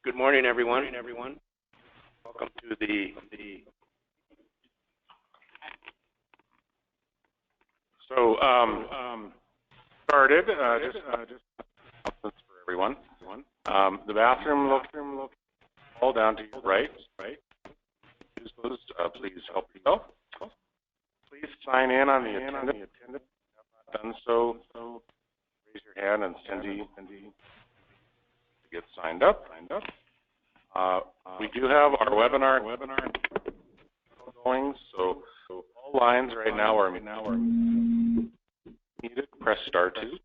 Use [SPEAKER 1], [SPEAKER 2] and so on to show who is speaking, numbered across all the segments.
[SPEAKER 1] Good morning, everyone. Welcome to the started. Just for everyone. The bathroom look all down to your right. Use those. Please help yourself. Please sign in on the attendance. If you have not done so, raise your hand and Cindy get signed up. We do have our webinar going, so all lines right now are muted. Press star two.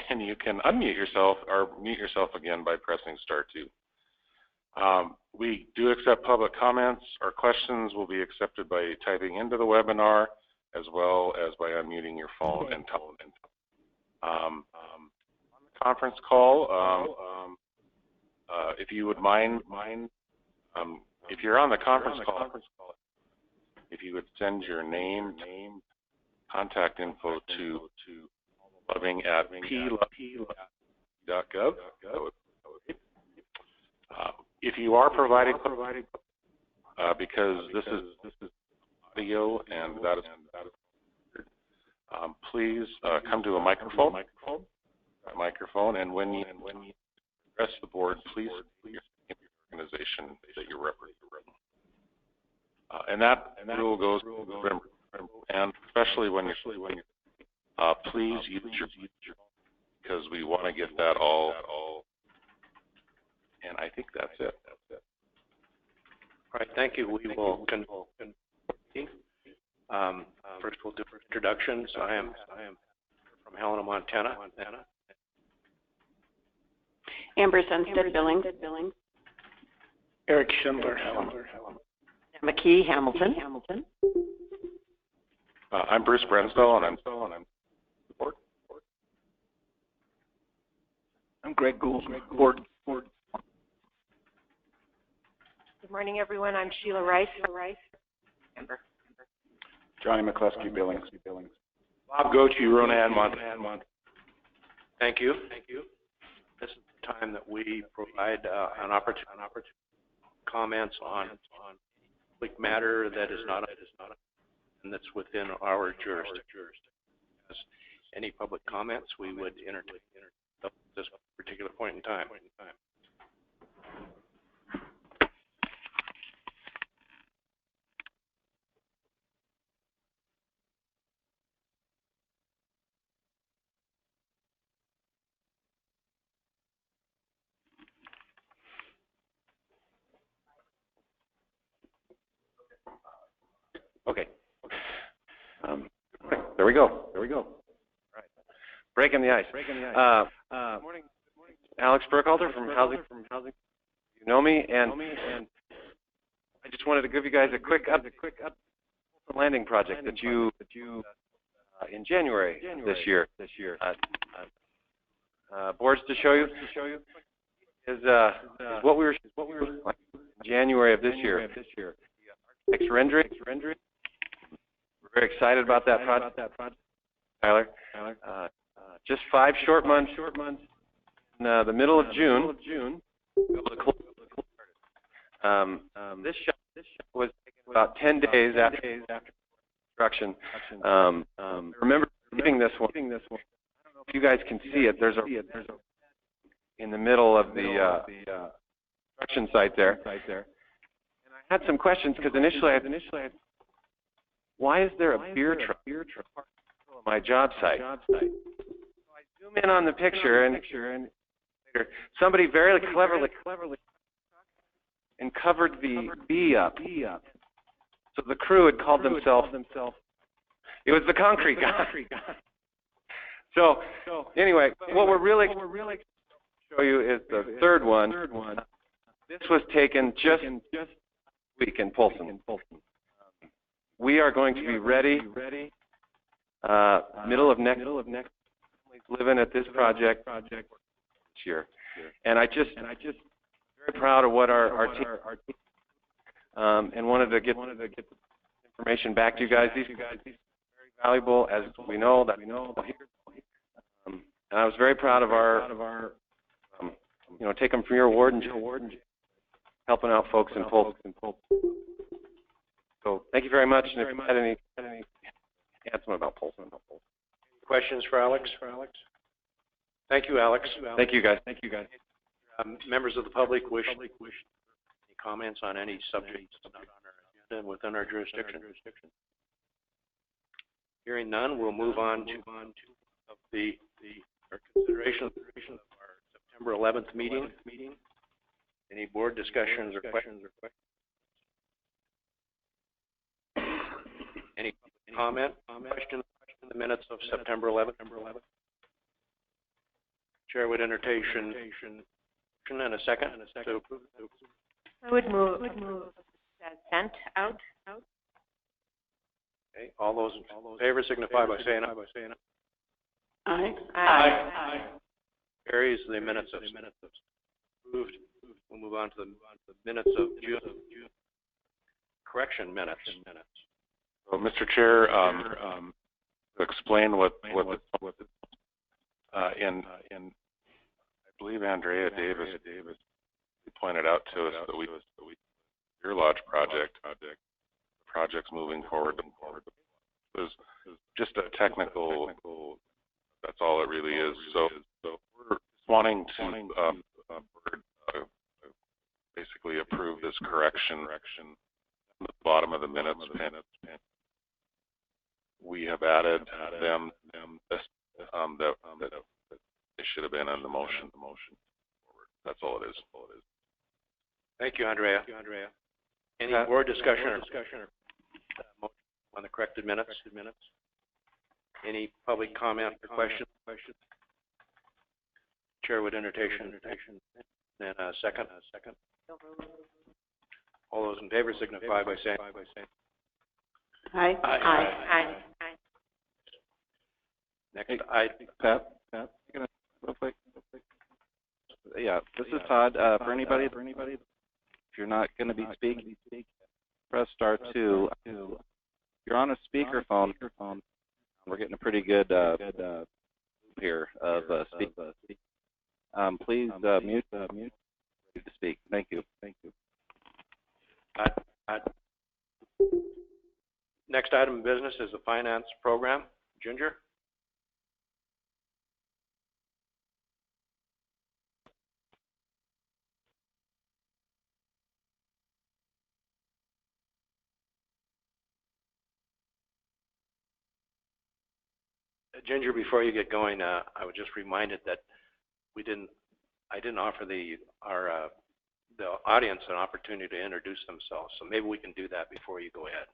[SPEAKER 1] And you can unmute yourself or mute yourself again by pressing star two. We do accept public comments. Our questions will be accepted by typing into the webinar, as well as by unmuting your phone and telephone. On the conference call, if you would mind, if you're on the conference call, if you would send your name, contact info to loving@p.gov. If you are providing, because this is audio and that is please come to a microphone, and when you address the board, please state your organization that you're representing. And that rule goes, and especially when you're please use your, because we want to get that all. And I think that's it. All right, thank you. We will continue. First, we'll do introductions. I am from Helena, Montana.
[SPEAKER 2] Amber Sunstead, Billings.
[SPEAKER 1] Eric Schindler,
[SPEAKER 2] McKee, Hamilton.
[SPEAKER 1] I'm Bruce Brensdell, and I'm support.
[SPEAKER 3] I'm Greg Gould, board.
[SPEAKER 4] Good morning, everyone. I'm Sheila Rice.
[SPEAKER 2] Amber.
[SPEAKER 3] Johnny McCluskey, Billings.
[SPEAKER 1] Bob Gochi, Ronan, Montana. Thank you. This is the time that we provide an opportunity comments on public matter that is not and that's within our jurisdiction. Any public comments we would entertain at this particular point in time. Okay. There we go. All right. Breaking the ice. Good morning. Alex Burkhalter from Housing. You know me, and I just wanted to give you guys a quick landing project that you in January this year. Boards to show you is what we were in January of this year. Architect's rendering. We're very excited about that project, Tyler. Just 5 short months. In the middle of June, this shot was taken about 10 days after construction. Remember leaving this one. I don't know if you guys can see it. There's a in the middle of the construction site there. And I had some questions because initially I had, why is there a beer truck on my job site? So I zoom in on the picture and somebody very cleverly and covered the B up. So the crew had called themselves. It was the concrete guy. So anyway, what we're really show you is the third one. This was taken just week in Polson. We are going to be ready middle of next living at this project this year. And I just very proud of what our team and wanted to get the information back to you guys. These are very valuable as we know that here. And I was very proud of our take them from your ward and helping out folks in Polk. So thank you very much. And if you had any answer about Polk.
[SPEAKER 5] Questions for Alex? Thank you, Alex.
[SPEAKER 1] Thank you, guys.
[SPEAKER 5] Members of the public wish any comments on any subjects not on our agenda and within our jurisdiction? Hearing none, we'll move on to our consideration of our September 11th meeting. Any board discussions or questions? Any comment? Question? The minutes of September 11th. Chair would entertain and a second to approve.
[SPEAKER 4] I would move sent out.
[SPEAKER 5] Okay. All those in favor signify by saying aye.
[SPEAKER 2] Aye.
[SPEAKER 5] Carries. The minutes of approved. We'll move on to the minutes of June. Correction minutes.
[SPEAKER 3] So, Mr. Chair, to explain what in I believe Andrea Davis pointed out to us that we your lodge project's moving forward. It was just a technical. That's all it really is. So we're wanting to basically approve this correction at the bottom of the minutes. We have added them that they should have been in the motion. That's all it is.
[SPEAKER 5] Thank you, Andrea. Any board discussion or on the corrected minutes? Any public comment or question? Chair would entertain and a second. All those in favor signify by saying
[SPEAKER 2] Aye.
[SPEAKER 5] Next,
[SPEAKER 6] Pat, real quick. Yeah, this is Todd. For anybody, if you're not going to be speaking, press star 2. If you're on a speakerphone, we're getting a pretty good here of speak. Please mute to speak. Thank you.
[SPEAKER 5] Next item of business is the finance program. Ginger? Ginger, before you get going, I was just reminded that I didn't offer the audience an opportunity to introduce themselves, so maybe we can do that before you go ahead.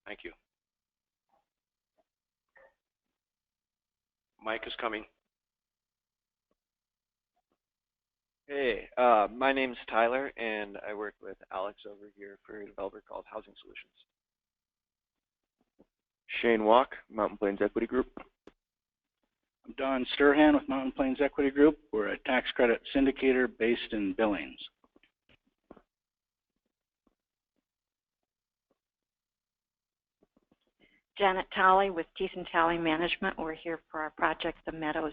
[SPEAKER 5] Thank you. Mike is coming.
[SPEAKER 7] Hey, my name's Tyler, and I work with Alex over here for a developer called Housing Solutions.
[SPEAKER 8] Shane Walk, Mountain Plains Equity Group.
[SPEAKER 9] I'm Don Sturhan with Mountain Plains Equity Group. We're a tax credit syndicator based in Billings.
[SPEAKER 10] Janet Talley with Thiessen Talley Management. We're here for our project, The Meadows.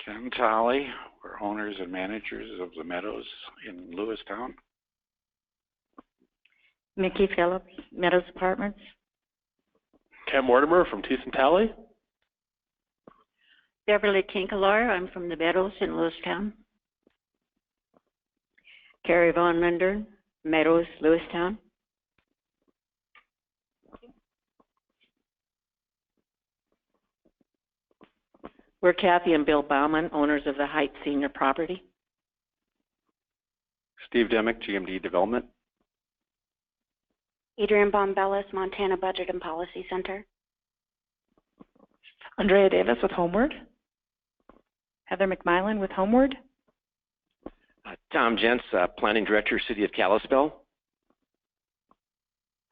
[SPEAKER 3] Ken Talley, we're owners and managers of the Meadows in Lewistown.
[SPEAKER 10] Mickey Phillips, Meadows Apartments.
[SPEAKER 8] Cam Mortimer from Thiessen Talley.
[SPEAKER 10] Beverly Kinkelar, I'm from the Meadows in Lewistown. Carrie Von Linder, Meadows, Lewistown. We're Kathy and Bill Bauman, owners of the Heights Senior Property.
[SPEAKER 8] Steve Demick, GMD Development.
[SPEAKER 11] Adrian Bombellis, Montana Budget and Policy Center.
[SPEAKER 12] Andrea Davis with Homeward. Heather McMillan with Homeward.
[SPEAKER 13] Tom Jentz, Planning Director, City of Kalispell.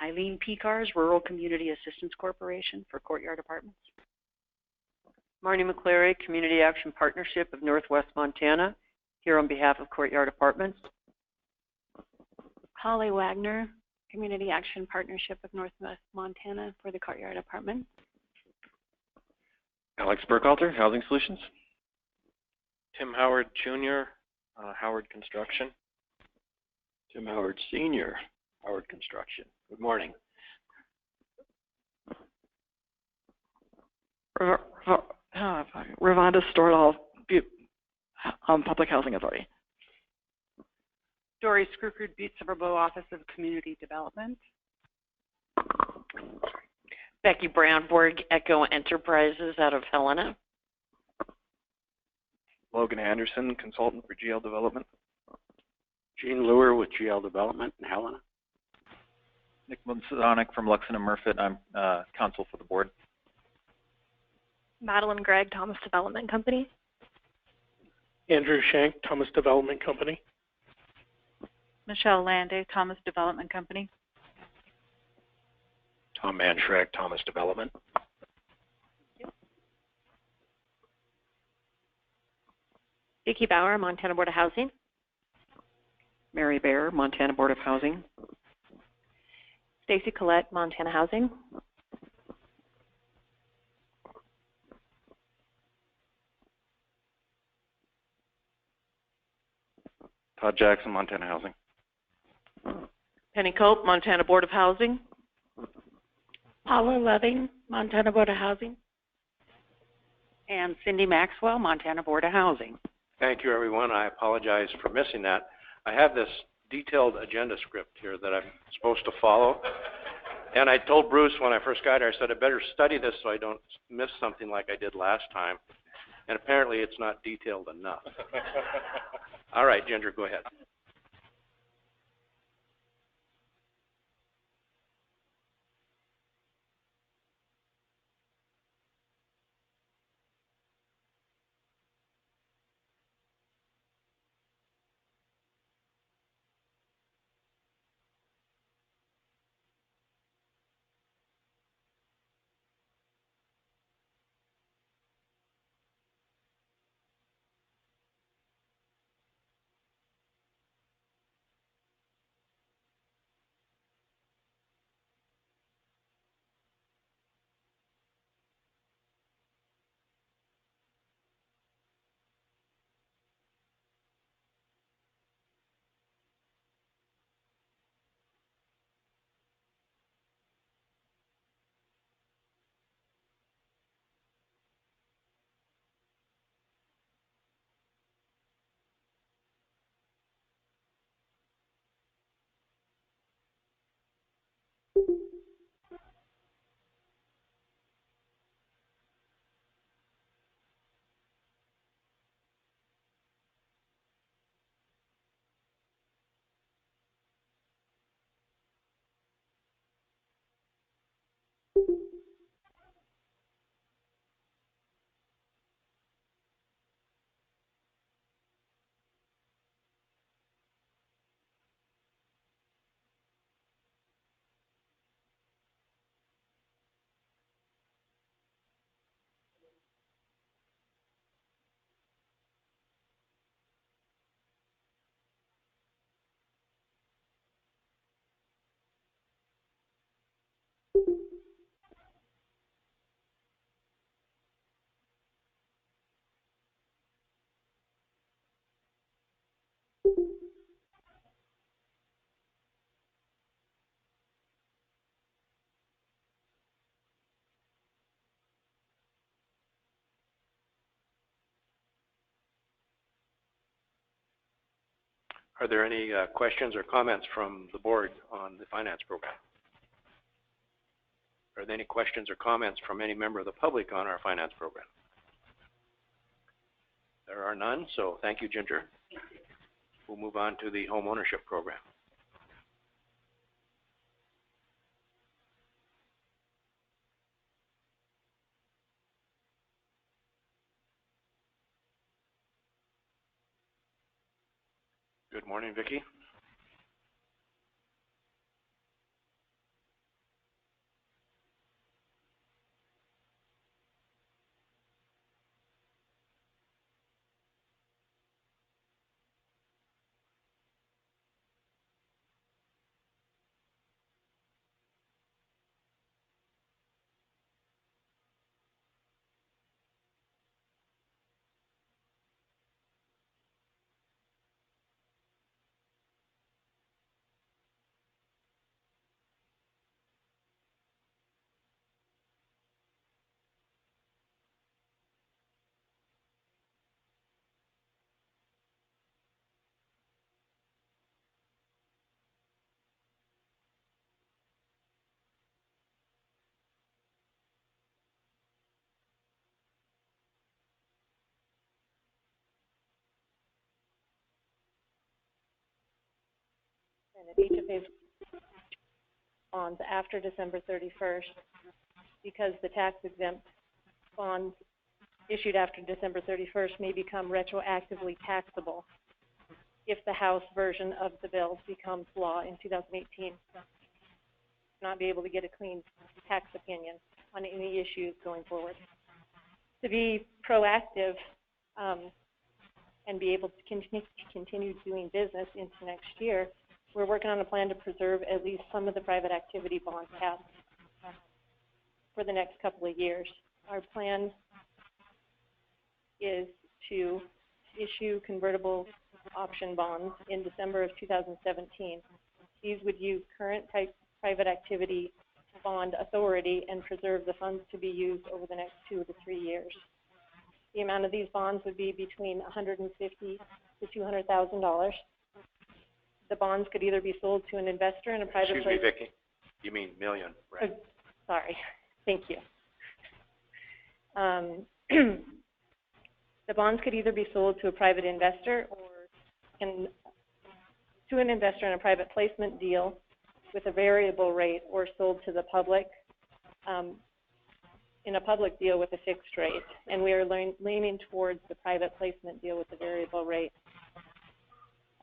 [SPEAKER 12] Eileen Pecars, Rural Community Assistance Corporation for Courtyard Apartments.
[SPEAKER 14] Marnie McCleary, Community Action Partnership of Northwest Montana, here on behalf of Courtyard Apartments.
[SPEAKER 11] Holly Wagner, Community Action Partnership of Northwest Montana for the Courtyard Apartment.
[SPEAKER 8] Alex Burkhalter, Housing Solutions.
[SPEAKER 7] Tim Howard Jr., Howard Construction.
[SPEAKER 5] Tim Howard Senior, Howard Construction. Good morning.
[SPEAKER 15] Ravonda Stordahl, Butte, Public Housing Authority.
[SPEAKER 2] Dory Screwford, Butte Suburban Office of Community Development.
[SPEAKER 14] Becky Brandborg, Echo Enterprises out of Helena.
[SPEAKER 8] Logan Anderson, Consultant for GL Development.
[SPEAKER 5] Gene Luer with GL Development in Helena.
[SPEAKER 16] Nick Monsonic from Luxon and Murfitt. I'm counsel for the board.
[SPEAKER 17] Madeline Gregg, Thomas Development Company.
[SPEAKER 18] Andrew Shank, Thomas Development Company.
[SPEAKER 19] Michelle Landay, Thomas Development Company.
[SPEAKER 5] Tom Manschreck, Thomas Development.
[SPEAKER 4] Vicki Bauer, Montana Board of Housing.
[SPEAKER 14] Mary Bear, Montana Board of Housing.
[SPEAKER 4] Stacy Collette, Montana Housing.
[SPEAKER 6] Todd Jackson, Montana Housing.
[SPEAKER 14] Penny Cope, Montana Board of Housing.
[SPEAKER 11] Paula Loving, Montana Board of Housing.
[SPEAKER 2] And Cindy Maxwell, Montana Board of Housing.
[SPEAKER 5] Thank you, everyone. I apologize for missing that. I have this detailed agenda script here that I'm supposed to follow. And I told Bruce when I first got here, I said, I better study this so I don't miss something like I did last time. And apparently it's not detailed enough. All right, Ginger, go ahead. Are there any questions or comments from the board on the finance program? Are there any questions or comments from any member of the public on our finance program? There are none, so thank you, Ginger. We'll move on to the home ownership program. Good morning, Vicki.
[SPEAKER 20] that each of these bonds after December 31st, because the tax-exempt bonds issued after December 31st may become retroactively taxable if the House version of the bill becomes law in 2018. Not be able to get a clean tax opinion on any issues going forward. To be proactive and be able to continue doing business into next year, we're working on a plan to preserve at least some of the private activity bond caps for the next couple of years. Our plan is to issue convertible option bonds in December of 2017. These would use current private activity bond authority and preserve the funds to be used over the next 2 to 3 years. The amount of these bonds would be between $150,000 to $200,000. The bonds could either be sold to an investor in a private
[SPEAKER 5] Excuse me, Vicki. You mean million, right?
[SPEAKER 20] Sorry. Thank you. The bonds could either be sold to a private investor or to an investor in a private placement deal with a variable rate, or sold to the public in a public deal with a fixed rate. And we are leaning towards the private placement deal with a variable rate.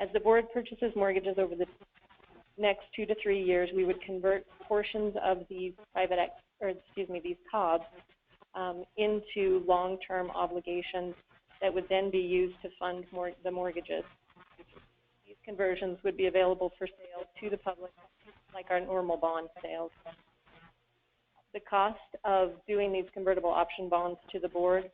[SPEAKER 20] As the board purchases mortgages over the next 2 to 3 years, we would convert portions of these these COBs into long-term obligations that would then be used to fund the mortgages. These conversions would be available for sale to the public like our normal bond sales. The cost of doing these convertible option bonds to the board,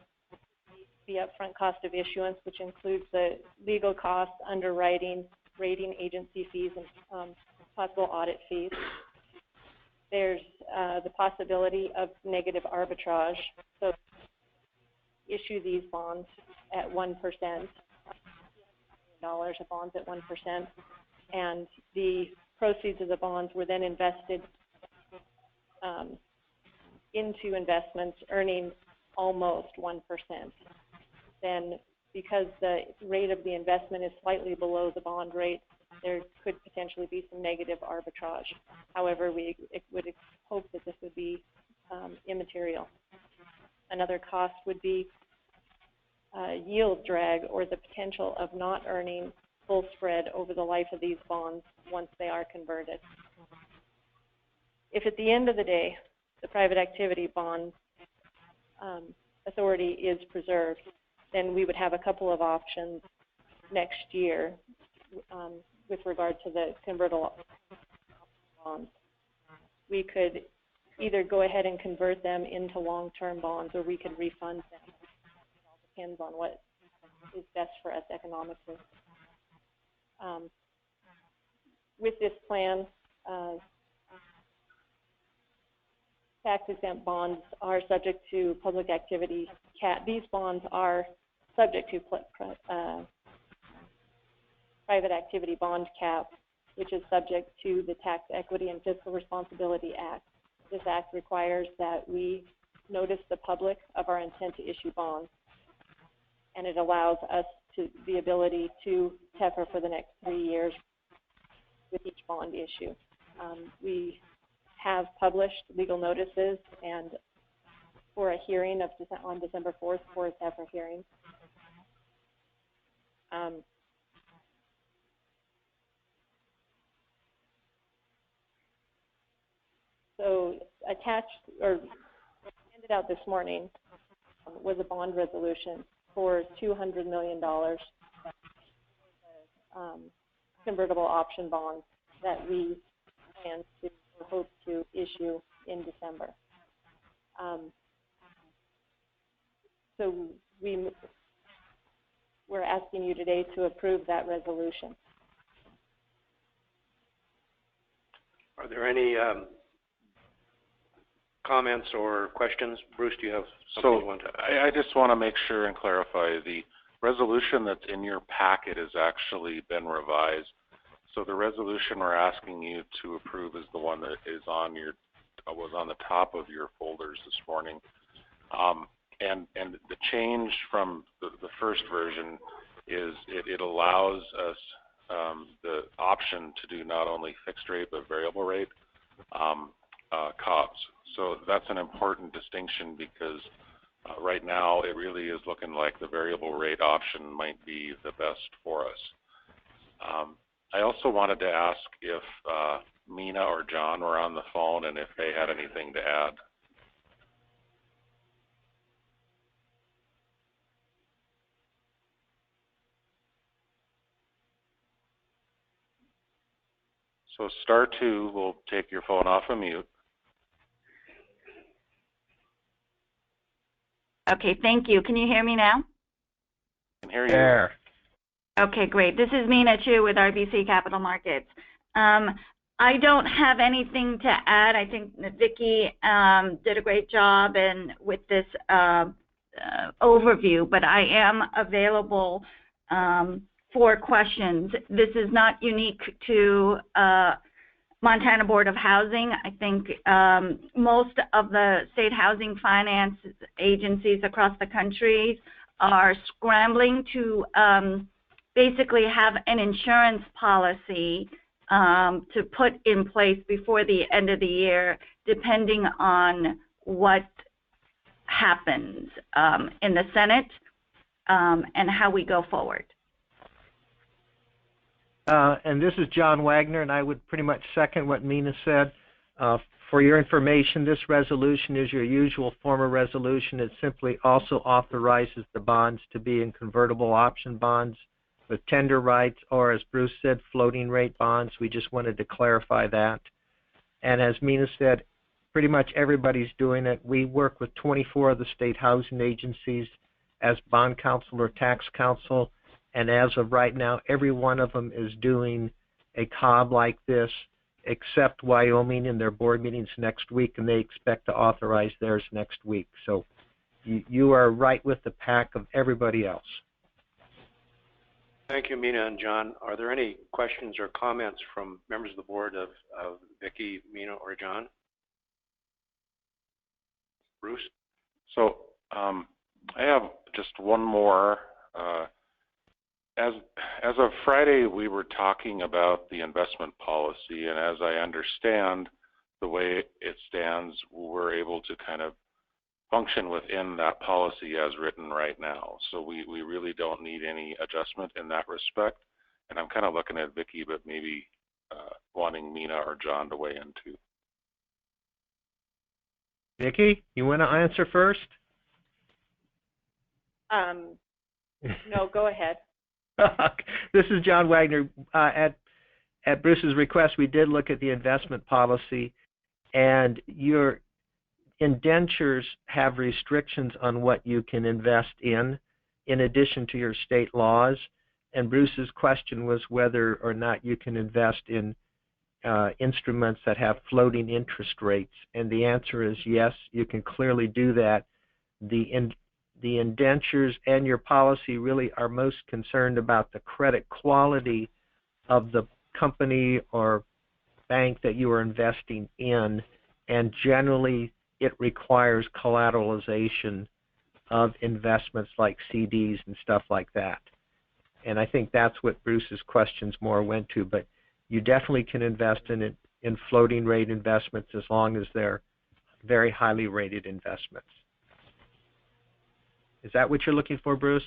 [SPEAKER 20] the upfront cost of issuance, which includes the legal costs, underwriting, rating agency fees, and possible audit fees. There's the possibility of negative arbitrage. So issue these bonds at 1%, dollars of bonds at 1%, and the proceeds of the bonds were then invested into investments earning almost 1%. Then, because the rate of the investment is slightly below the bond rate, there could potentially be some negative arbitrage. However, we would hope that this would be immaterial. Another cost would be yield drag, or the potential of not earning full spread over the life of these bonds once they are converted. If at the end of the day, the private activity bond authority is preserved, then we would have a couple of options next year with regard to the convertible bonds. We could either go ahead and convert them into long-term bonds, or we could refund them. It all depends on what is best for us economically. With this plan, tax-exempt bonds are subject to public activity cap. These bonds are subject to private activity bond cap, which is subject to the Tax Equity and Fiscal Responsibility Act. This act requires that we notice the public of our intent to issue bonds, and it allows us the ability to TEFRA for the next 3 years with each bond issue. We have published legal notices and for a hearing on December 4th for a TEFRA hearing. So attached, or handed out this morning, was a bond resolution for $200 million convertible option bonds that we plan to or hope to issue in December. So we're asking you today to approve that resolution.
[SPEAKER 5] Are there any comments or questions? Bruce, do you have something you want to add?
[SPEAKER 3] I just want to make sure and clarify, the resolution that's in your packet has actually been revised. So the resolution we're asking you to approve is the one that is on was on the top of your folders this morning. And the change from the first version is it allows us the option to do not only fixed rate but variable rate COBs. So that's an important distinction because right now it really is looking like the variable rate option might be the best for us. I also wanted to ask if Mina or John were on the phone and if they had anything to add. So *2 will take your phone off of mute.
[SPEAKER 21] Okay, thank you. Can you hear me now?
[SPEAKER 3] I can hear you. There.
[SPEAKER 21] Okay, great. This is Mina Chu with RBC Capital Markets. I don't have anything to add. I think that Vicki did a great job with this overview, but I am available for questions. This is not unique to Montana Board of Housing. I think most of the state housing finance agencies across the country are scrambling to basically have an insurance policy to put in place before the end of the year, depending on what happens in the Senate and how we go forward.
[SPEAKER 22] And this is John Wagner, and I would pretty much second what Mina said. For your information, this resolution is your usual form of resolution. It simply also authorizes the bonds to be in convertible option bonds with tender rights, or as Bruce said, floating rate bonds. We just wanted to clarify that. And as Mina said, pretty much everybody's doing it. We work with 24 of the state housing agencies as bond counsel or tax counsel. And as of right now, every one of them is doing a COB like this, except Wyoming in their board meetings next week, and they expect to authorize theirs next week. So you are right with the pack of everybody else.
[SPEAKER 5] Thank you, Mina and John. Are there any questions or comments from members of the board of Vicki, Mina, or John? Bruce?
[SPEAKER 3] So I have just one more. As of Friday, we were talking about the investment policy, and as I understand the way it stands, we're able to kind of function within that policy as written right now. So we really don't need any adjustment in that respect. And I'm kind of looking at Vicki, but maybe wanting Mina or John to weigh in too.
[SPEAKER 22] Vicki, you want to answer first?
[SPEAKER 20] No, go ahead.
[SPEAKER 22] This is John Wagner. At Bruce's request, we did look at the investment policy, and your indentures have restrictions on what you can invest in addition to your state laws. And Bruce's question was whether or not you can invest in instruments that have floating interest rates. And the answer is yes, you can clearly do that. The indentures and your policy really are most concerned about the credit quality of the company or bank that you are investing in, and generally it requires collateralization of investments like CDs and stuff like that. And I think that's what Bruce's questions more went to, but you definitely can invest in floating rate investments as long as they're very highly rated investments. Is that what you're looking for, Bruce?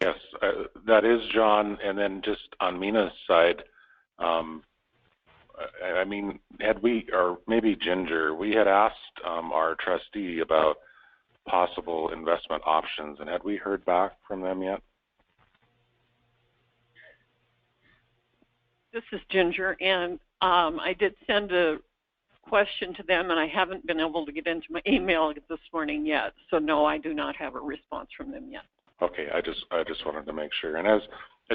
[SPEAKER 3] Yes, that is, John. And then just on Mina's side, I mean, had we, or maybe Ginger, we had asked our trustee about possible investment options, and had we heard back from them yet?
[SPEAKER 14] This is Ginger, and I did send a question to them, and I haven't been able to get into my email this morning yet. So no, I do not have a response from them yet.
[SPEAKER 3] Okay, I just wanted to make sure. And as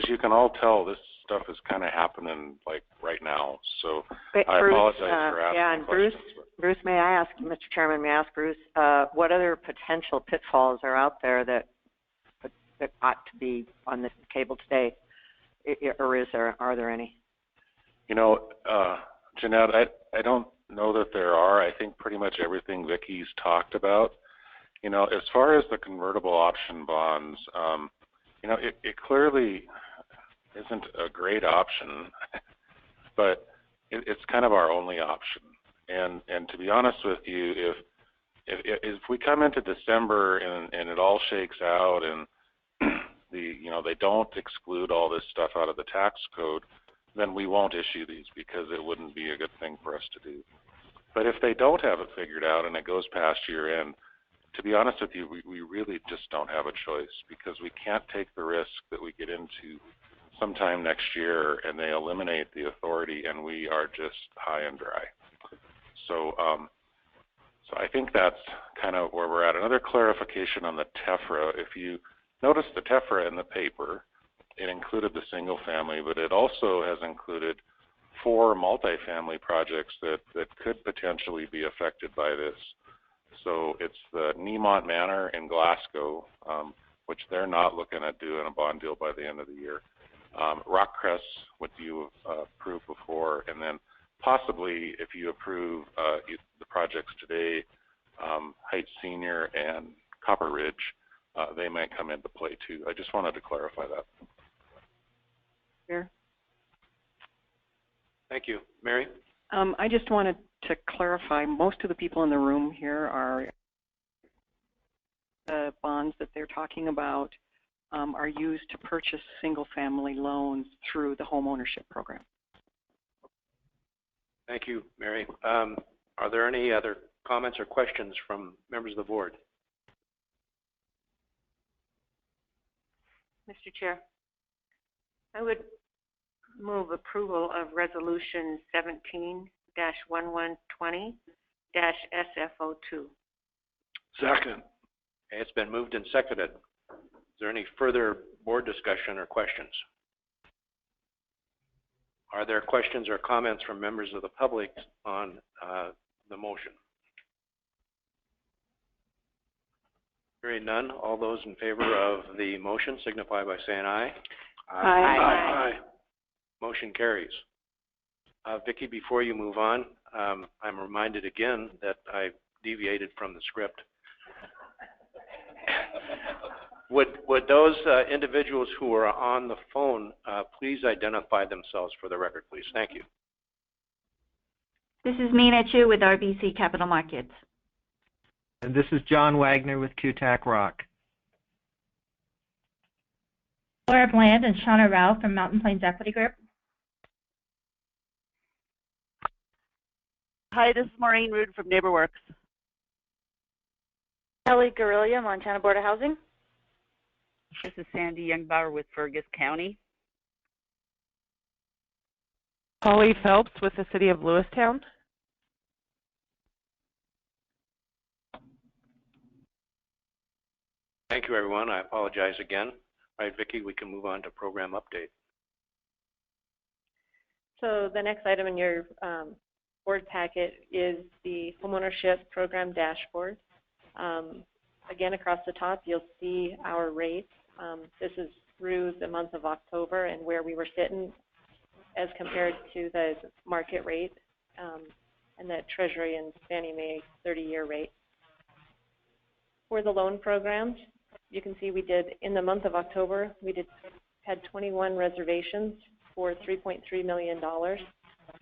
[SPEAKER 3] you can all tell, this stuff is kind of happening like right now. So I apologize for asking
[SPEAKER 23] yeah, and
[SPEAKER 3] questions.
[SPEAKER 23] Bruce, may I ask, Mr. Chairman, may I ask Bruce, what other potential pitfalls are out there that ought to be on the table today, or are there any?
[SPEAKER 3] You know, Jeanette, I don't know that there are. I think pretty much everything Vicki's talked about. You know, as far as the convertible option bonds, you know, it clearly, isn't a great option, but it's kind of our only option. And to be honest with you, if we come into December and it all shakes out and they don't exclude all this stuff out of the tax code, then we won't issue these because it wouldn't be a good thing for us to do. But if they don't have it figured out and it goes past year end, to be honest with you, we really just don't have a choice because we can't take the risk that we get into sometime next year and they eliminate the authority and we are just high and dry. So I think that's kind of where we're at. Another clarification on the TEFRA. If you notice the TEFRA in the paper, it included the single family, but it also has included 4 multifamily projects that could potentially be affected by this. So it's the Niemont Manor in Glasgow, which they're not looking at doing a bond deal by the end of the year. Rockcrest, what you approved before, and then possibly if you approve the projects today, Heights Senior and Copper Ridge, they might come into play too. I just wanted to clarify that.
[SPEAKER 14] Here.
[SPEAKER 5] Thank you. Mary?
[SPEAKER 14] I just wanted to clarify, most of the people in the room here are the bonds that they're talking about are used to purchase single-family loans through the homeownership program.
[SPEAKER 5] Thank you, Mary. Are there any other comments or questions from members of the board?
[SPEAKER 1] Mr. Chair, I would move approval of Resolution 17-1120-SFO2.
[SPEAKER 5] Second. Okay, it's been moved and seconded. Is there any further board discussion or questions? Are there questions or comments from members of the public on the motion? Hearing none, all those in favor of the motion signify by saying aye.
[SPEAKER 1] Aye.
[SPEAKER 5] Aye. Motion carries. Vicki, before you move on, I'm reminded again that I deviated from the script. Would those individuals who are on the phone please identify themselves for the record, please? Thank you.
[SPEAKER 21] This is Mina Chu with RBC Capital Markets.
[SPEAKER 22] And this is John Wagner with QTAC Rock.
[SPEAKER 9] Laura Bland and Shauna Rao from Mountain Plains Equity Group.
[SPEAKER 10] Hi, this is Maureen Rude from NeighborWorks.
[SPEAKER 19] Kelly Guerrilla, Montana Board of Housing.
[SPEAKER 10] This is Sandy Youngbauer with Fergus County.
[SPEAKER 24] Holly Phelps with the City of Lewistown.
[SPEAKER 5] Thank you, everyone. I apologize again. All right, Vicki, we can move on to program update.
[SPEAKER 20] So the next item in your board packet is the homeownership program dashboard. Again, across the top, you'll see our rates. This is through the month of October and where we were sitting as compared to the market rate and the Treasury and Fannie Mae 30-year rate. For the loan programs, you can see we did, in the month of October, had 21 reservations for $3.3 million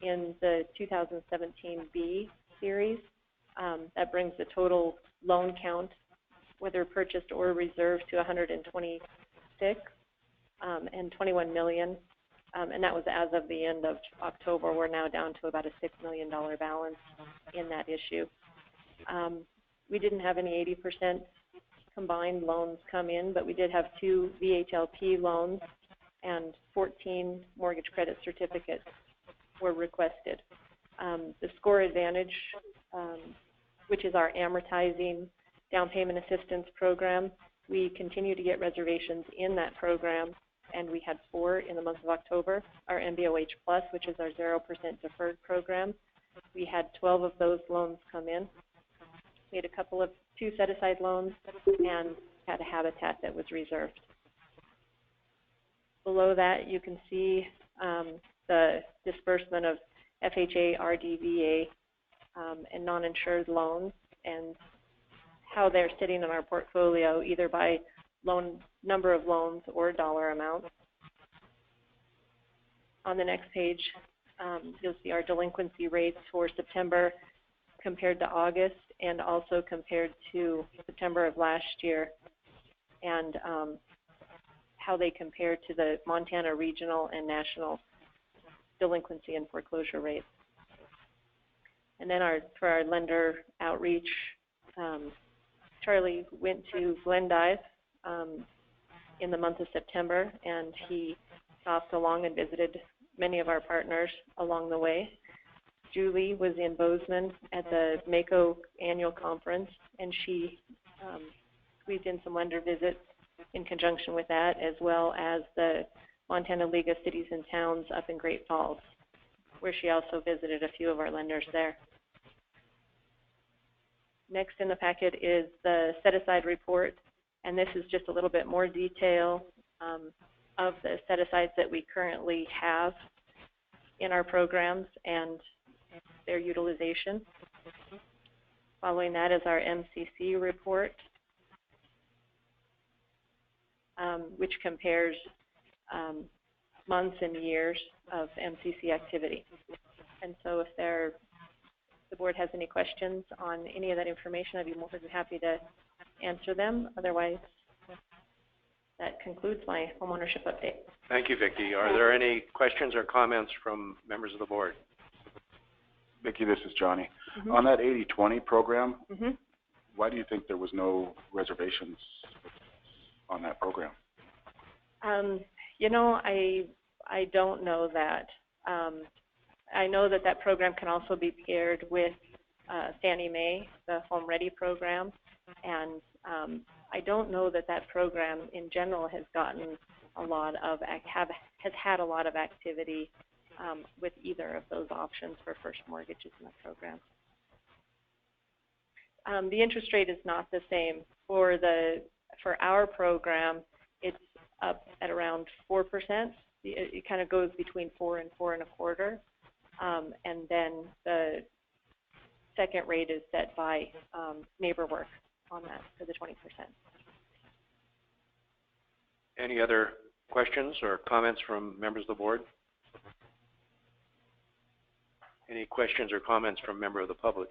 [SPEAKER 20] in the 2017 B series. That brings the total loan count, whether purchased or reserved, to 126 and 21 million. And that was as of the end of October. We're now down to about a $6 million balance in that issue. We didn't have any 80% combined loans come in, but we did have 2 VHLP loans and 14 mortgage credit certificates were requested. The Score Advantage, which is our amortizing down payment assistance program, we continue to get reservations in that program, and we had 4 in the month of October. Our MBOH Plus, which is our 0% deferred program, we had 12 of those loans come in. We had a couple of 2 set-aside loans and had a habitat that was reserved. Below that, you can see the disbursement of FHA, RDVA, and non-insured loans and how they're sitting in our portfolio, either by loan number of loans or dollar amount. on the next page, you'll see our delinquency rates for September compared to August and also compared to September of last year, and how they compare to the Montana regional and national delinquency and foreclosure rates. And then for our lender outreach, Charlie went to Glendive in the month of September, and he stopped along and visited many of our partners along the way. Julie was in Bozeman at the MACO annual conference, and she squeezed in some lender visits in conjunction with that, as well as the Montana League of Cities and Towns up in Great Falls, where she also visited a few of our lenders there. Next in the packet is the set-aside report, and this is just a little bit more detail of the set-asides that we currently have in our programs and their utilization. Following that is our MCC report, which compares months and years of MCC activity. And so if the board has any questions on any of that information, I'd be more than happy to answer them. Otherwise, that concludes my homeownership update.
[SPEAKER 5] Thank you, Vicki. Are there any questions or comments from members of the board?
[SPEAKER 7] Vicki, this is Johnny.
[SPEAKER 20] Mm-hmm.
[SPEAKER 7] On that 80-20 program,
[SPEAKER 20] Mm-hmm.
[SPEAKER 7] why do you think there was no reservations on that program?
[SPEAKER 20] You know, I don't know that. I know that that program can also be paired with Fannie Mae, the Home Ready program, and I don't know that that program in general has gotten a lot of has had a lot of activity with either of those options for first mortgages in the program. The interest rate is not the same for our program. It's up at around 4%. It kind of goes between 4 and 4.25%, and then the second rate is set by neighbor work on that for the 20%.
[SPEAKER 5] Any other questions or comments from members of the board? Any questions or comments from member of the public?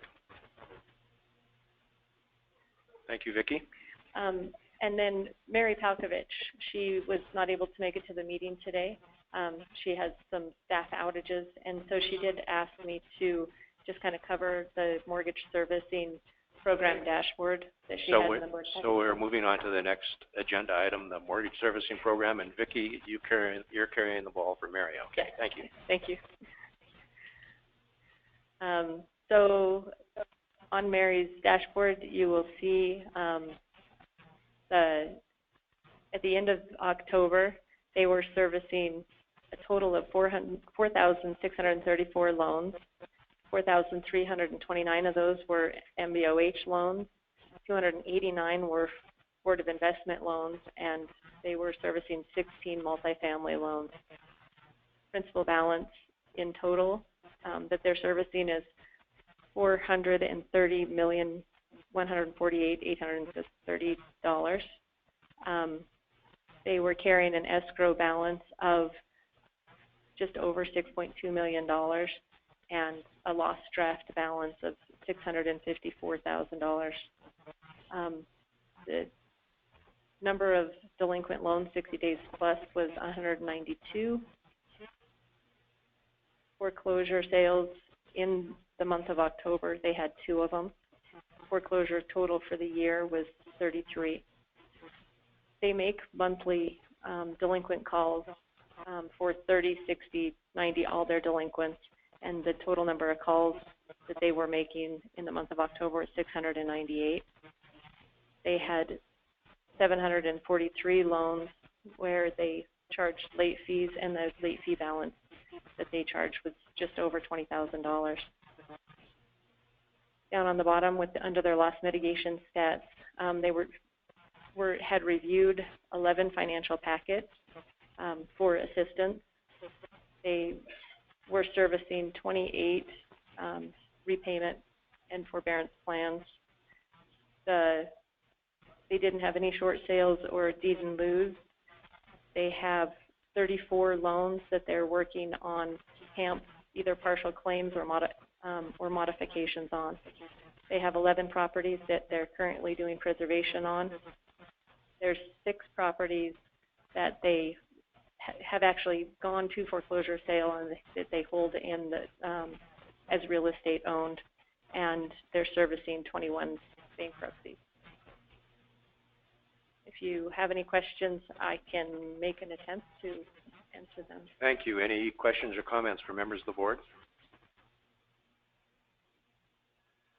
[SPEAKER 5] Thank you, Vicki.
[SPEAKER 20] And then Mary Palkovich, she was not able to make it to the meeting today. She has some staff outages, and so she did ask me to just kind of cover the mortgage servicing program dashboard that she has in the board packet.
[SPEAKER 5] So we're moving on to the next agenda item, the mortgage servicing program, and Vicki, you're carrying the ball for Mary. Okay, thank you.
[SPEAKER 20] Thank you. So on Mary's dashboard, you will see at the end of October, they were servicing a total of 4,634 loans. 4,329 of those were MBOH loans. 289 were Board of Investment loans, and they were servicing 16 multifamily loans. Principal balance in total that they're servicing is $430,148,830. They were carrying an escrow balance of just over $6.2 million and a lost draft balance of $654,000. The number of delinquent loans 60 days plus was 192. Foreclosure sales in the month of October, they had 2 of them. Foreclosure total for the year was 33. They make monthly delinquent calls for 30, 60, 90, all their delinquents, and the total number of calls that they were making in the month of October was 698. They had 743 loans where they charged late fees, and the late fee balance that they charged was just over $20,000. Down on the bottom, under their loss mitigation stats, they had reviewed 11 financial packets for assistance. They were servicing 28 repayment and forbearance plans. They didn't have any short sales or deed in lieu. They have 34 loans that they're working on HAMP, either partial claims or modifications on. They have 11 properties that they're currently doing preservation on. There's 6 properties that they have actually gone to foreclosure sale and that they hold in the, as real estate owned, and they're servicing 21 bankruptcies. If you have any questions, I can make an attempt to answer them.
[SPEAKER 5] Thank you. Any questions or comments from members of the board?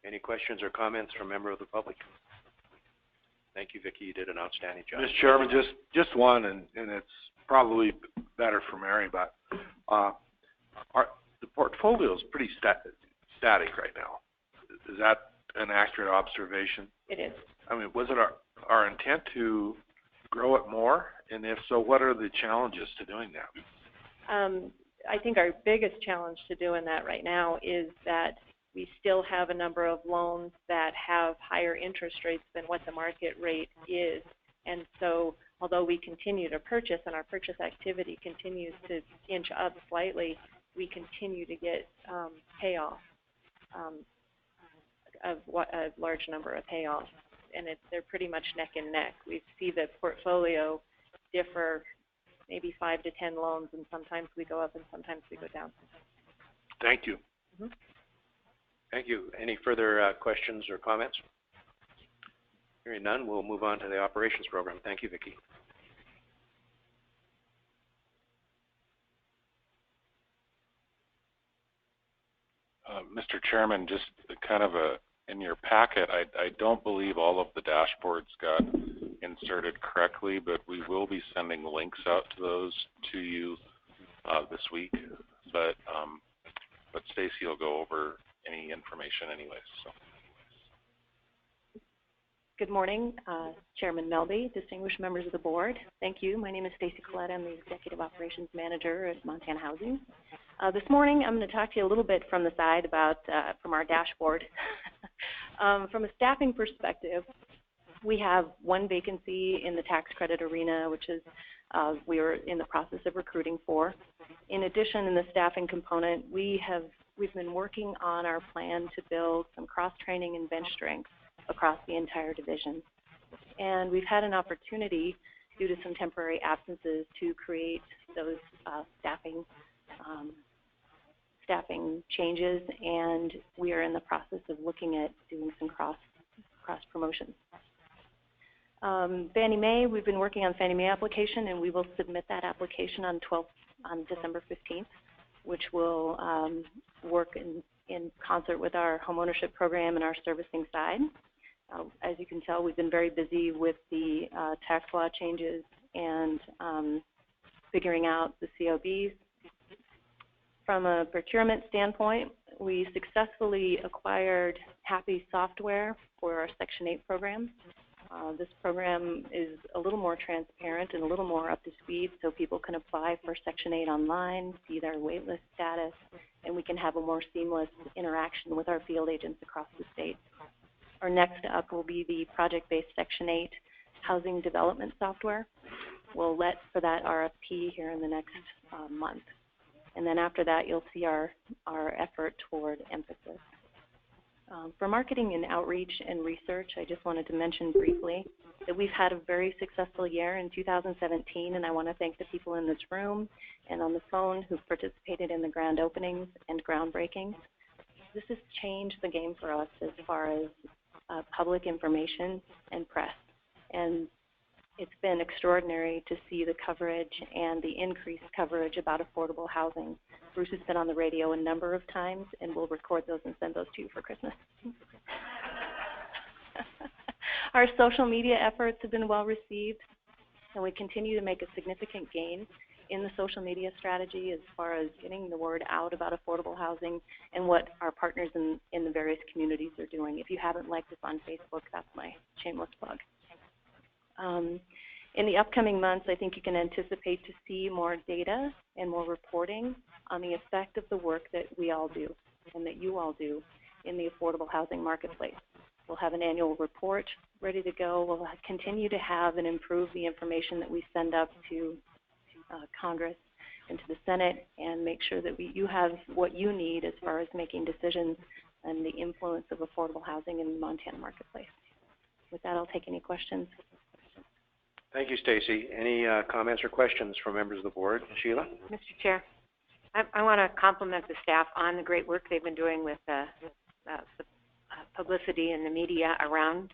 [SPEAKER 5] Any questions or comments from member of the public? Thank you, Vicki. You did an outstanding job.
[SPEAKER 8] Mr. Chairman, just one, and it's probably better for Mary, but the portfolio is pretty static right now. Is that an accurate observation?
[SPEAKER 20] It is.
[SPEAKER 8] I mean, was it our intent to grow it more? And if so, what are the challenges to doing that?
[SPEAKER 20] I think our biggest challenge to doing that right now is that we still have a number of loans that have higher interest rates than what the market rate is. And so although we continue to purchase and our purchase activity continues to inch up slightly, we continue to get payoffs, a large number of payoffs. And they're pretty much neck and neck. We see the portfolio differ maybe 5 to 10 loans, and sometimes we go up and sometimes we go down.
[SPEAKER 8] Thank you.
[SPEAKER 20] Mm-hmm.
[SPEAKER 5] Thank you. Any further questions or comments? Hearing none, we'll move on to the operations program. Thank you, Vicki.
[SPEAKER 3] Mr. Chairman, just kind of in your packet, I don't believe all of the dashboards got inserted correctly, but we will be sending links out to those to you this week. But Stacy will go over any information anyways. So.
[SPEAKER 12] Good morning, Chairman Melby, distinguished members of the board. Thank you. My name is Stacy Collette. I'm the Executive Operations Manager at Montana Housing. This morning, I'm going to talk to you a little bit from the side about, from our dashboard. From a staffing perspective, we have one vacancy in the tax credit arena, which is we are in the process of recruiting for. In addition, in the staffing component, we've been working on our plan to build some cross-training and bench strength across the entire division. And we've had an opportunity, due to some temporary absences, to create those staffing changes, and we are in the process of looking at doing some cross promotions. Fannie Mae, we've been working on Fannie Mae application, and we will submit that application on December 15th, which will work in concert with our homeownership program and our servicing side. As you can tell, we've been very busy with the tax law changes and figuring out the COBs. From a procurement standpoint, we successfully acquired Happy software for our Section 8 program. This program is a little more transparent and a little more up to speed, so people can apply for Section 8 online, see their waitlist status, and we can have a more seamless interaction with our field agents across the state. Our next up will be the project-based Section 8 housing development software. We'll let for that RFP here in the next month. And then after that, you'll see our effort toward emphasis. For marketing and outreach and research, I just wanted to mention briefly that we've had a very successful year in 2017, and I want to thank the people in this room and on the phone who've participated in the grand openings and groundbreakings. This has changed the game for us as far as public information and press. And it's been extraordinary to see the coverage and the increased coverage about affordable housing. Bruce has been on the radio a number of times, and we'll record those and send those to you for Christmas. Our social media efforts have been well received, and we continue to make a significant gain in the social media strategy as far as getting the word out about affordable housing and what our partners in the various communities are doing. If you haven't liked us on Facebook, that's my shameless plug. In the upcoming months, I think you can anticipate to see more data and more reporting on the effect of the work that we all do and that you all do in the affordable housing marketplace. We'll have an annual report ready to go. We'll continue to have and improve the information that we send up to Congress and to the Senate and make sure that you have what you need as far as making decisions and the influence of affordable housing in the Montana marketplace. With that, I'll take any questions.
[SPEAKER 5] Thank you, Stacy. Any comments or questions from members of the board? Sheila?
[SPEAKER 1] Mr. Chair, I want to compliment the staff on the great work they've been doing with the publicity and the media around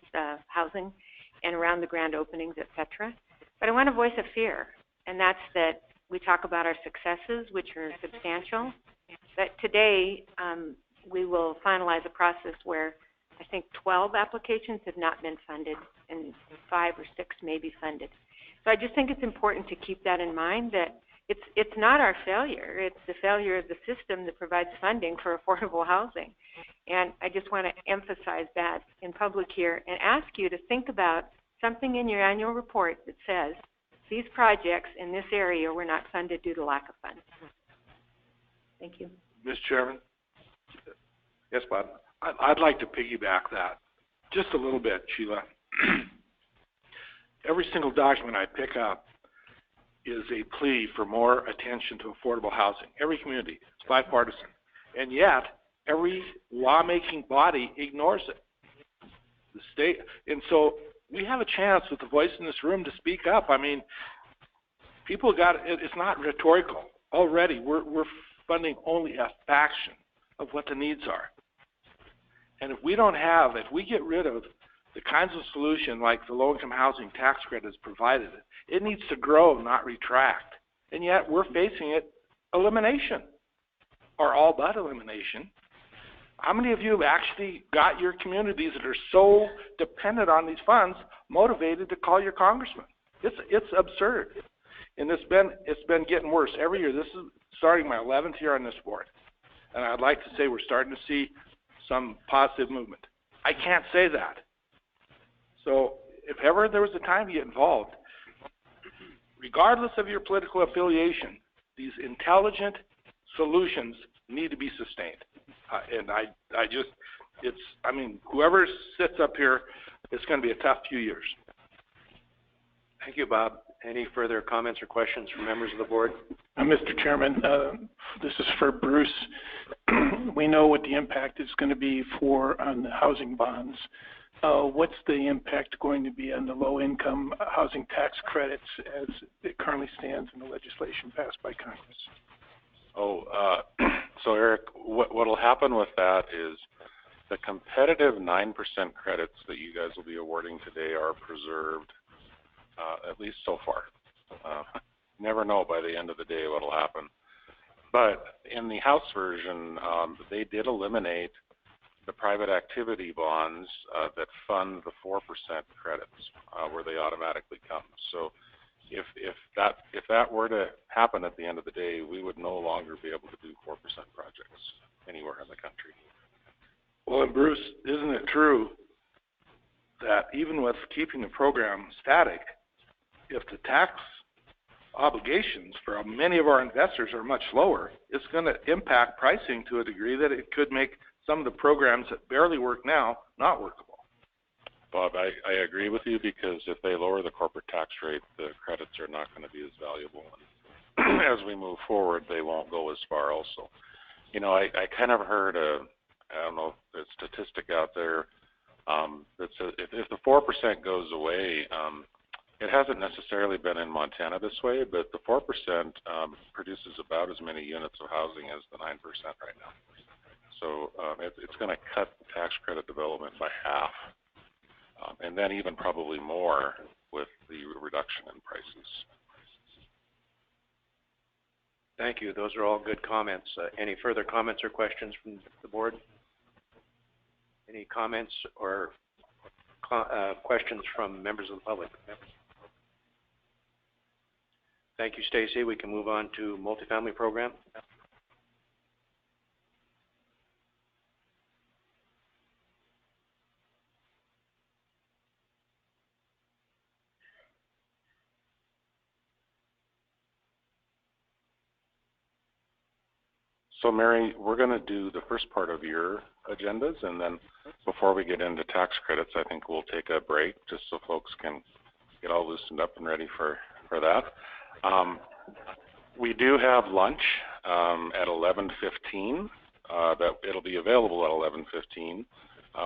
[SPEAKER 1] housing and around the grand openings, et cetera. But I want to voice a fear, and that's that we talk about our successes, which are substantial, but today we will finalize a process where I think 12 applications have not been funded and 5 or 6 may be funded. So I just think it's important to keep that in mind, that it's not our failure, it's the failure of the system that provides funding for affordable housing. And I just want to emphasize that in public here and ask you to think about something in your annual report that says these projects in this area were not funded due to lack of funds. Thank you.
[SPEAKER 8] Mr. Chairman?
[SPEAKER 5] Yes, Bob?
[SPEAKER 8] I'd like to piggyback that just a little bit, Sheila. Every single document I pick up is a plea for more attention to affordable housing. Every community, it's bipartisan. And yet, every lawmaking body ignores it. The state, and so we have a chance with the voice in this room to speak up. I mean, people it's not rhetorical. Already, we're funding only a fraction of what the needs are. And if we get rid of the kinds of solution like the low-income housing tax credit has provided, it needs to grow, not retract. And yet we're facing elimination, or all but elimination. How many of you have actually got your communities that are so dependent on these funds motivated to call your congressman? It's absurd. And it's been getting worse every year. This is starting my 11th year on this board. And I'd like to say we're starting to see some positive movement. I can't say that. So if ever there was a time to get involved, regardless of your political affiliation, these intelligent solutions need to be sustained. And whoever sits up here, it's going to be a tough few years.
[SPEAKER 5] Thank you, Bob. Any further comments or questions from members of the board?
[SPEAKER 18] Mr. Chairman, this is for Bruce. We know what the impact is going to be on the housing bonds. What's the impact going to be on the low-income housing tax credits as it currently stands in the legislation passed by Congress?
[SPEAKER 3] So Eric, what'll happen with that is the competitive 9% credits that you guys will be awarding today are preserved, at least so far. Never know by the end of the day what'll happen. But in the House version, they did eliminate the private activity bonds that fund the 4% credits, where they automatically come. So if that were to happen at the end of the day, we would no longer be able to do 4% projects anywhere in the country.
[SPEAKER 8] Well, and Bruce, isn't it true that even with keeping the program static, if the tax obligations for many of our investors are much lower, it's going to impact pricing to a degree that it could make some of the programs that barely work now not workable?
[SPEAKER 3] Bob, I agree with you, because if they lower the corporate tax rate, the credits are not going to be as valuable. And as we move forward, they won't go as far also. You know, I kind of heard I don't know, a statistic out there that says if the 4% goes away, it hasn't necessarily been in Montana this way, but the 4% produces about as many units of housing as the 9% right now. So it's going to cut the tax credit development by half, and then even probably more with the reduction in prices.
[SPEAKER 5] Thank you. Those are all good comments. Any further comments or questions from the board? Any comments or questions from members of the public? Thank you, Stacy. We can move on to multifamily program.
[SPEAKER 3] So Mary, we're going to do the first part of your agendas, and then before we get into tax credits, I think we'll take a break just so folks can get all loosened up and ready for that. We do have lunch at 11:15. That it'll be available at 11:15.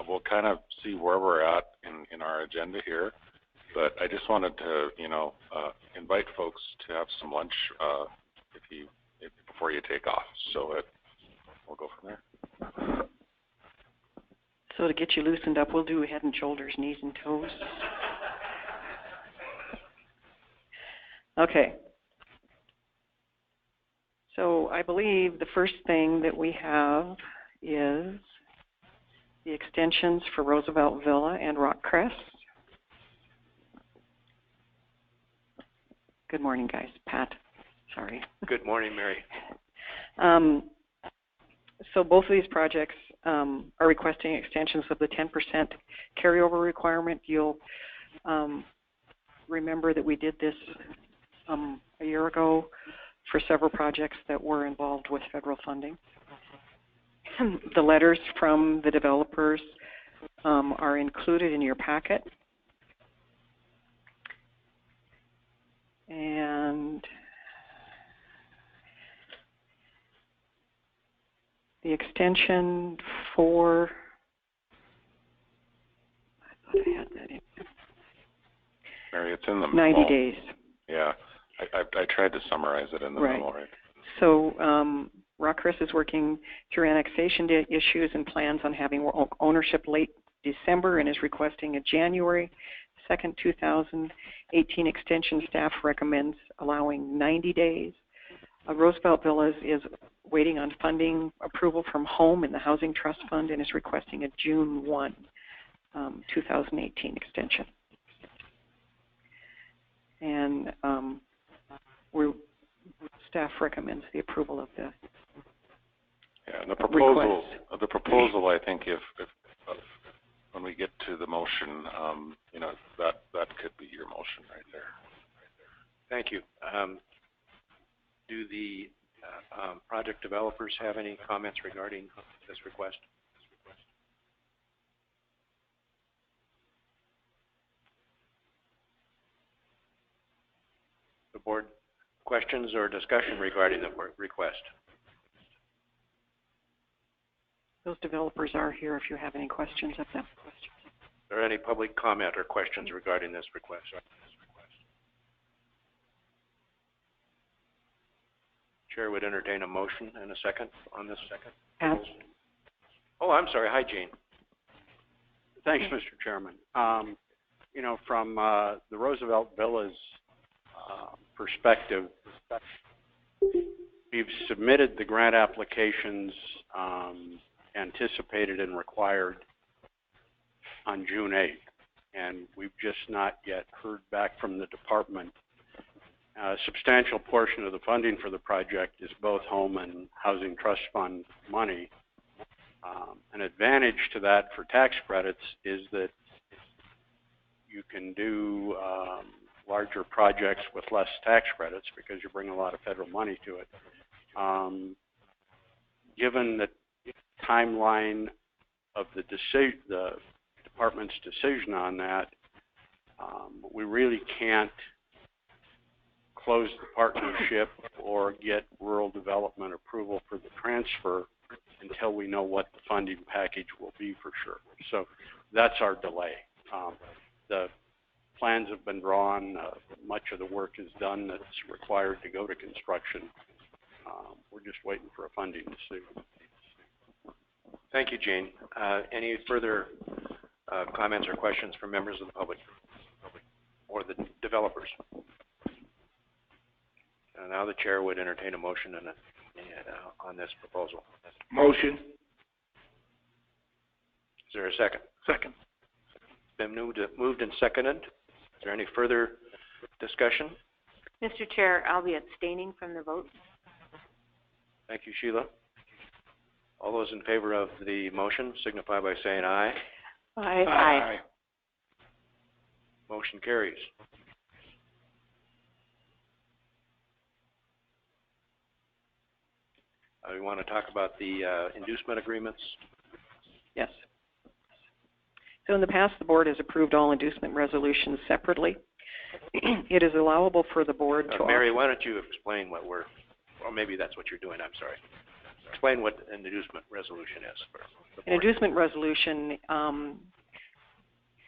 [SPEAKER 3] We'll kind of see where we're at in our agenda here, but I just wanted to, invite folks to have some lunch before you take off. So we'll go from there.
[SPEAKER 2] So to get you loosened up, we'll do head and shoulders, knees and toes. Okay. So I believe the first thing that we have is the extensions for Roosevelt Villa and Rock Crest. Good morning, guys. Pat, sorry.
[SPEAKER 5] Good morning, Mary.
[SPEAKER 2] So both of these projects are requesting extensions of the 10% carryover requirement. You'll remember that we did this a year ago for several projects that were involved with federal funding. The letters from the developers are included in your packet. And the extension for, I thought I had that in.
[SPEAKER 3] Mary, it's in the memo.
[SPEAKER 2] 90 days.
[SPEAKER 3] Yeah, I tried to summarize it in the memo, right?
[SPEAKER 2] So Rockcrest is working through annexation issues and plans on having ownership late December and is requesting a January 2nd, 2018 extension. Staff recommends allowing 90 days. Roosevelt Villas is waiting on funding approval from Home and the Housing Trust Fund and is requesting a June 1, 2018 extension. And staff recommends the approval of the
[SPEAKER 3] and the proposal, I think, if when we get to the motion, that could be your motion right there.
[SPEAKER 5] Thank you. Do the project developers have any comments regarding this request? The board, questions or discussion regarding the request?
[SPEAKER 2] Those developers are here if you have any questions of them.
[SPEAKER 5] Is there any public comment or questions regarding this request? Chair would entertain a motion and a second on this second.
[SPEAKER 2] Pat.
[SPEAKER 5] Oh, I'm sorry. Hi, Gene.
[SPEAKER 13] Thanks, Mr. Chairman. From the Roosevelt Villas perspective, we've submitted the grant applications anticipated and required on June 8th, and we've just not yet heard back from the department. A substantial portion of the funding for the project is both Home and Housing Trust Fund money. An advantage to that for tax credits is that you can do larger projects with less tax credits because you bring a lot of federal money to it. Given the timeline of the department's decision on that, we really can't close the partnership or get rural development approval for the transfer until we know what the funding package will be for sure. So that's our delay. The plans have been drawn. Much of the work is done that's required to go to construction. We're just waiting for a funding decision.
[SPEAKER 5] Thank you, Gene. Any further comments or questions from members of the public or the developers? Now the chair would entertain a motion on this proposal.
[SPEAKER 8] Motion.
[SPEAKER 5] Is there a second?
[SPEAKER 8] Second.
[SPEAKER 5] It's been moved and seconded. Is there any further discussion?
[SPEAKER 1] Mr. Chair, I'll be abstaining from the vote.
[SPEAKER 5] Thank you, Sheila. All those in favor of the motion signify by saying aye.
[SPEAKER 2] Aye.
[SPEAKER 8] Aye.
[SPEAKER 5] Motion carries. We want to talk about the inducement agreements.
[SPEAKER 2] Yes. So in the past, the board has approved all inducement resolutions separately. It is allowable for the board to
[SPEAKER 5] Mary, why don't you explain what or maybe that's what you're doing, I'm sorry. Explain what an inducement resolution is for the board.
[SPEAKER 2] An inducement resolution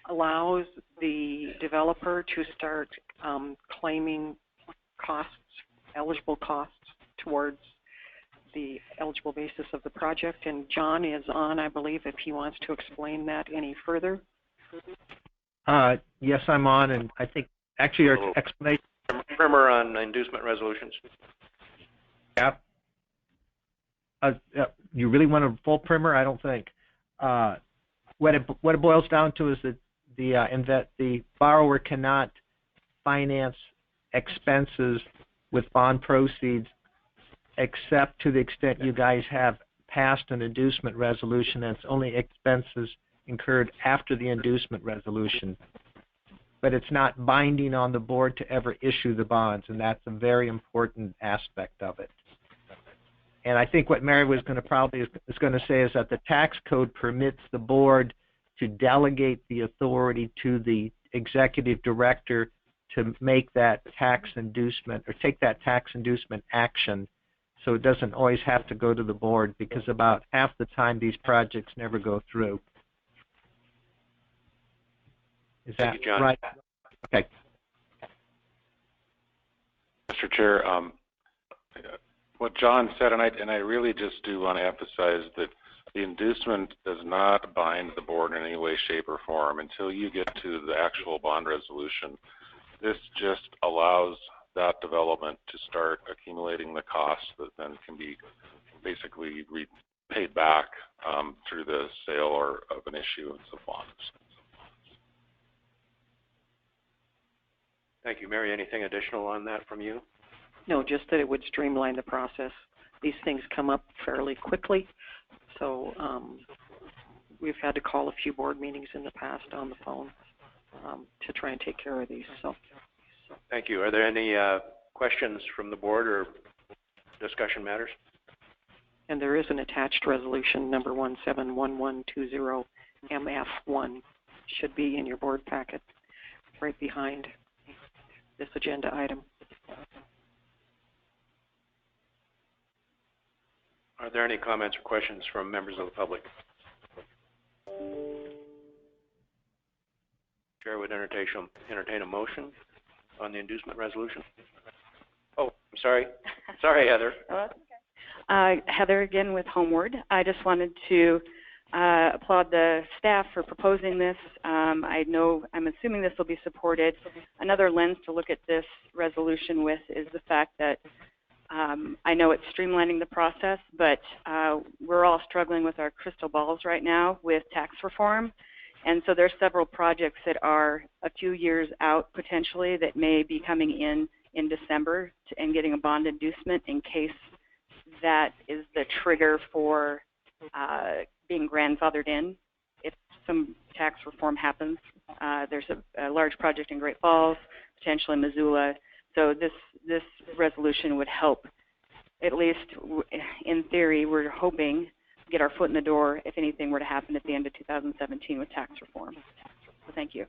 [SPEAKER 2] allows the developer to start claiming costs, eligible costs, towards the eligible basis of the project. And John is on, I believe, if he wants to explain that any further.
[SPEAKER 22] Yes, I'm on, and I think actually your explanation.
[SPEAKER 5] Primer on inducement resolutions.
[SPEAKER 22] Yeah. You really want a full primer? I don't think. What it boils down to is that the borrower cannot finance expenses with bond proceeds, except to the extent you guys have passed an inducement resolution. That's only expenses incurred after the inducement resolution. But it's not binding on the board to ever issue the bonds, and that's a very important aspect of it. And I think what Mary was going to say is that the tax code permits the board to delegate the authority to the executive director to make that tax inducement or take that tax inducement action. So it doesn't always have to go to the board, because about half the time these projects never go through. Is that
[SPEAKER 5] Thank you, John.
[SPEAKER 22] right? Okay.
[SPEAKER 3] Mr. Chair, what John said, and I really just do want to emphasize that the inducement does not bind the board in any way, shape, or form until you get to the actual bond resolution. This just allows that development to start accumulating the costs that then can be basically paid back through the sale or of an issuance of bonds.
[SPEAKER 5] Thank you. Mary, anything additional on that from you?
[SPEAKER 2] No, just that it would streamline the process. These things come up fairly quickly, so we've had to call a few board meetings in the past on the phone to try and take care of these. So,
[SPEAKER 5] thank you. Are there any questions from the board or discussion matters?
[SPEAKER 2] and there is an attached resolution number 171120 MF1. Should be in your board packet right behind this agenda item.
[SPEAKER 5] Are there any comments or questions from members of the public? Chair would entertain a motion on the inducement resolution. Oh, I'm sorry. Sorry, Heather.
[SPEAKER 11] Oh, that's okay. Heather again with Homeward. I just wanted to applaud the staff for proposing this. I'm assuming this will be supported. Another lens to look at this resolution with is the fact that I know it's streamlining the process, but we're all struggling with our crystal balls right now with tax reform. And so there's several projects that are a few years out potentially that may be coming in December and getting a bond inducement in case that is the trigger for being grandfathered in if some tax reform happens. There's a large project in Great Falls, potentially Missoula. So this resolution would help, at least in theory, we're hoping, get our foot in the door if anything were to happen at the end of 2017 with tax reform. So thank you.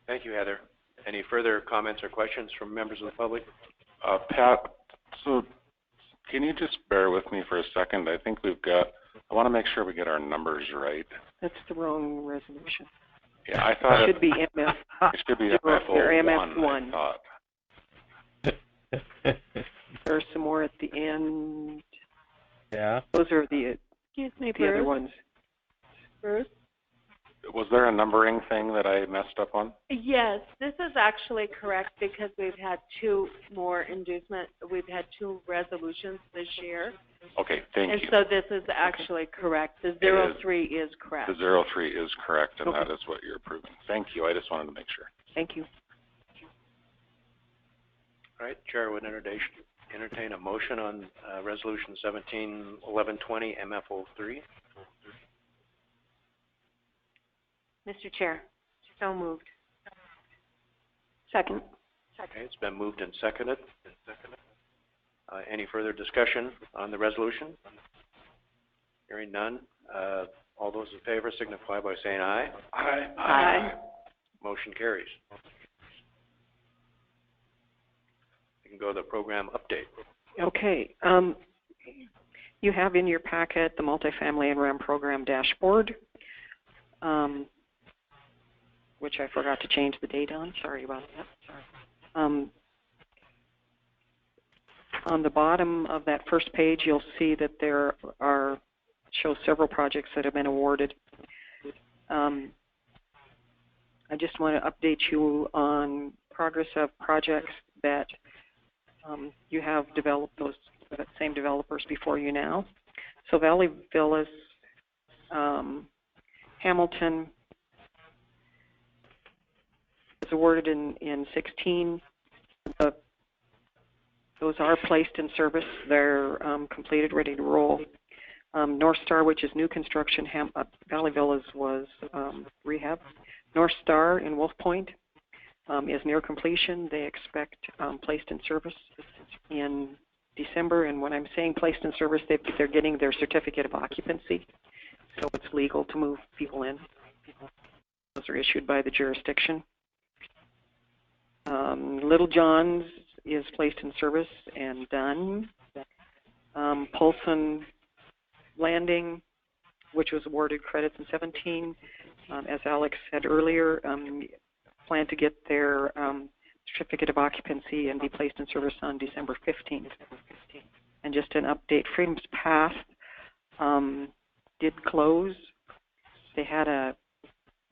[SPEAKER 5] Thank you, Heather. Any further comments or questions from members of the public?
[SPEAKER 3] Pat, so can you just bear with me for a second? I think I want to make sure we get our numbers right.
[SPEAKER 2] That's the wrong resolution.
[SPEAKER 3] Yeah, I thought
[SPEAKER 2] it should be MF.
[SPEAKER 3] It should be MF1, I thought.
[SPEAKER 2] There's some more at the end.
[SPEAKER 22] Yeah.
[SPEAKER 2] Those are the other ones.
[SPEAKER 20] Bruce?
[SPEAKER 3] Was there a numbering thing that I messed up on?
[SPEAKER 20] Yes, this is actually correct because we've had two resolutions this year.
[SPEAKER 3] Okay, thank you.
[SPEAKER 20] And so this is actually correct. The 03 is correct.
[SPEAKER 3] The 03 is correct, and
[SPEAKER 2] Okay.
[SPEAKER 3] that is what you're approving. Thank you. I just wanted to make sure.
[SPEAKER 2] Thank you.
[SPEAKER 5] All right, Chair would entertain a motion on Resolution 171120 MF03.
[SPEAKER 1] Mr. Chair, so moved.
[SPEAKER 2] Second.
[SPEAKER 5] Okay, it's been moved and seconded. Any further discussion on the resolution? Hearing none. All those in favor signify by saying aye.
[SPEAKER 8] Aye.
[SPEAKER 2] Aye.
[SPEAKER 5] Motion carries. go to the program update.
[SPEAKER 2] Okay. You have in your packet the multifamily and RAM program dashboard, which I forgot to change the date on. Sorry about that. On the bottom of that first page, you'll see that there shows several projects that have been awarded. I just want to update you on progress of projects that you have developed, those same developers before you now. So Valley Villas, Hamilton was awarded in 16. Those are placed in service. They're completed, ready to roll. North Star, which is new construction, Valley Villas was rehab. North Star in Wolf Point is near completion. They expect placed in service in December. And when I'm saying placed in service, they're getting their certificate of occupancy, so it's legal to move people in. Those are issued by the jurisdiction. Little John's is placed in service and done. Polson Landing, which was awarded credits in 17, as Alex said earlier, plan to get their certificate of occupancy and be placed in service on December 15th. And just an update, Freedom's Path did close. They had a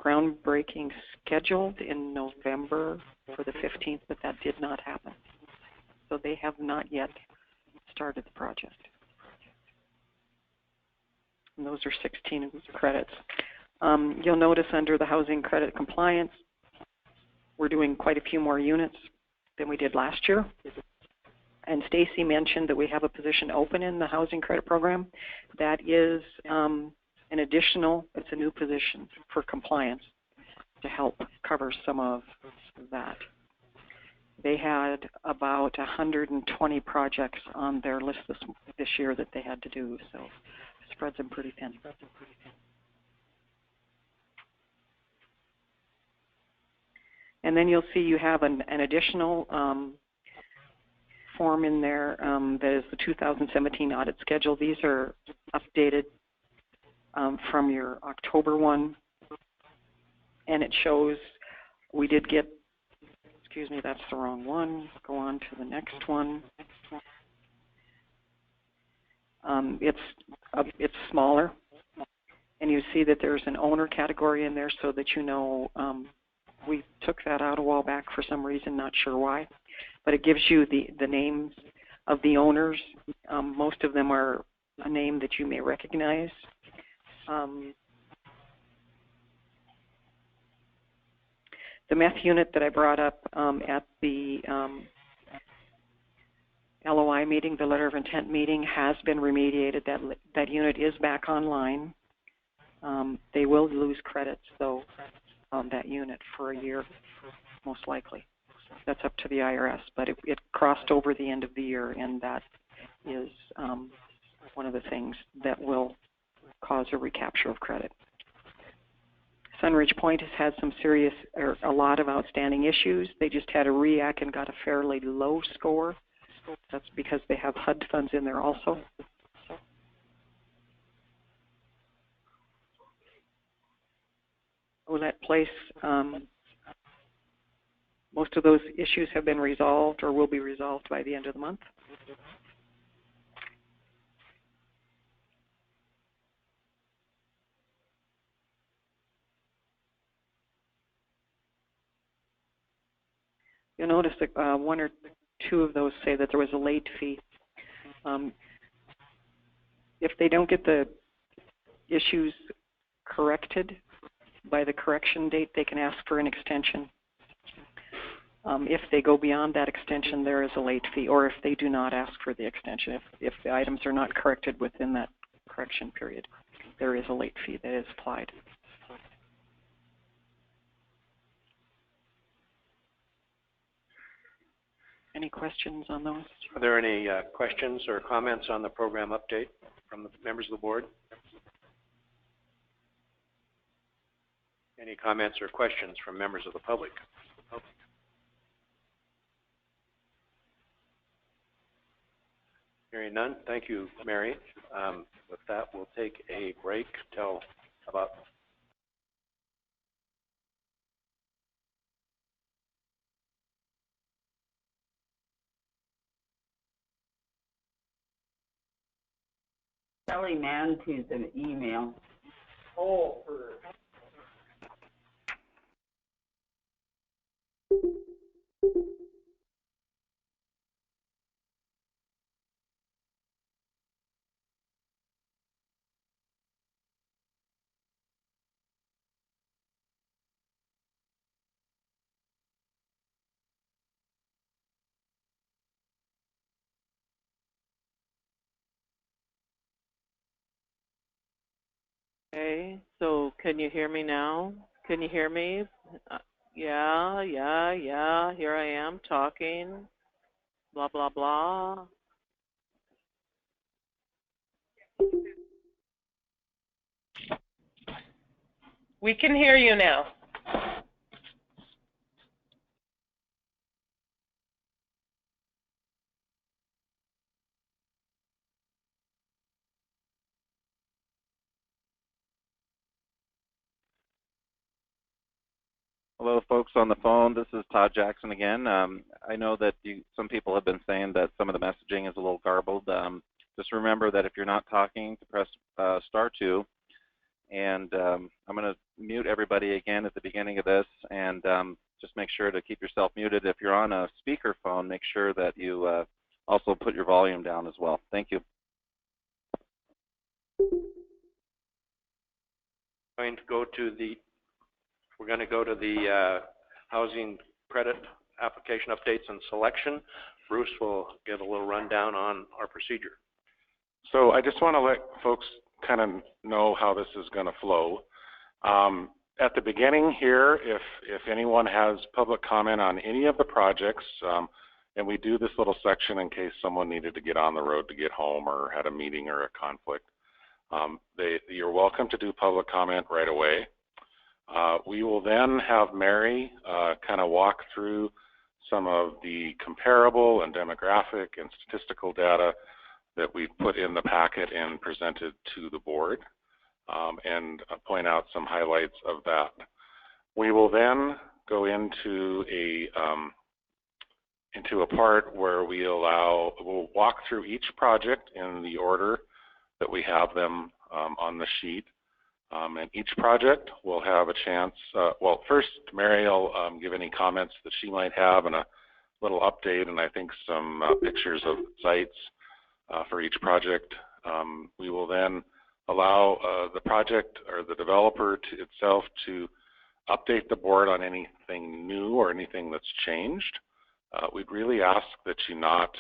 [SPEAKER 2] groundbreaking scheduled in November for the 15th, but that did not happen. So they have not yet started the project. And those are 16 credits. You'll notice under the housing credit compliance, we're doing quite a few more units than we did last year. And Stacy mentioned that we have a position open in the housing credit program. That is an additional, it's a new position for compliance to help cover some of that. They had about 120 projects on their list this year that they had to do, so it spreads them pretty thin. And then you'll see you have an additional form in there that is the 2017 audit schedule. These are updated from your October one, and it shows we did get, excuse me, that's the wrong one. Go on to the next one. It's smaller, and you see that there's an owner category in there so that you know we took that out a while back for some reason, not sure why, but it gives you the names of the owners. Most of them are a name that you may recognize. The meth unit that I brought up at the LOI meeting, the letter of intent meeting, has been remediated. That unit is back online. They will lose credits, though, on that unit for a year, most likely. That's up to the IRS, but it crossed over the end of the year, and that is one of the things that will cause a recapture of credit. Sunridge Point has had some serious, or a lot of outstanding issues. They just had a REAC and got a fairly low score. That's because they have HUD funds in there also. That Place, most of those issues have been resolved or will be resolved by the end of the month. You'll notice that one or two of those say that there was a late fee. If they don't get the issues corrected by the correction date, they can ask for an extension. If they go beyond that extension, there is a late fee, or if they do not ask for the extension, if the items are not corrected within that correction period, there is a late fee that is applied. Any questions on those?
[SPEAKER 5] Are there any questions or comments on the program update from the members of the board? Any comments or questions from members of the public? Hearing none, thank you, Mary. With that, we'll take a break till about
[SPEAKER 10] Kelly Manton's an email. Oh,
[SPEAKER 24] Okay, so can you hear me now? Can you hear me? Yeah, here I am talking, blah, blah, blah.
[SPEAKER 4] We can hear you now.
[SPEAKER 6] Hello, folks on the phone. This is Todd Jackson again. I know that some people have been saying that some of the messaging is a little garbled. Just remember that if you're not talking, to press *2. And I'm going to mute everybody again at the beginning of this, and just make sure to keep yourself muted. If you're on a speakerphone, make sure that you also put your volume down as well. Thank you.
[SPEAKER 5] We're going to go to the housing credit application updates and selection. Bruce will give a little rundown on our procedure.
[SPEAKER 3] So I just want to let folks kind of know how this is going to flow. At the beginning here, if anyone has public comment on any of the projects, and we do this little section in case someone needed to get on the road to get home or had a meeting or a conflict, you're welcome to do public comment right away. We will then have Mary kind of walk through some of the comparable and demographic and statistical data that we've put in the packet and presented to the board, and point out some highlights of that. We will then go into a part where we'll walk through each project in the order that we have them on the sheet. And each project will have a chance, well, first Mary will give any comments that she might have and a little update, and I think some pictures of sites for each project. We will then allow the project or the developer itself to update the board on anything new or anything that's changed. We'd really ask that you not,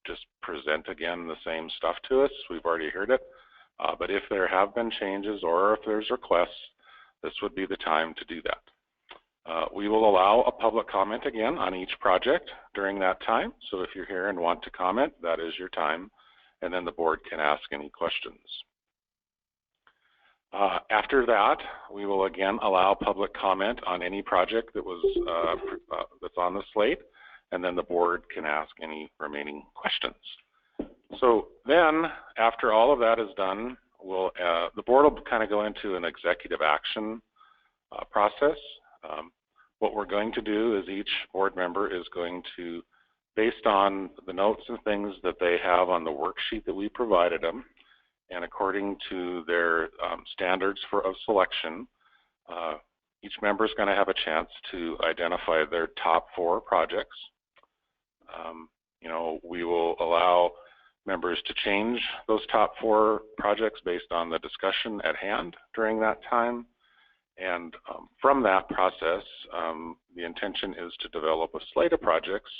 [SPEAKER 3] just present again the same stuff to us. We've already heard it. But if there have been changes or if there's requests, this would be the time to do that. We will allow a public comment again on each project during that time. So if you're here and want to comment, that is your time. And then the board can ask any questions. After that, we will again allow public comment on any project that was that's on the slate. And then the board can ask any remaining questions. So then, after all of that is done, the board will kind of go into an executive action process. What we're going to do is each board member is going to, based on the notes and things that they have on the worksheet that we provided them, and according to their standards of selection, each member is going to have a chance to identify their top 4 projects. We will allow members to change those top 4 projects based on the discussion at hand during that time. And from that process, the intention is to develop a slate of projects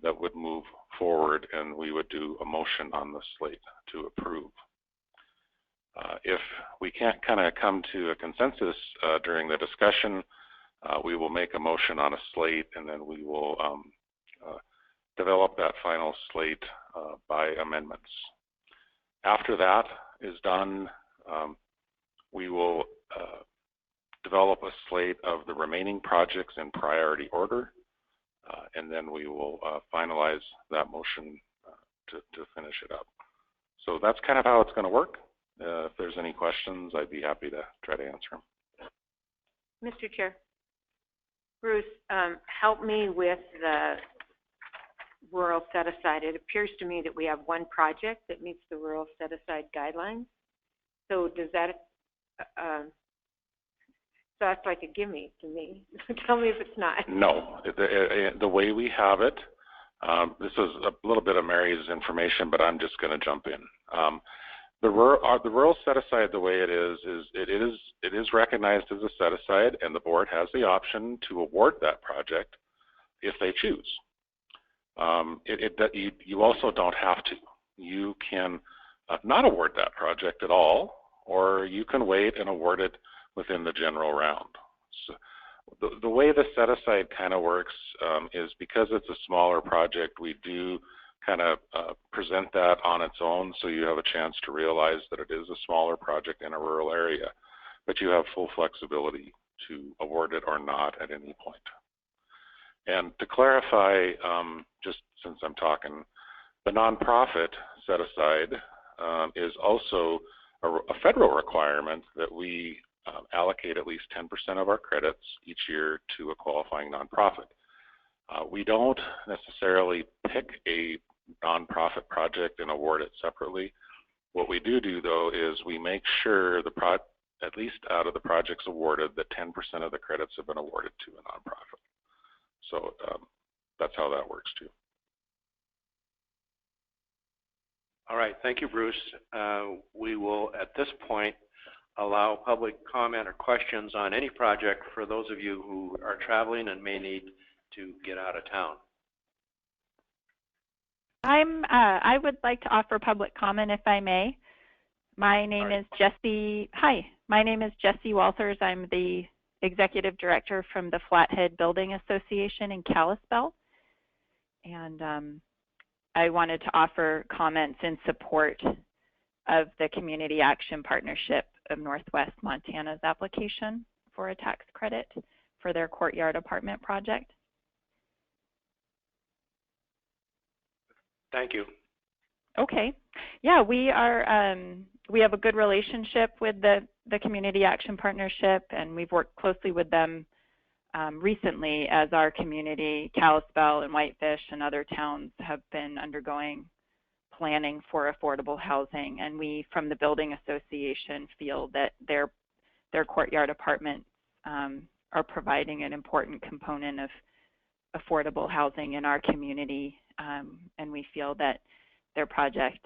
[SPEAKER 3] that would move forward, and we would do a motion on the slate to approve. If we can't kind of come to a consensus during the discussion, we will make a motion on a slate, and then we will develop that final slate by amendments. After that is done, we will develop a slate of the remaining projects in priority order, and then we will finalize that motion to finish it up. So that's kind of how it's going to work. If there's any questions, I'd be happy to try to answer them.
[SPEAKER 1] Mr. Chair. Bruce, help me with the rural set-aside. It appears to me that we have one project that meets the rural set-aside guidelines. So does that, so that's like a gimme to me. Tell me if it's not.
[SPEAKER 3] No, the way we have it, this is a little bit of Mary's information, but I'm just going to jump in. The rural set-aside, the way it is recognized as a set-aside, and the board has the option to award that project if they choose. You also don't have to. You can not award that project at all, or you can wait and award it within the general round. So the way the set-aside kind of works is because it's a smaller project, we do kind of present that on its own, so you have a chance to realize that it is a smaller project in a rural area, but you have full flexibility to award it or not at any point. And to clarify, just since I'm talking, the nonprofit set-aside is also a federal requirement that we allocate at least 10% of our credits each year to a qualifying nonprofit. We don't necessarily pick a nonprofit project and award it separately. What we do though is we make sure at least out of the projects awarded that 10% of the credits have been awarded to a nonprofit. So that's how that works too.
[SPEAKER 5] All right, thank you, Bruce. We will at this point allow public comment or questions on any project for those of you who are traveling and may need to get out of town.
[SPEAKER 15] I would like to offer public comment if I may. My name is Jessie. Hi, my name is Jessie Walters. I'm the Executive Director from the Flathead Building Association in Kalispell. And I wanted to offer comments in support of the Community Action Partnership of Northwest Montana's application for a tax credit for their Courtyard apartment project.
[SPEAKER 5] Thank you.
[SPEAKER 15] Okay. Yeah, we have a good relationship with the Community Action Partnership, and we've worked closely with them recently as our community, Kalispell and Whitefish and other towns, have been undergoing planning for affordable housing. And we, from the Building Association, feel that their Courtyard apartments are providing an important component of affordable housing in our community. And we feel that their project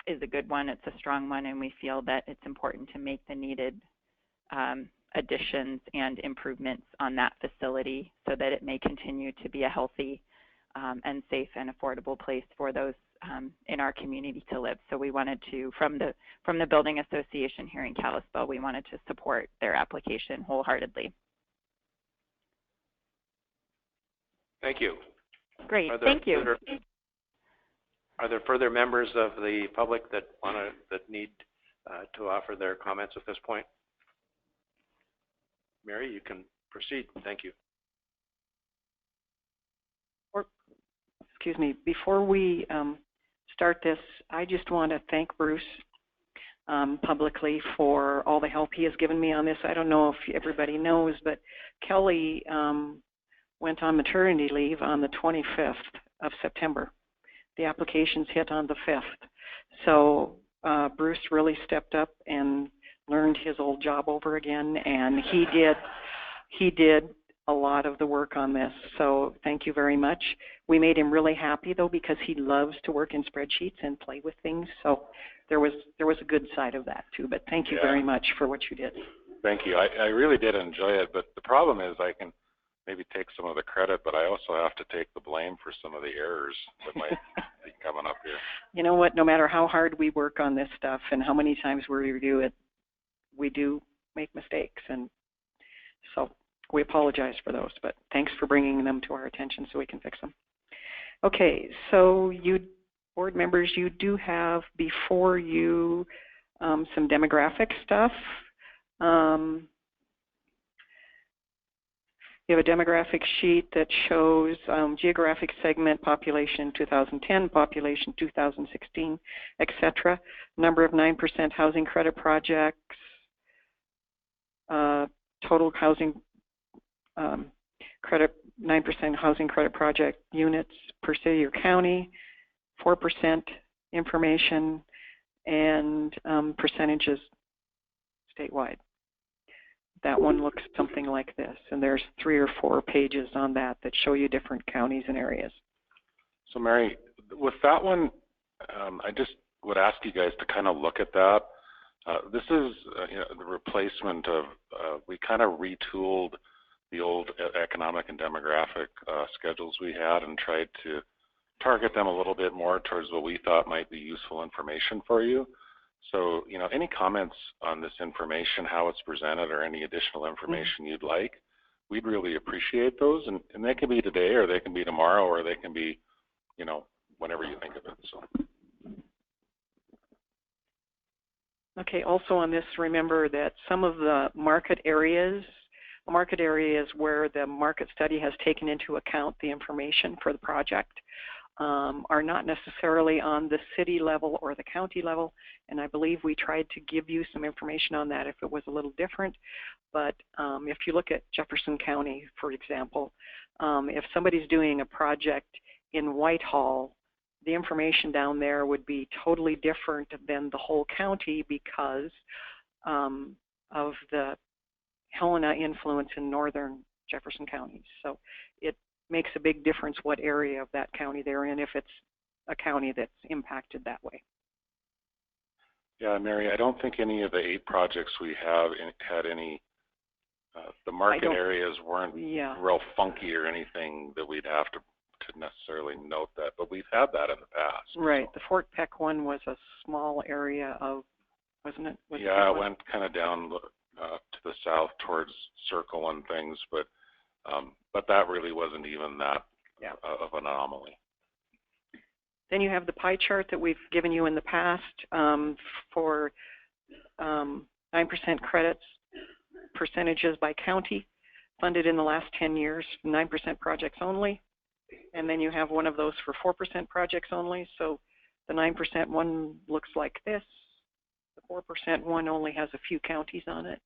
[SPEAKER 15] is a good one, it's a strong one, and we feel that it's important to make the needed additions and improvements on that facility so that it may continue to be a healthy and safe and affordable place for those in our community to live. So we wanted to, from the Building Association here in Kalispell, we wanted to support their application wholeheartedly.
[SPEAKER 5] Thank you.
[SPEAKER 15] Great, thank you.
[SPEAKER 5] Are there further members of the public that need to offer their comments at this point? Mary, you can proceed. Thank you.
[SPEAKER 2] Excuse me. Before we start this, I just want to thank Bruce publicly for all the help he has given me on this. I don't know if everybody knows, but Kelly went on maternity leave on the 25th of September. The applications hit on the 5th. So Bruce really stepped up and learned his old job over again, and he did a lot of the work on this. So thank you very much. We made him really happy though, because he loves to work in spreadsheets and play with things. So there was a good side of that too. But thank you very much for what you did.
[SPEAKER 3] Thank you. I really did enjoy it, but the problem is I can maybe take some of the credit, but I also have to take the blame for some of the errors that might be coming up here.
[SPEAKER 2] You know what? No matter how hard we work on this stuff and how many times we review it, we do make mistakes, and so we apologize for those, but thanks for bringing them to our attention so we can fix them. Okay, so you board members, you do have before you some demographic stuff. You have a demographic sheet that shows geographic segment, population 2010, population 2016, etc. Number of 9% housing credit projects, total housing credit, 9% housing credit project units per city or county, 4% information, and percentages statewide. That one looks something like this, and there's 3 or 4 pages on that that show you different counties and areas.
[SPEAKER 3] So Mary, with that one, I just would ask you guys to kind of look at that. This is the replacement of, we kind of retooled the old economic and demographic schedules we had and tried to target them a little bit more towards what we thought might be useful information for you. So, any comments on this information, how it's presented, or any additional information you'd like, we'd really appreciate those. And they can be today, or they can be tomorrow, or they can be, whenever you think of it. So.
[SPEAKER 2] Okay, also on this, remember that some of the market areas where the market study has taken into account the information for the project are not necessarily on the city level or the county level, and I believe we tried to give you some information on that if it was a little different. But if you look at Jefferson County, for example, if somebody's doing a project in Whitehall, the information down there would be totally different than the whole county because of the Helena influence in northern Jefferson County. So it makes a big difference what area of that county they're in if it's a county that's impacted that way.
[SPEAKER 3] Yeah, Mary, I don't think any of the 8 projects we have had any, the market areas weren't real funky or anything that we'd have to necessarily note that, but we've had that in the past.
[SPEAKER 2] Right, so. The Fort Peck one was a small area of, wasn't it?
[SPEAKER 3] Yeah, it went kind of down to the south towards Circle and things, but that really wasn't even that of an anomaly.
[SPEAKER 2] Then you have the pie chart that we've given you in the past for 9% credits, percentages by county, funded in the last 10 years, 9% projects only. And then you have one of those for 4% projects only. So the 9% one looks like this. The 4% one only has a few counties on it.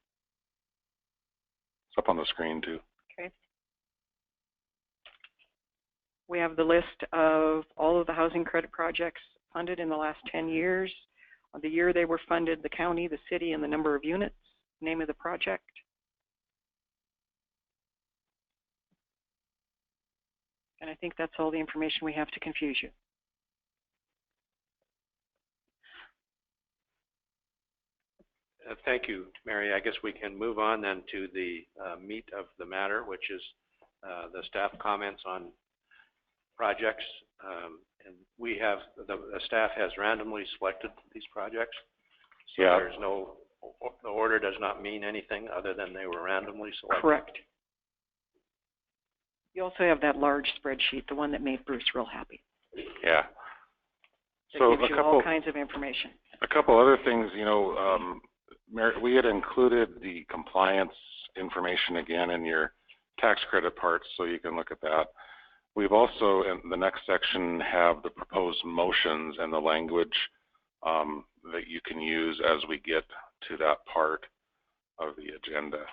[SPEAKER 3] It's up on the screen too.
[SPEAKER 2] Okay. We have the list of all of the housing credit projects funded in the last 10 years. On the year they were funded, the county, the city, and the number of units, name of the project. And I think that's all the information we have to confuse you.
[SPEAKER 5] Thank you, Mary. I guess we can move on then to the meat of the matter, which is the staff comments on projects. And we have, the staff has randomly selected these projects. So there's no, the order does not mean anything other than they were randomly selected.
[SPEAKER 2] Correct. You also have that large spreadsheet, the one that made Bruce real happy.
[SPEAKER 3] Yeah.
[SPEAKER 2] It
[SPEAKER 3] So
[SPEAKER 2] gives you all kinds of information.
[SPEAKER 3] A couple other things, Mary, we had included the compliance information again in your tax credit parts, so you can look at that. We've also, in the next section, have the proposed motions and the language that you can use as we get to that part of the agenda.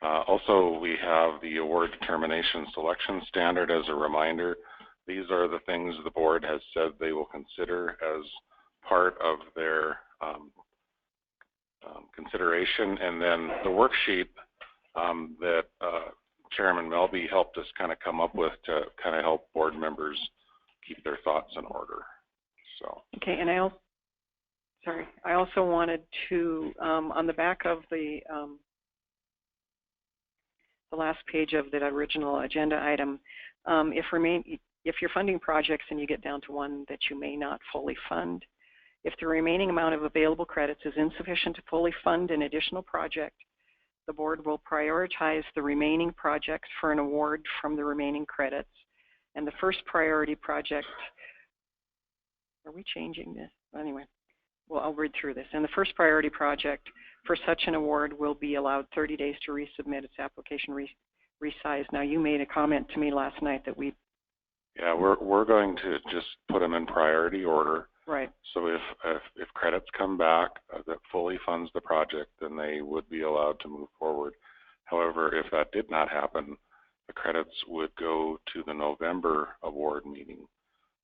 [SPEAKER 3] Also, we have the award determination selection standard as a reminder. These are the things the board has said they will consider as part of their consideration. And then the worksheet that Chairman Melby helped us kind of come up with to kind of help board members keep their thoughts in order. So. Okay, and I also wanted to, on the back of the last page of that original agenda item, if you're funding projects and you get down to one that you may not fully fund, if the remaining amount of available credits is insufficient to fully fund an additional project, the board will prioritize the remaining projects for an award from the remaining credits. And the first priority project, are we changing this? Anyway, well, I'll read through this. And the first priority project for such an award will be allowed 30 days to resubmit its application
[SPEAKER 2] resized. Now, you made a comment to me last night that we...
[SPEAKER 3] Yeah, we're going to just put them in priority order.
[SPEAKER 2] Right.
[SPEAKER 3] So if credits come back that fully funds the project, then they would be allowed to move forward. However, if that did not happen, the credits would go to the November award meeting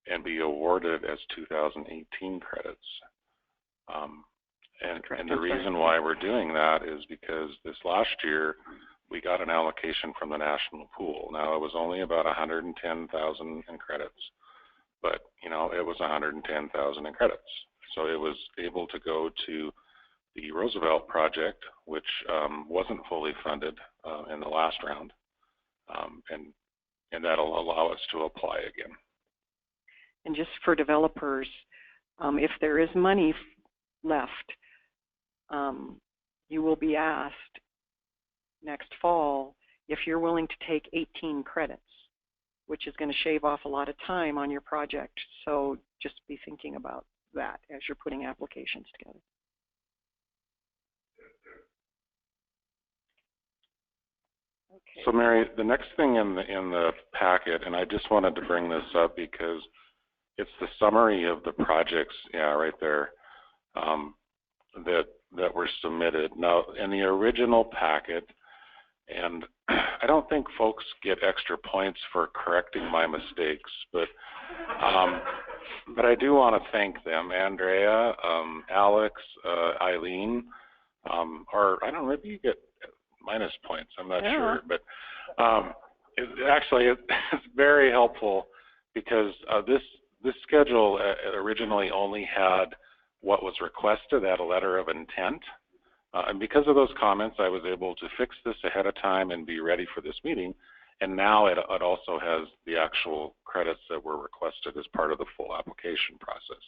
[SPEAKER 3] and be awarded as 2018 credits. And the reason why we're doing that is because this last year we got an allocation from the national pool. Now, it was only about 110,000 in credits, but you know, it was 110,000 in credits. So it was able to go to the Roosevelt project, which wasn't fully funded in the last round, and that'll allow us to apply again.
[SPEAKER 2] And just for developers, if there is money left, you will be asked next fall if you're willing to take 18 credits, which is going to shave off a lot of time on your project. So just be thinking about that as you're putting applications together. Okay.
[SPEAKER 3] So Mary, the next thing in the packet, and I just wanted to bring this up because it's the summary of the projects, yeah, right there, that were submitted. Now, in the original packet, and I don't think folks get extra points for correcting my mistakes, but I do want to thank them, Andrea, Alex, Eileen, or I don't know, maybe you get minus points, I'm not sure, but it's very helpful because this schedule originally only had what was requested at a letter of intent. And because of those comments, I was able to fix this ahead of time and be ready for this meeting. And now it also has the actual credits that were requested as part of the full application process.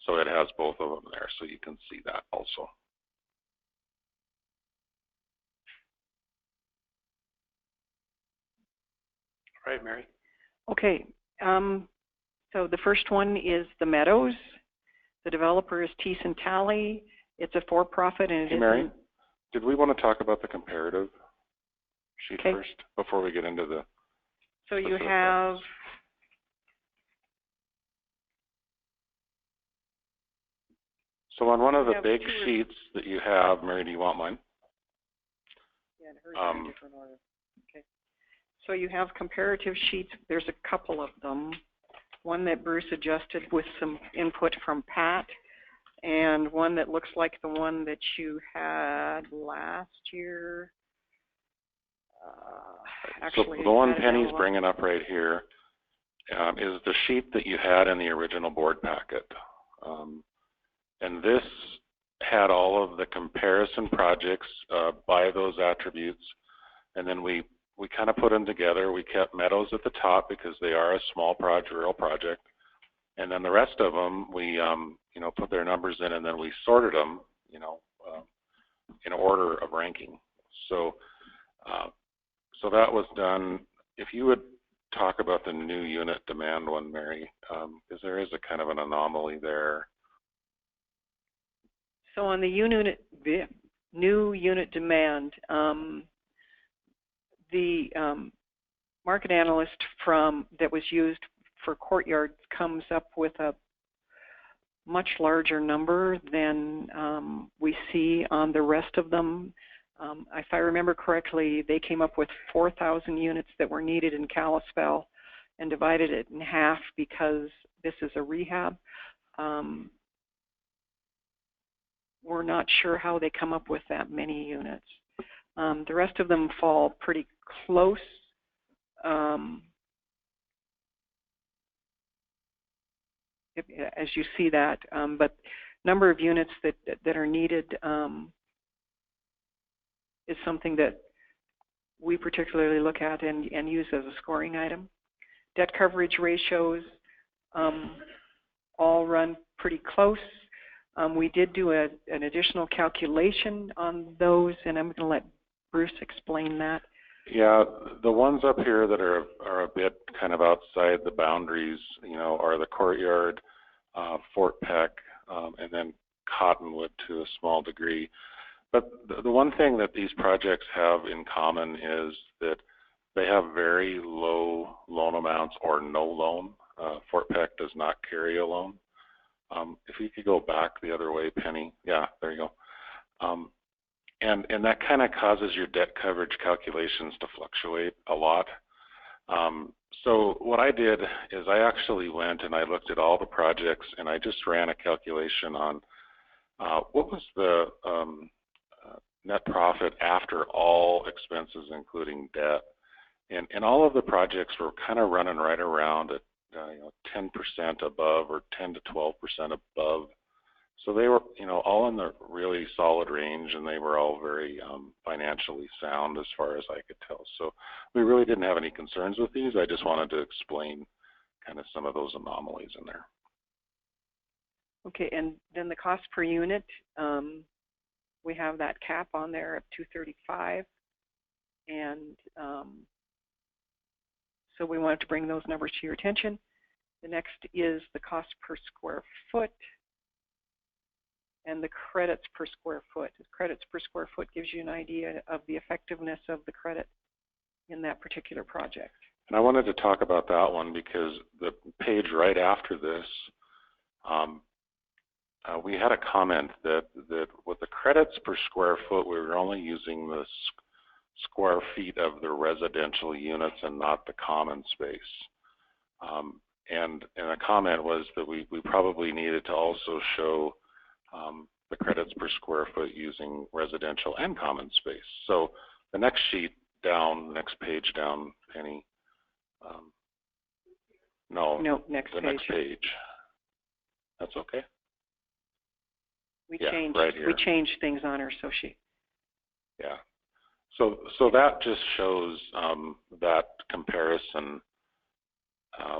[SPEAKER 3] So it has both of them there, so you can see that also.
[SPEAKER 5] All right, Mary.
[SPEAKER 2] Okay. So the first one is the Meadows. The developer is Tees and Tally. It's a for-profit, and it is.
[SPEAKER 3] Mary, did we want to talk about the comparative sheet first before we get into the?
[SPEAKER 2] So you have.
[SPEAKER 3] So on one of the big sheets that you have, Mary, do you want mine?
[SPEAKER 2] Yeah, hers are in different order. Okay. So you have comparative sheets. There's a couple of them. One that Bruce adjusted with some input from Pat, and one that looks like the one that you had last year. Actually,
[SPEAKER 3] so the one Penny's bringing up right here is the sheet that you had in the original board packet. And this had all of the comparison projects by those attributes, and then we kind of put them together. We kept Meadows at the top because they are a small rural project, and then the rest of them we put their numbers in, and then we sorted them in order of ranking. So so that was done. If you would talk about the new unit demand one, Mary, because there is a kind of an anomaly there.
[SPEAKER 2] So on the new unit demand, the market analyst that was used for Courtyard comes up with a much larger number than we see on the rest of them. If I remember correctly, they came up with 4,000 units that were needed in Kalispell and divided it in half because this is a rehab. We're not sure how they come up with that many units. The rest of them fall pretty close. As you see that, but number of units that are needed is something that we particularly look at and use as a scoring item. Debt coverage ratios all run pretty close. We did do an additional calculation on those, and I'm going to let Bruce explain that.
[SPEAKER 3] Yeah, the ones up here that are a bit kind of outside the boundaries, are the Courtyard, Fort Peck, and then Cottonwood to a small degree. But the one thing that these projects have in common is that They have very low loan amounts or no loan. Fort Peck does not carry a loan. If you could go back the other way, Penny. Yeah, there you go. And that kind of causes your debt coverage calculations to fluctuate a lot. So what I did is I actually went and I looked at all the projects and I just ran a calculation on what was the net profit after all expenses, including debt. And all of the projects were kind of running right around at 10% above or 10 to 12% above. So they were, all in the really solid range, and they were all very financially sound as far as I could tell. So we really didn't have any concerns with these. I just wanted to explain kind of some of those anomalies in there.
[SPEAKER 2] Okay, and then the cost per unit, we have that cap on there of $235, and so we wanted to bring those numbers to your attention. The next is the cost per square foot and the credits per square foot. The credits per square foot gives you an idea of the effectiveness of the credit in that particular project.
[SPEAKER 3] And I wanted to talk about that one because the page right after this, we had a comment that with the credits per square foot, we were only using the square feet of the residential units and not the common space. And a comment was that we probably needed to also show the credits per square foot using residential and common space. So the next sheet down, next page down, Penny. No,
[SPEAKER 2] next
[SPEAKER 3] the
[SPEAKER 2] page.
[SPEAKER 3] Next page. That's okay.
[SPEAKER 2] We
[SPEAKER 3] right
[SPEAKER 2] changed things on her, so she.
[SPEAKER 3] Yeah. So that just shows that comparison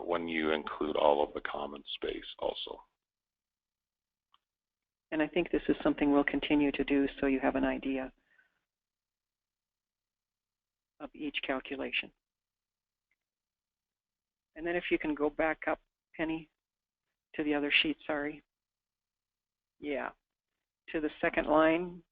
[SPEAKER 3] when you include all of the common space also.
[SPEAKER 2] And I think this is something we'll continue to do so you have an idea of each calculation. And then if you can go back up, Penny, to the other sheet, sorry. Yeah, to the second line.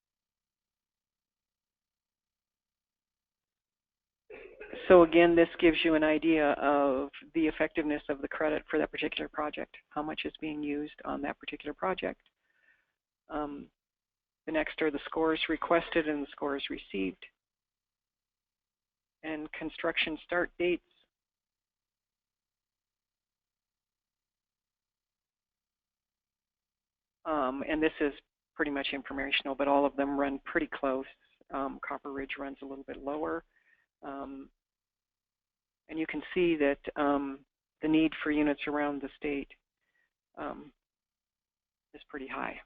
[SPEAKER 2] So again, this gives you an idea of the effectiveness of the credit for that particular project, how much is being used on that particular project. The next are the scores requested and the scores received. And construction start dates. And this is pretty much informational, but all of them run pretty close. Copper Ridge runs a little bit lower. And you can see that the need for units around the state is pretty high.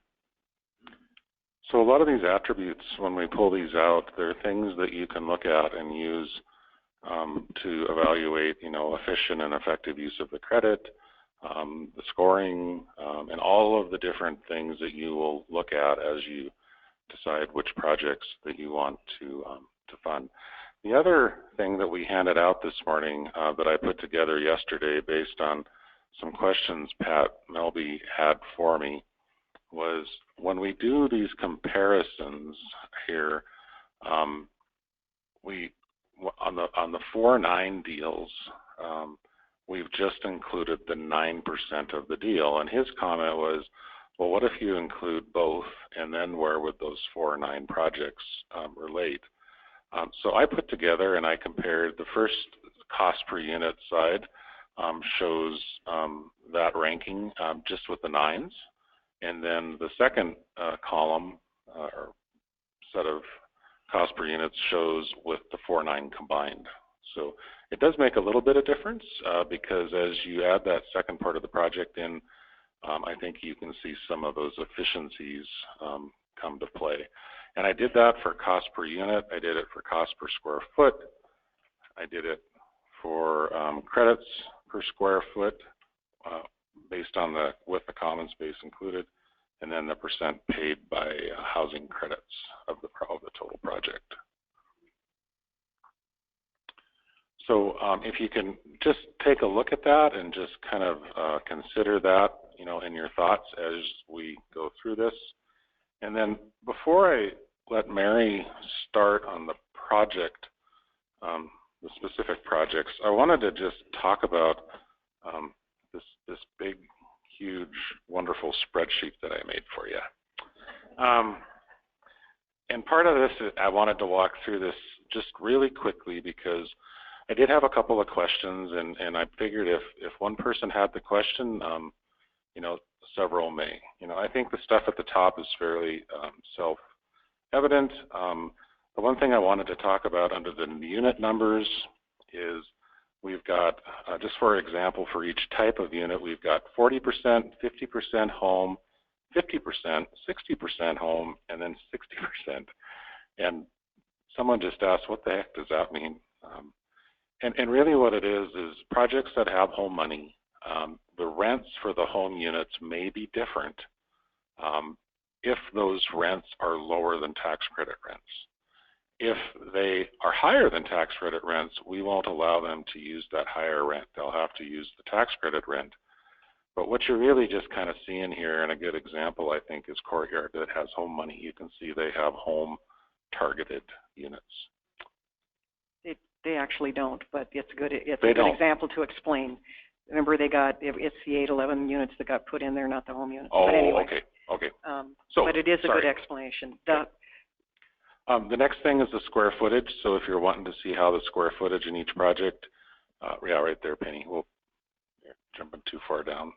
[SPEAKER 3] So a lot of these attributes, when we pull these out, they're things that you can look at and use to evaluate, efficient and effective use of the credit, the scoring, and all of the different things that you will look at as you decide which projects that you want to fund. The other thing that we handed out this morning that I put together yesterday based on some questions Pat Melby had for me was when we do these comparisons here, we on the 4.9 deals, we've just included the 9% of the deal, and his comment was, well, what if you include both, and then where would those 4.9 projects relate? So I put together and I compared the first cost per unit side shows that ranking just with the 9s. And then the second column or set of cost per units shows with the 4.9 combined. So it does make a little bit of difference because as you add that second part of the project in, I think you can see some of those efficiencies come to play. And I did that for cost per unit. I did it for cost per square foot. I did it for credits per square foot based on with the common space included, and then the percent paid by housing credits of the total project. So if you can just take a look at that and just kind of consider that, in your thoughts as we go through this. And then before I let Mary start on the project the specific projects, I wanted to just talk about this big, huge, wonderful spreadsheet that I made for you. And part of this, I wanted to walk through this just really quickly because I did have a couple of questions, and I figured if one person had the question, you know, several may. You know, I think the stuff at the top is fairly self-evident. The one thing I wanted to talk about under the unit numbers is we've got, just for example, for each type of unit, we've got 40%, 50% home, 50%, 60% home, and then 60%. And someone just asked, what the heck does that mean? And really what it is projects that have home money, the rents for the home units may be different if those rents are lower than tax credit rents. If they are higher than tax credit rents, we won't allow them to use that higher rent. They'll have to use the tax credit rent. But what you're really just kind of seeing here, and a good example, I think, is Courtyard that has home money. You can see they have home targeted units.
[SPEAKER 2] They actually don't, but it's a good example to explain. Remember, it's the 811 units that got put in there, not the home units.
[SPEAKER 3] Oh,
[SPEAKER 2] but anyway,
[SPEAKER 3] okay.
[SPEAKER 2] But it is a good explanation.
[SPEAKER 3] The next thing is the square footage. So if you're wanting to see how the square footage in each project, yeah, right there, Penny. Well, you're jumping too far down.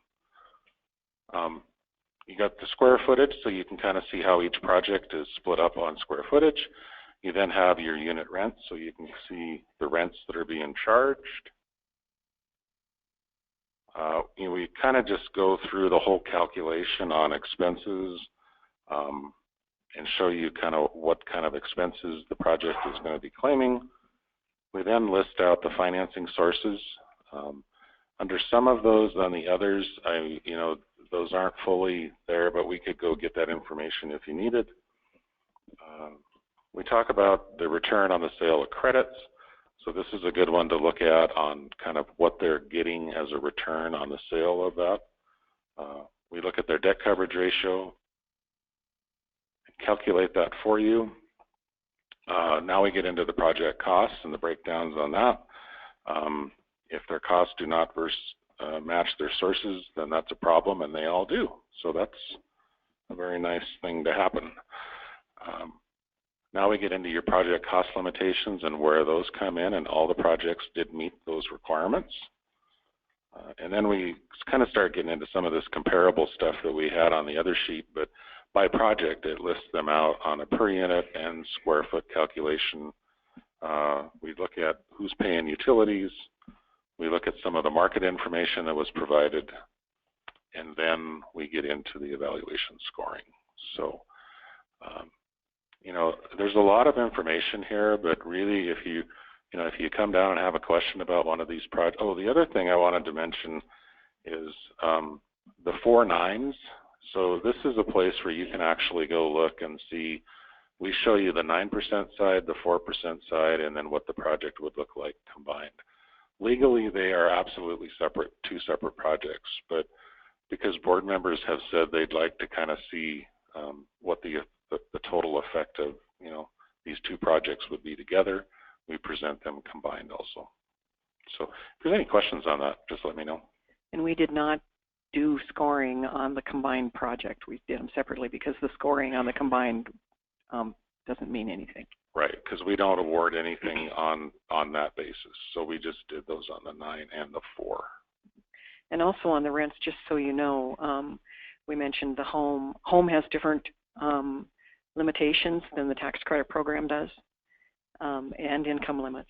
[SPEAKER 3] You got the square footage, so you can kind of see how each project is split up on square footage. You then have your unit rents, so you can see the rents that are being charged. You know, we kind of just go through the whole calculation on expenses and show you kind of what kind of expenses the project is going to be claiming. We then list out the financing sources. Under some of those, on the others, you know, those aren't fully there, but we could go get that information if you needed. We talk about the return on the sale of credits. So this is a good one to look at on kind of what they're getting as a return on the sale of that. We look at their debt coverage ratio and calculate that for you. Now we get into the project costs and the breakdowns on that. If their costs do not match their sources, then that's a problem, and they all do. So that's a very nice thing to happen. Now we get into your project cost limitations and where those come in, and all the projects did meet those requirements. And then we kind of start getting into some of this comparable stuff that we had on the other sheet, but by project it lists them out on a per unit and square foot calculation. We look at who's paying utilities. We look at some of the market information that was provided, and then we get into the evaluation scoring. So, you know, there's a lot of information here, but really if you come down and have a question about one of these projects. Oh, the other thing I wanted to mention is the 4 nines. So this is a place where you can actually go look and see. We show you the 9% side, the 4% side, and then what the project would look like combined. Legally, they are absolutely separate, 2 separate projects, but because board members have said they'd like to kind of see what the total effect of, you know, these 2 projects would be together, we present them combined also. So if there's any questions on that, just let me know.
[SPEAKER 2] And we did not do scoring on the combined project. We did them separately because the scoring on the combined doesn't mean anything.
[SPEAKER 3] Right, because we don't award anything on that basis. So we just did those on the 9 and the 4.
[SPEAKER 2] And also on the rents, just so you know, we mentioned the home. Home has different limitations than the tax credit program does, and income limits.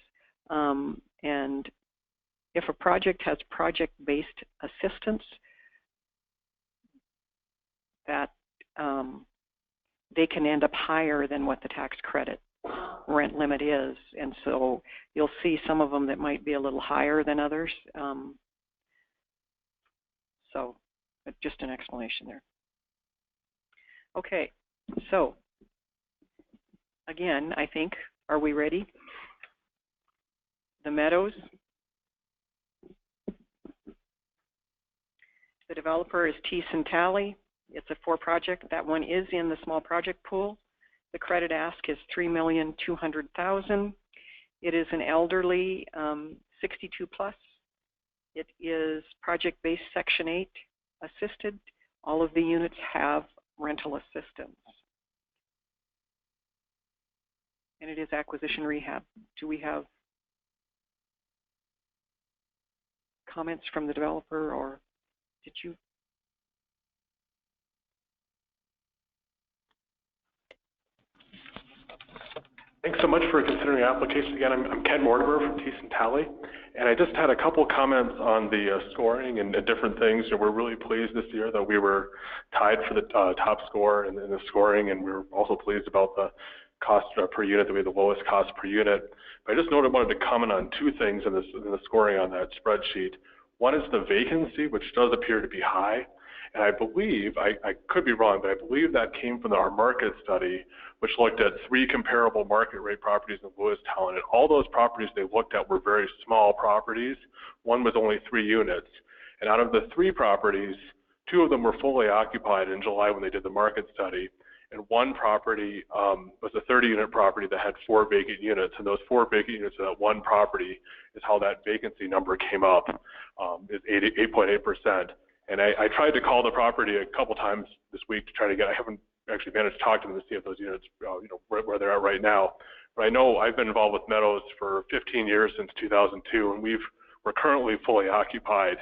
[SPEAKER 2] And if a project has project-based assistance, that they can end up higher than what the tax credit rent limit is. And so you'll see some of them that might be a little higher than others. So just an explanation there. Okay, so again, I think, are we ready? The Meadows. The developer is T. Centali. It's a 4 project. That one is in the small project pool. The credit ask is $3,200,000. It is an elderly 62 plus. It is project-based Section 8 assisted. All of the units have rental assistance. And it is acquisition rehab. Do we have comments from the developer, or did you?
[SPEAKER 14] Thanks so much for considering the application. Again, I'm Ken Mortimer from Thiessen Talley, and I just had a couple comments on the scoring and different things. And we're really pleased this year that we were tied for the top score in the scoring, and we were also pleased about the cost per unit, that we had the lowest cost per unit. But I just wanted to comment on two things in the scoring on that spreadsheet. One is the vacancy, which does appear to be high. And I believe, I could be wrong, but I believe that came from our market study, which looked at 3 comparable market rate properties in Lewistown. And all those properties they looked at were very small properties. One was only 3 units. And out of the 3 properties, 2 of them were fully occupied in July when they did the market study. And one property was a 30-unit property that had 4 vacant units. And those 4 vacant units of that one property is how that vacancy number came up, is 8.8%. And I tried to call the property a couple times this week to try to get, I haven't actually managed to talk to them to see if those units, where they're at right now. But I know I've been involved with Meadows for 15 years, since 2002, and we're currently fully occupied,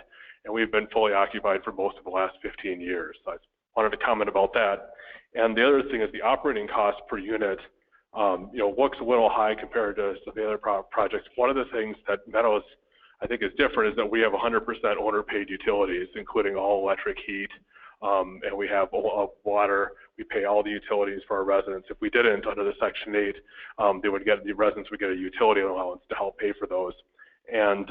[SPEAKER 14] and we've been fully occupied for most of the last 15 years. So I wanted to comment about that. And the other thing is the operating cost per unit, looks a little high compared to some of the other projects. One of the things that Meadows, I think, is different is that we have 100% owner-paid utilities, including all electric heat, and we have water. We pay all the utilities for our residents. If we didn't, under the Section 8, the residents would get a utility allowance to help pay for those. And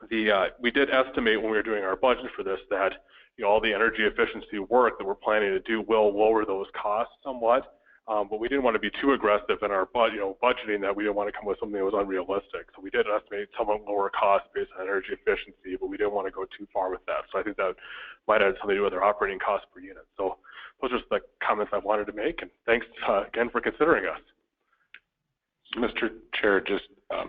[SPEAKER 14] we did estimate when we were doing our budget for this that all the energy efficiency work that we're planning to do will lower those costs somewhat. But we didn't want to be too aggressive in our budgeting, that we didn't want to come with something that was unrealistic. So we did estimate somewhat lower costs based on energy efficiency, but we didn't want to go too far with that. So I think that might have something to do with our operating costs per unit. So those are just the comments I wanted to make, and thanks again for considering us.
[SPEAKER 3] Mr. Chair, just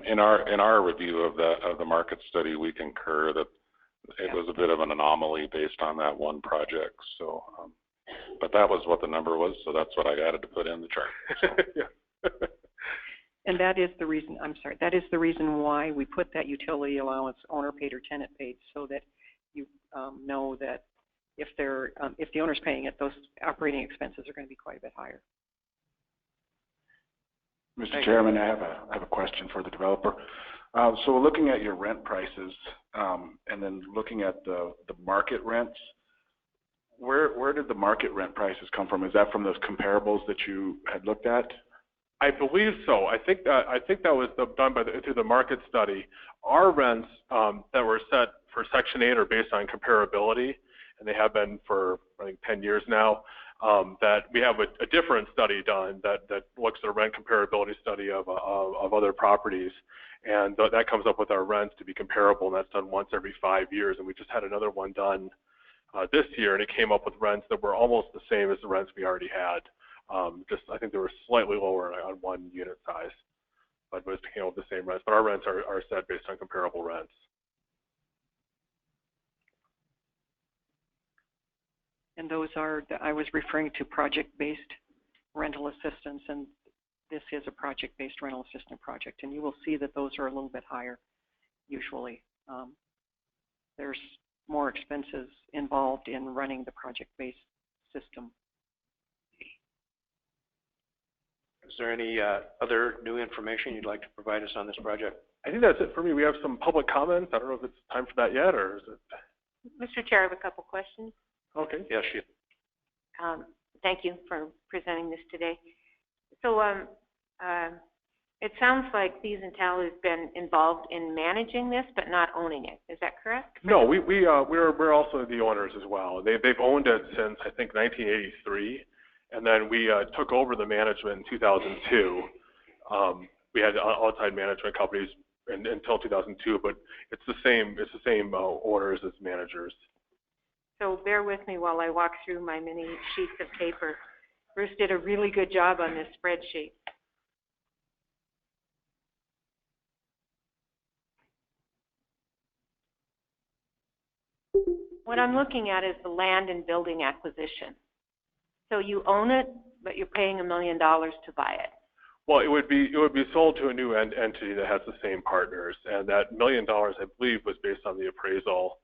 [SPEAKER 3] in our review of the market study, we concur that it was a bit of an anomaly based on that one project. So. But that was what the number was, so that's what I added to put in the chart. So.
[SPEAKER 2] Yeah. And that is the reason, that is the reason why we put that utility allowance, owner paid or tenant paid, so that you know that if the owner's paying it, those operating expenses are going to be quite a bit higher.
[SPEAKER 7] Mr. Chairman, I have a question for the developer. So we're looking at your rent prices, and then looking at the market rents. Where did the market rent prices come from? Is that from those comparables that you had looked at?
[SPEAKER 14] I believe so. I think that was done through the market study. Our rents that were set for Section 8 are based on comparability, and they have been for, I think, 10 years now. That we have a different study done that looks at a rent comparability study of other properties, and that comes up with our rents to be comparable, and that's done once every 5 years. And we just had another one done this year, and it came up with rents that were almost the same as the rents we already had. I think they were slightly lower on one unit size, but it was came up with the same rents. But our rents are set based on comparable rents.
[SPEAKER 2] And those are, I was referring to project-based rental assistance, and this is a project-based rental assistance project, and you will see that those are a little bit higher usually. There's more expenses involved in running the project-based system.
[SPEAKER 5] Is there any other new information you'd like to provide us on this project?
[SPEAKER 14] I think that's it for me. We have some public comments. I don't know if it's time for that yet, or is it?
[SPEAKER 1] Mr. Chair, I have a couple questions.
[SPEAKER 14] Okay.
[SPEAKER 5] Yes, you.
[SPEAKER 1] Thank you for presenting this today. So it sounds like Thiessen Talley has been involved in managing this, but not owning it. Is that correct?
[SPEAKER 14] No, we're also the owners as well. They've owned it since, I think, 1983, and then we took over the management in 2002. We had outside management companies until 2002, but it's the same owners as managers.
[SPEAKER 1] So bear with me while I walk through my many sheets of paper. Bruce did a really good job on this spreadsheet. What I'm looking at is the land and building acquisition. So you own it, but you're paying $1 million to buy it.
[SPEAKER 14] Well, it would be sold to a new entity that has the same partners, and that $1 million, I believe, was based on the appraisal,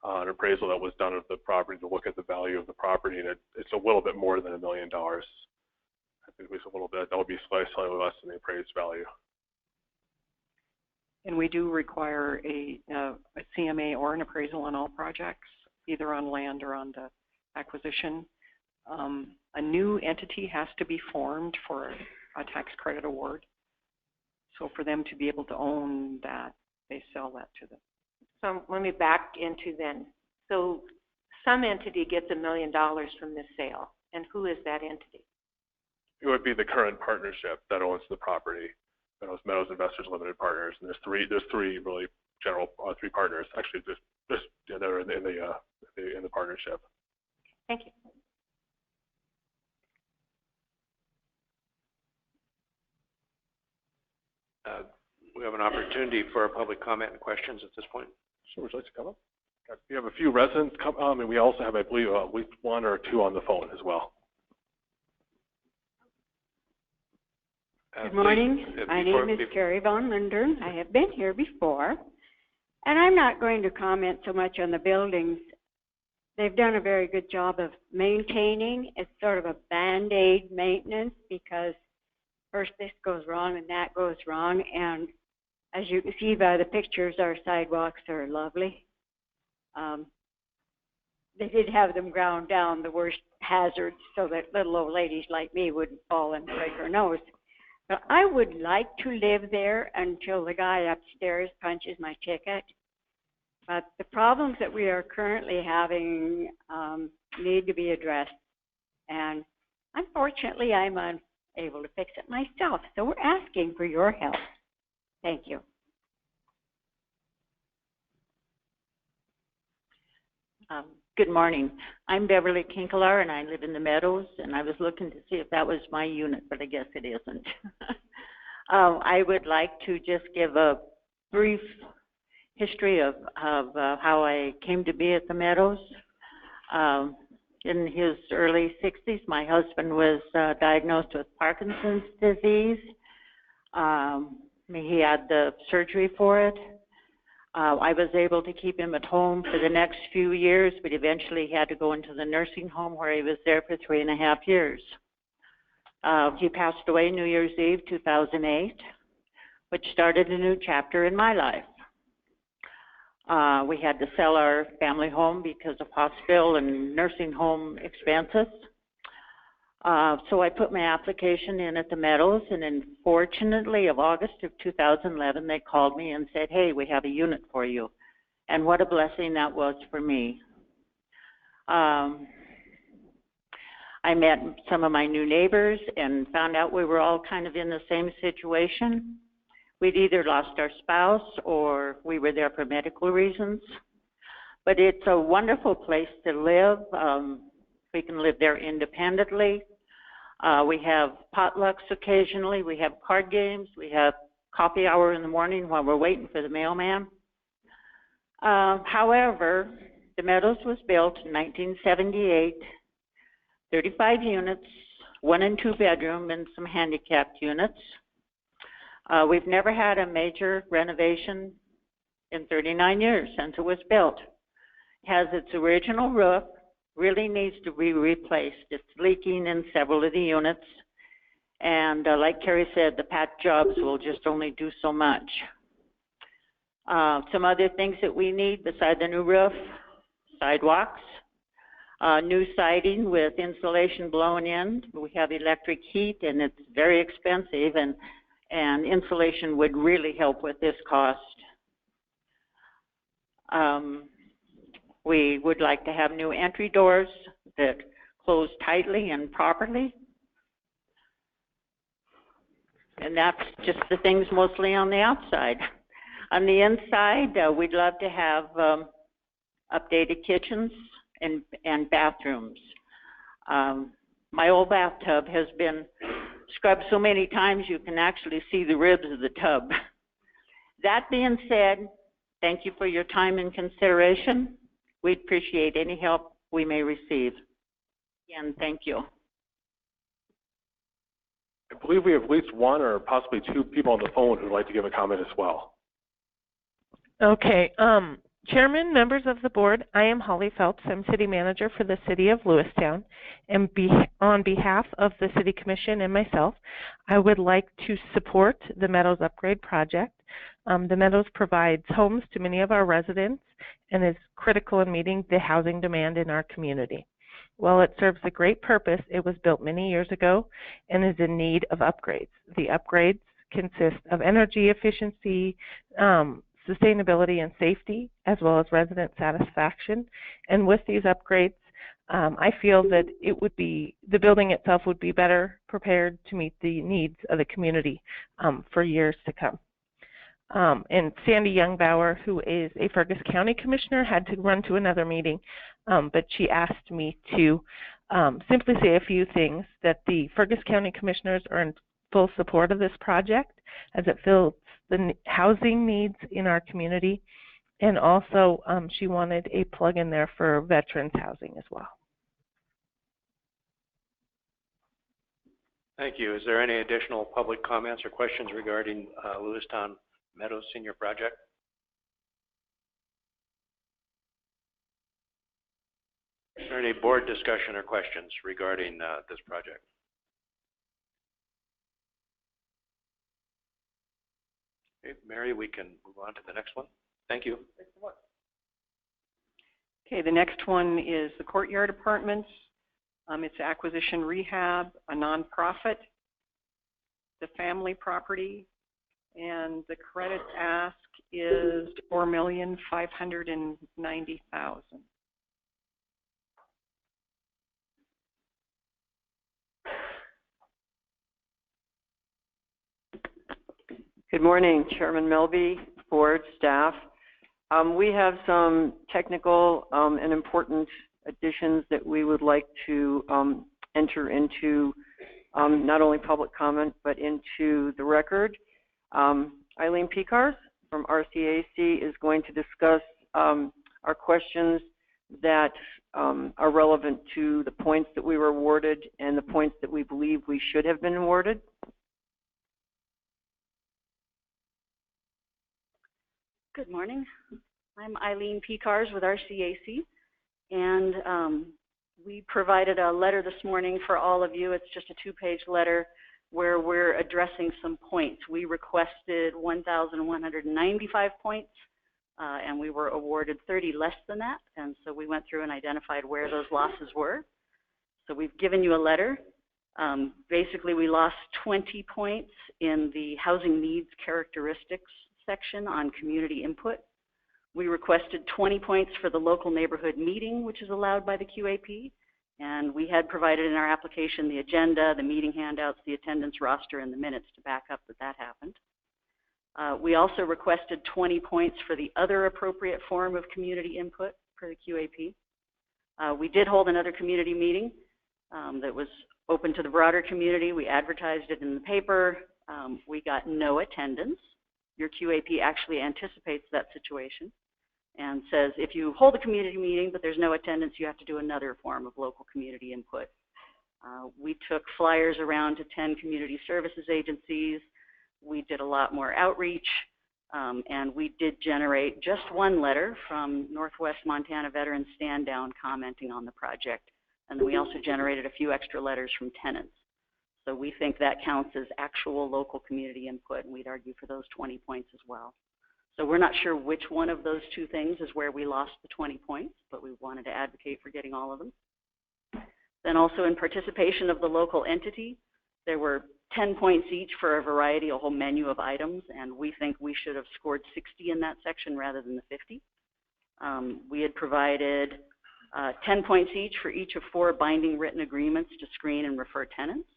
[SPEAKER 14] an appraisal that was done of the property to look at the value of the property, and it's a little bit more than $1 million. I think it was a little bit. That would be slightly less than the appraised value.
[SPEAKER 2] And we do require a CMA or an appraisal on all projects, either on land or on the acquisition. A new entity has to be formed for a tax credit award. So for them to be able to own that, they sell that to them.
[SPEAKER 1] So let me back into then. So some entity gets $1 million from this sale, and who is that entity?
[SPEAKER 14] It would be the current partnership that owns the property, Meadows Investors Limited Partners, and there's three really general three partners. Actually, just that are in the partnership.
[SPEAKER 1] Thank you.
[SPEAKER 5] We have an opportunity for a public comment and questions at this point.
[SPEAKER 14] Sure, would you like to come up? We have a few residents come, and we also have, I believe, at least one or two on the phone as well.
[SPEAKER 16] Good morning. My name is Carrie Von Linder. I have been here before, and I'm not going to comment so much on the buildings. They've done a very good job of maintaining. It's sort of a Band-Aid maintenance because first this goes wrong and that goes wrong, and as you can see by the pictures, our sidewalks are lovely. They did have them ground down, the worst hazards, so that little old ladies like me wouldn't fall and break her nose. But I would like to live there until the guy upstairs punches my ticket. But the problems that we are currently having need to be addressed. And unfortunately, I'm unable to fix it myself. So we're asking for your help. Thank you.
[SPEAKER 17] Good morning. I'm Beverly Kinkelar, and I live in the Meadows, and I was looking to see if that was my unit, but I guess it isn't. I would like to just give a brief history of how I came to be at the Meadows. In his early 60s, my husband was diagnosed with Parkinson's disease. He had the surgery for it. I was able to keep him at home for the next few years, but eventually he had to go into the nursing home where he was there for 3.5 years. He passed away New Year's Eve, 2008, which started a new chapter in my life. We had to sell our family home because of hospital and nursing home expenses. So I put my application in at the Meadows, and then fortunately of August of 2011, they called me and said, hey, we have a unit for you. And what a blessing that was for me. I met some of my new neighbors and found out we were all kind of in the same situation. We'd either lost our spouse or we were there for medical reasons. But it's a wonderful place to live. We can live there independently. We have potlucks occasionally. We have card games. We have coffee hour in the morning while we're waiting for the mailman. However, the Meadows was built in 1978, 35 units, 1 and 2 bedroom, and some handicapped units. We've never had a major renovation in 39 years since it was built. It has its original roof. Really needs to be replaced. It's leaking in several of the units. And like Carrie said, the patch jobs will just only do so much. Some other things that we need beside the new roof, sidewalks, new siding with insulation blown in. We have electric heat and it's very expensive, and insulation would really help with this cost. We would like to have new entry doors that close tightly and properly. And that's just the things mostly on the outside. On the inside, we'd love to have updated kitchens and bathrooms. My old bathtub has been scrubbed so many times you can actually see the ribs of the tub. That being said, thank you for your time and consideration. We'd appreciate any help we may receive. Again, thank you.
[SPEAKER 14] I believe we have at least one or possibly two people on the phone who'd like to give a comment as well.
[SPEAKER 4] Okay, Chairman, members of the board, I am Holly Phelps. I'm City Manager for the City of Lewistown. And on behalf of the City Commission and myself, I would like to support the Meadows Upgrade Project. The Meadows provides homes to many of our residents and is critical in meeting the housing demand in our community. While it serves a great purpose, it was built many years ago and is in need of upgrades. The upgrades consist of energy efficiency, sustainability and safety, as well as resident satisfaction. And with these upgrades, I feel that the building itself would be better prepared to meet the needs of the community for years to come. And Sandy Youngbauer, who is a Fergus County Commissioner, had to run to another meeting, but she asked me to simply say a few things, that the Fergus County Commissioners are in full support of this project as it fills the housing needs in our community, and also she wanted a plug in there for veterans housing as well.
[SPEAKER 5] Thank you. Is there any additional public comments or questions regarding Lewistown Meadows Senior Project? Is there any board discussion or questions regarding this project? Okay, Mary, we can move on to the next one. Thank you.
[SPEAKER 2] Okay, the next one is the Courtyard Apartments. It's acquisition rehab, a nonprofit, the family property, and the credit ask is $4,590,000.
[SPEAKER 9] Good morning, Chairman Melby, board, staff. We have some technical and important additions that we would like to enter into not only public comment, but into the record. Eileen Picars from RCAC is going to discuss our questions that are relevant to the points that we were awarded and the points that we believe we should have been awarded.
[SPEAKER 11] Good morning. I'm Eileen Picars with RCAC, and we provided a letter this morning for all of you. It's just a two-page letter where we're addressing some points. We requested 1,195 points, and we were awarded 30 less than that, and so we went through and identified where those losses were. So we've given you a letter. Basically, we lost 20 points in the housing needs characteristics section on community input. We requested 20 points for the local neighborhood meeting, which is allowed by the QAP, and we had provided in our application the agenda, the meeting handouts, the attendance roster, and the minutes to back up that happened. We also requested 20 points for the other appropriate form of community input for the QAP. We did hold another community meeting that was open to the broader community. We advertised it in the paper. We got no attendance. Your QAP actually anticipates that situation and says if you hold a community meeting but there's no attendance, you have to do another form of local community input. We took flyers around to 10 community services agencies. We did a lot more outreach, and we did generate just one letter from Northwest Montana Veterans Stand Down commenting on the project. And then we also generated a few extra letters from tenants. So we think that counts as actual local community input, and we'd argue for those 20 points as well. So we're not sure which one of those two things is where we lost the 20 points, but we wanted to advocate for getting all of them. Then also in participation of the local entity, there were 10 points each for a variety, a whole menu of items, and we think we should have scored 60 in that section rather than the 50. We had provided 10 points each for each of 4 binding written agreements to screen and refer tenants.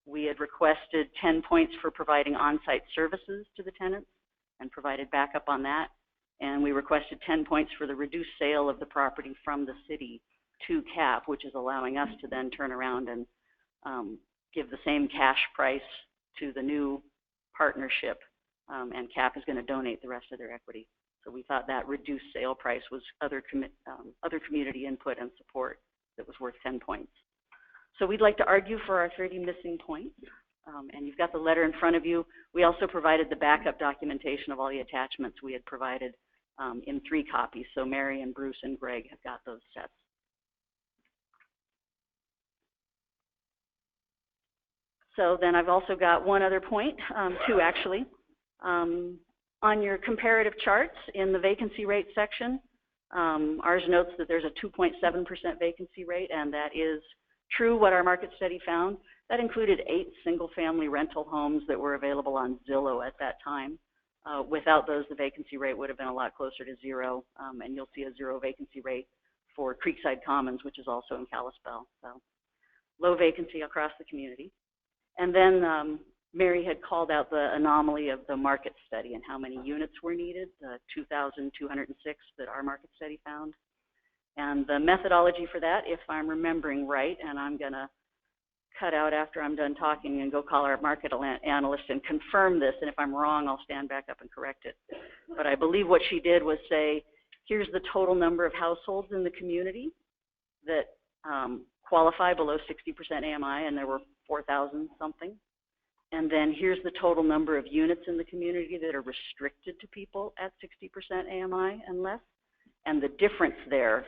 [SPEAKER 11] We had requested 10 points for providing on-site services to the tenants and provided backup on that. And we requested 10 points for the reduced sale of the property from the city to CAP, which is allowing us to then turn around and give the same cash price to the new partnership, and CAP is going to donate the rest of their equity.
[SPEAKER 12] So we thought that reduced sale price was other community input and support that was worth 10 points. So we'd like to argue for our 30 missing points. And you've got the letter in front of you. We also provided the backup documentation of all the attachments we had provided in 3 copies. So Mary and Bruce and Greg have got those sets. So then I've also got one other point, 2 actually. On your comparative charts in the vacancy rate section, ours notes that there's a 2.7% vacancy rate, and that is true what our market study found. That included 8 single-family rental homes that were available on Zillow at that time. Without those, the vacancy rate would have been a lot closer to 0, and you'll see a 0 vacancy rate for Creekside Commons, which is also in Kalispell. So low vacancy across the community. And then Mary had called out the anomaly of the market study and how many units were needed, 2,206 that our market study found. And the methodology for that, if I'm remembering right, and I'm going to cut out after I'm done talking and go call our market analyst and confirm this, and if I'm wrong, I'll stand back up and correct it. But I believe what she did was say, here's the total number of households in the community that qualify below 60% AMI, and there were 4,000 something. And then here's the total number of units in the community that are restricted to people at 60% AMI and less. And the difference there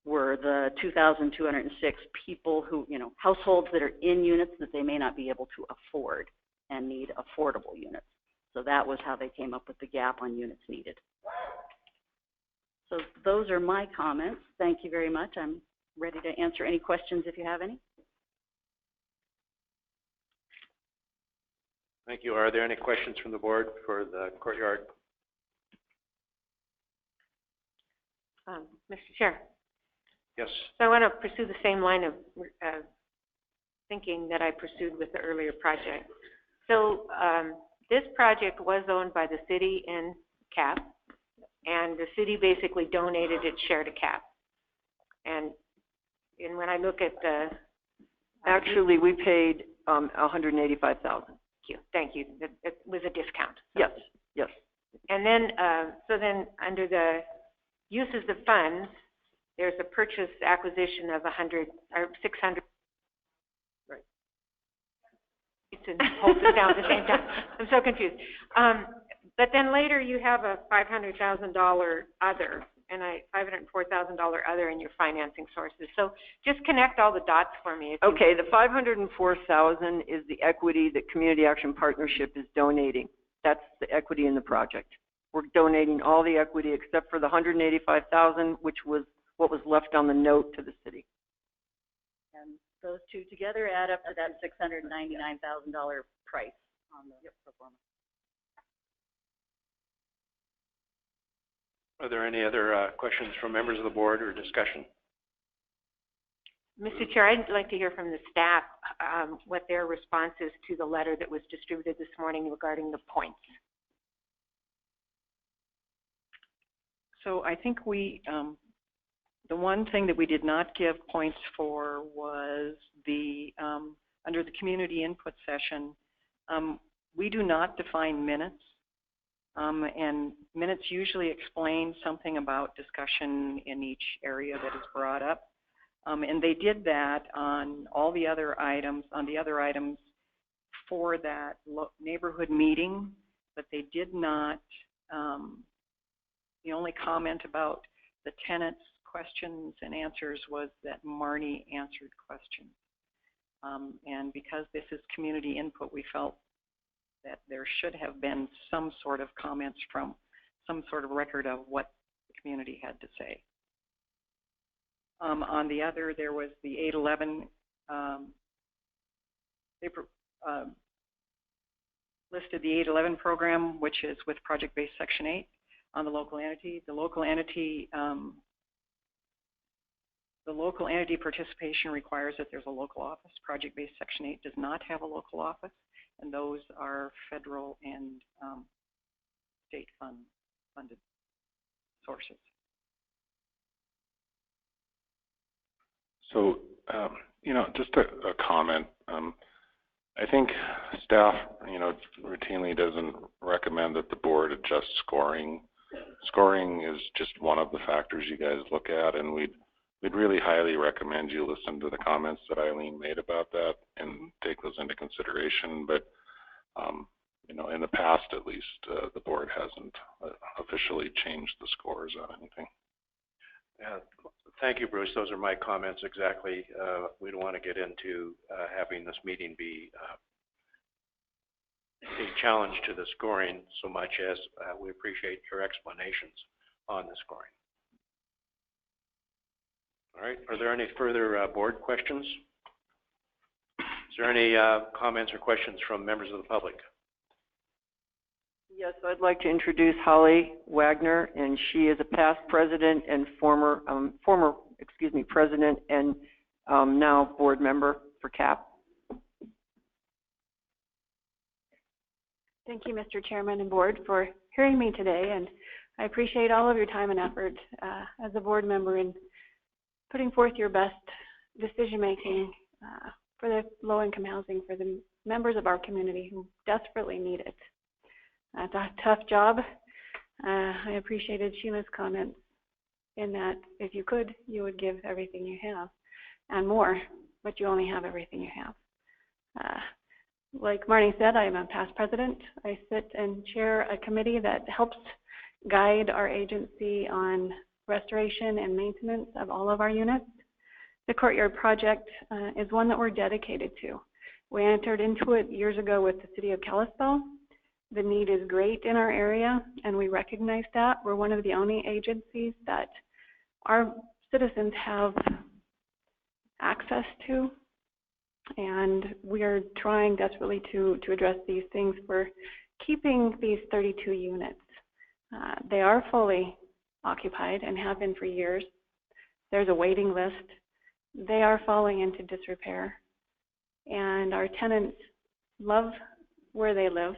[SPEAKER 12] were the 2,206 people who, households that are in units that they may not be able to afford and need affordable units. So that was how they came up with the gap on units needed. So those are my comments. Thank you very much. I'm ready to answer any questions if you have any.
[SPEAKER 5] Thank you. Are there any questions from the board for the Courtyard?
[SPEAKER 1] Mr. Chair.
[SPEAKER 5] Yes.
[SPEAKER 1] So I want to pursue the same line of thinking that I pursued with the earlier project. So this project was owned by the city and CAP, and the city basically donated its share to CAP. And when I look at the...
[SPEAKER 9] Actually, we paid $185,000.
[SPEAKER 1] Thank you. It was a discount. So.
[SPEAKER 9] Yes, yes.
[SPEAKER 1] And then, so then under the uses of funds, there's a purchase acquisition of 600.
[SPEAKER 9] Right.
[SPEAKER 1] And hold it down at the same time. I'm so confused. But then later you have a $500,000 other, and $504,000 other in your financing sources. So just connect all the dots for me.
[SPEAKER 9] Okay, the $504,000 is the equity that Community Action Partnership is donating. That's the equity in the project. We're donating all the equity except for the $185,000, which was what was left on the note to the city.
[SPEAKER 12] And those two together add up to that $699,000 price on the performance.
[SPEAKER 5] Are there any other questions from members of the board or discussion?
[SPEAKER 1] Mr. Chair, I'd like to hear from the staff what their response is to the letter that was distributed this morning regarding the points.
[SPEAKER 2] So I think we, the one thing that we did not give points for was the, under the community input session, we do not define minutes. And minutes usually explain something about discussion in each area that is brought up. And they did that on all the other items, for that neighborhood meeting, but they did not, the only comment about the tenants' questions and answers was that Marnie answered questions. And because this is community input, we felt that there should have been some sort of comments from some sort of record of what the community had to say. On the other, there was the 811, they listed the 811 program, which is with project-based Section 8 on the local entity. The local entity participation requires that there's a local office. Project-based Section 8 does not have a local office, and those are federal and state funded sources.
[SPEAKER 3] So, just a comment. I think staff, routinely doesn't recommend that the board adjust scoring. scoring is just one of the factors you guys look at, and we'd really highly recommend you listen to the comments that Eileen made about that and take those into consideration. But you know, in the past at least, the board hasn't officially changed the scores on anything.
[SPEAKER 5] Yeah, thank you, Bruce. Those are my comments exactly. We don't want to get into having this meeting be a challenge to the scoring so much as we appreciate your explanations on the scoring. All right, are there any further board questions? Is there any comments or questions from members of the public?
[SPEAKER 9] Yes, I'd like to introduce Holly Wagner, and she is a past president and former president and now board member for CAP.
[SPEAKER 18] Thank you, Mr. Chairman and board, for hearing me today, and I appreciate all of your time and effort as a board member in putting forth your best decision-making for the low-income housing for the members of our community who desperately need it. It's a tough job. I appreciated Sheila's comments in that if you could, you would give everything you have and more, but you only have everything you have. Like Marnie said, I am a past president. I sit and chair a committee that helps guide our agency on restoration and maintenance of all of our units. The Courtyard Project is one that we're dedicated to. We entered into it years ago with the city of Kalispell. The need is great in our area, and we recognize that. We're one of the only agencies that our citizens have access to, and we are trying desperately to address these things. We're keeping these 32 units. They are fully occupied and have been for years. There's a waiting list. They are falling into disrepair, and our tenants love where they live.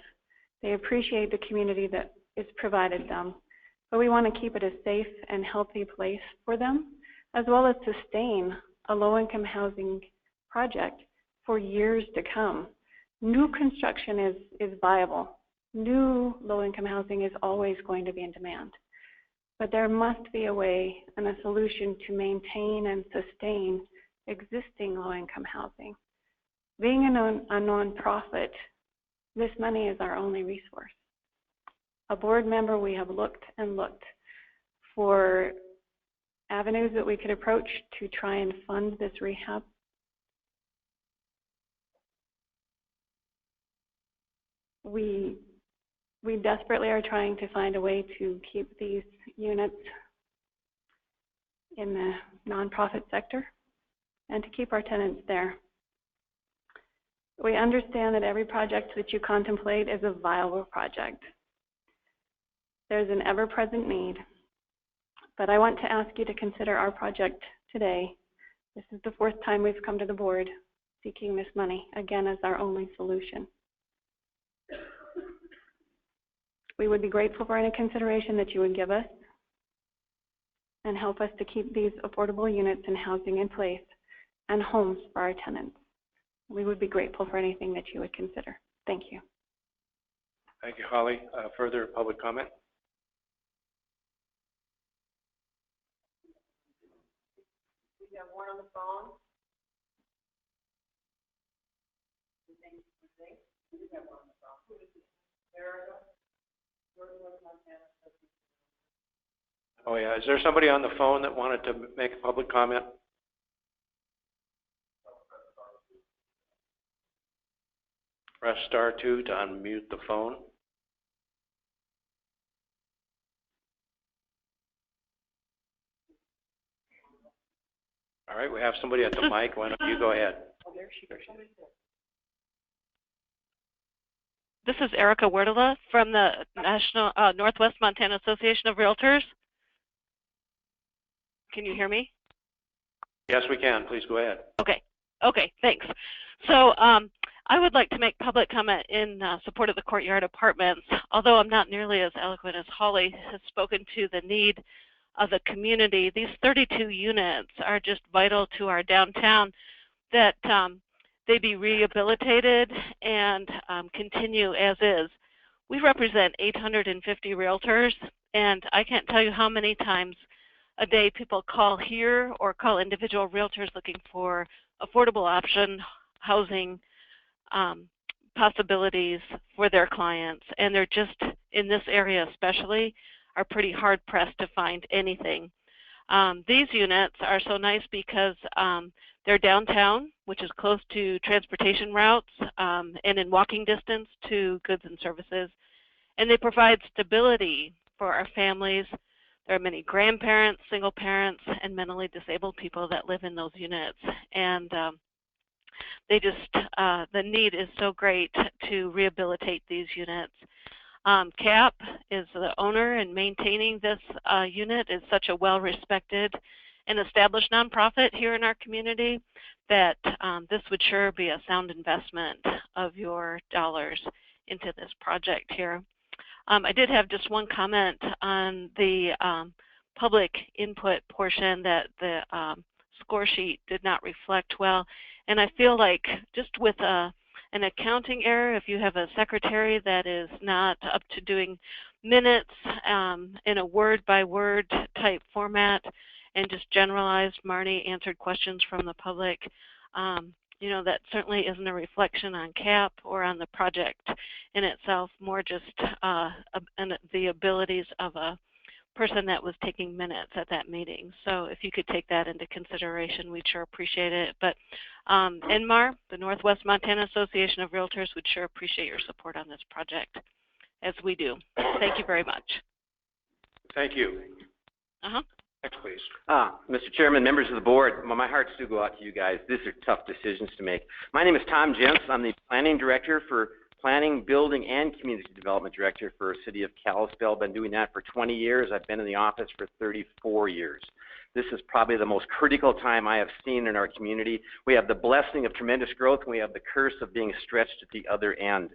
[SPEAKER 18] They appreciate the community that is provided them, but we want to keep it a safe and healthy place for them, as well as sustain a low-income housing project for years to come. New construction is viable. New low-income housing is always going to be in demand, but there must be a way and a solution to maintain and sustain existing low-income housing. Being a nonprofit, this money is our only resource. A board member, we have looked and looked for avenues that we could approach to try and fund this rehab. We desperately are trying to find a way to keep these units in the nonprofit sector and to keep our tenants there. We understand that every project that you contemplate is a viable project. There's an ever-present need, but I want to ask you to consider our project today. This is the fourth time we've come to the board seeking this money, again, as our only solution. We would be grateful for any consideration that you would give us and help us to keep these affordable units and housing in place and homes for our tenants. We would be grateful for anything that you would consider. Thank you.
[SPEAKER 5] Thank you, Holly. Further public comment?
[SPEAKER 9] We have one on the phone.
[SPEAKER 5] Oh yeah, is there somebody on the phone that wanted to make a public comment? Press *2 to unmute the phone. All right, we have somebody at the mic. Why don't you go ahead?
[SPEAKER 9] Oh, there she goes.
[SPEAKER 19] This is Erica Werdela from the National Northwest Montana Association of Realtors. Can you hear me?
[SPEAKER 5] Yes, we can. Please go ahead.
[SPEAKER 19] Okay, thanks. So I would like to make public comment in support of the Courtyard Apartments. Although I'm not nearly as eloquent as Holly has spoken to the need of the community, these 32 units are just vital to our downtown, that they be rehabilitated and continue as is. We represent 850 realtors, And I can't tell you how many times a day people call here or call individual realtors looking for affordable option housing possibilities for their clients. And they're just, in this area especially, are pretty hard pressed to find anything. These units are so nice because they're downtown, which is close to transportation routes and in walking distance to goods and services. And they provide stability for our families. There are many grandparents, single parents, and mentally disabled people that live in those units. And they just, the need is so great to rehabilitate these units. CAP is the owner and maintaining this unit, is such a well-respected and established nonprofit here in our community that this would sure be a sound investment of your dollars into this project here. I did have just one comment on the public input portion that the score sheet did not reflect well. And I feel like just with an accounting error, if you have a secretary that is not up to doing minutes in a word-by-word type format and just generalized, Marnie answered questions from the public, you know, that certainly isn't a reflection on CAP or on the project in itself, more just the abilities of a person that was taking minutes at that meeting. So if you could take that into consideration, we'd sure appreciate it. But NMAR, the Northwest Montana Association of Realtors, would sure appreciate your support on this project, as we do. Thank you very much.
[SPEAKER 5] Thank you. Next, please.
[SPEAKER 13] Mr. Chairman, members of the board, my hearts do go out to you guys. These are tough decisions to make. My name is Tom Jentz. I'm the Planning Director for Planning, Building, and Community Development Director for City of Kalispell. Been doing that for 20 years. I've been in the office for 34 years. This is probably the most critical time I have seen in our community. We have the blessing of tremendous growth, and we have the curse of being stretched at the other end.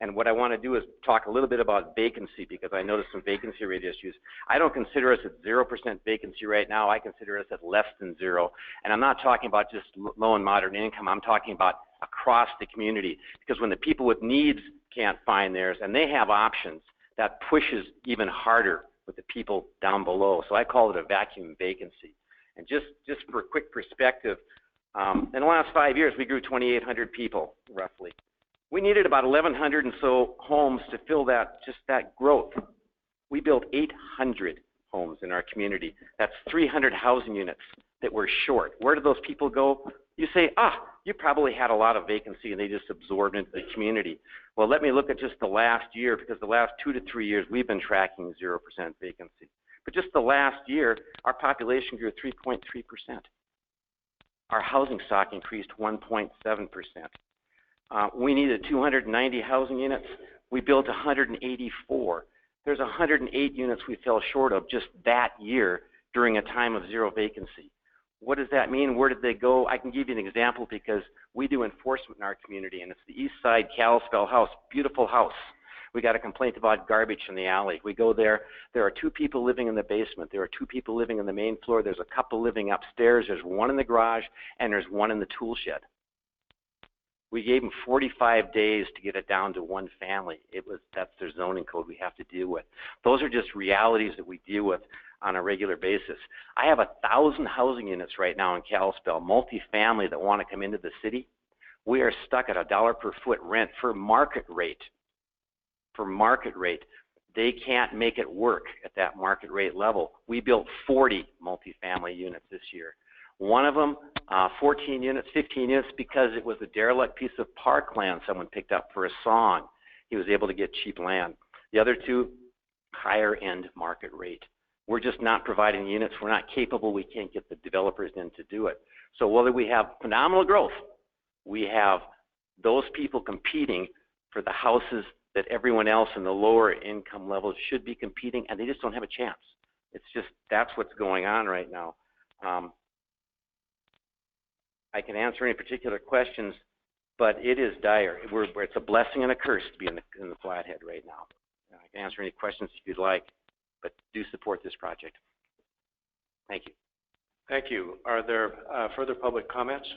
[SPEAKER 13] And what I want to do is talk a little bit about vacancy, because I noticed some vacancy rate issues. I don't consider us at 0% vacancy right now. I consider us at less than 0. And I'm not talking about just low and moderate income. I'm talking about across the community. Because when the people with needs can't find theirs and they have options, that pushes even harder with the people down below. So I call it a vacuum vacancy. And just for a quick perspective, in the last 5 years, we grew 2,800 people, roughly. We needed about 1,100 and so homes to fill that, just that growth. We built 800 homes in our community. That's 300 housing units that were short. Where did those people go? You say, you probably had a lot of vacancy and they just absorbed into the community. Well, let me look at just the last year, because the last 2 to 3 years we've been tracking 0% vacancy. But just the last year, our population grew 3.3%. Our housing stock increased 1.7%. We needed 290 housing units. We built 184. There's 108 units we fell short of just that year during a time of 0 vacancy. What does that mean? Where did they go? I can give you an example, because we do enforcement in our community, and it's the East Side Kalispell house, beautiful house. We got a complaint about garbage in the alley. We go there. There are 2 people living in the basement. There are 2 people living on the main floor. There's a couple living upstairs. There's one in the garage, and there's one in the tool shed. We gave them 45 days to get it down to 1 family. That's their zoning code we have to deal with. Those are just realities that we deal with on a regular basis. I have 1,000 housing units right now in Kalispell, multifamily, that want to come into the city. We are stuck at $1 per foot rent for market rate. For market rate. They can't make it work at that market rate level. We built 40 multifamily units this year. One of them, 14 units, 15 units, because it was a derelict piece of parkland someone picked up for a song. He was able to get cheap land. The other 2, higher end market rate. We're just not providing units. We're not capable. We can't get the developers in to do it. So whether we have phenomenal growth, we have those people competing for the houses that everyone else in the lower income levels should be competing, and they just don't have a chance. It's just, that's what's going on right now. I can answer any particular questions, but it is dire. It's a blessing and a curse to be in the Flathead right now. I can answer any questions if you'd like, but do support this project. Thank you.
[SPEAKER 5] Thank you. Are there further public comments?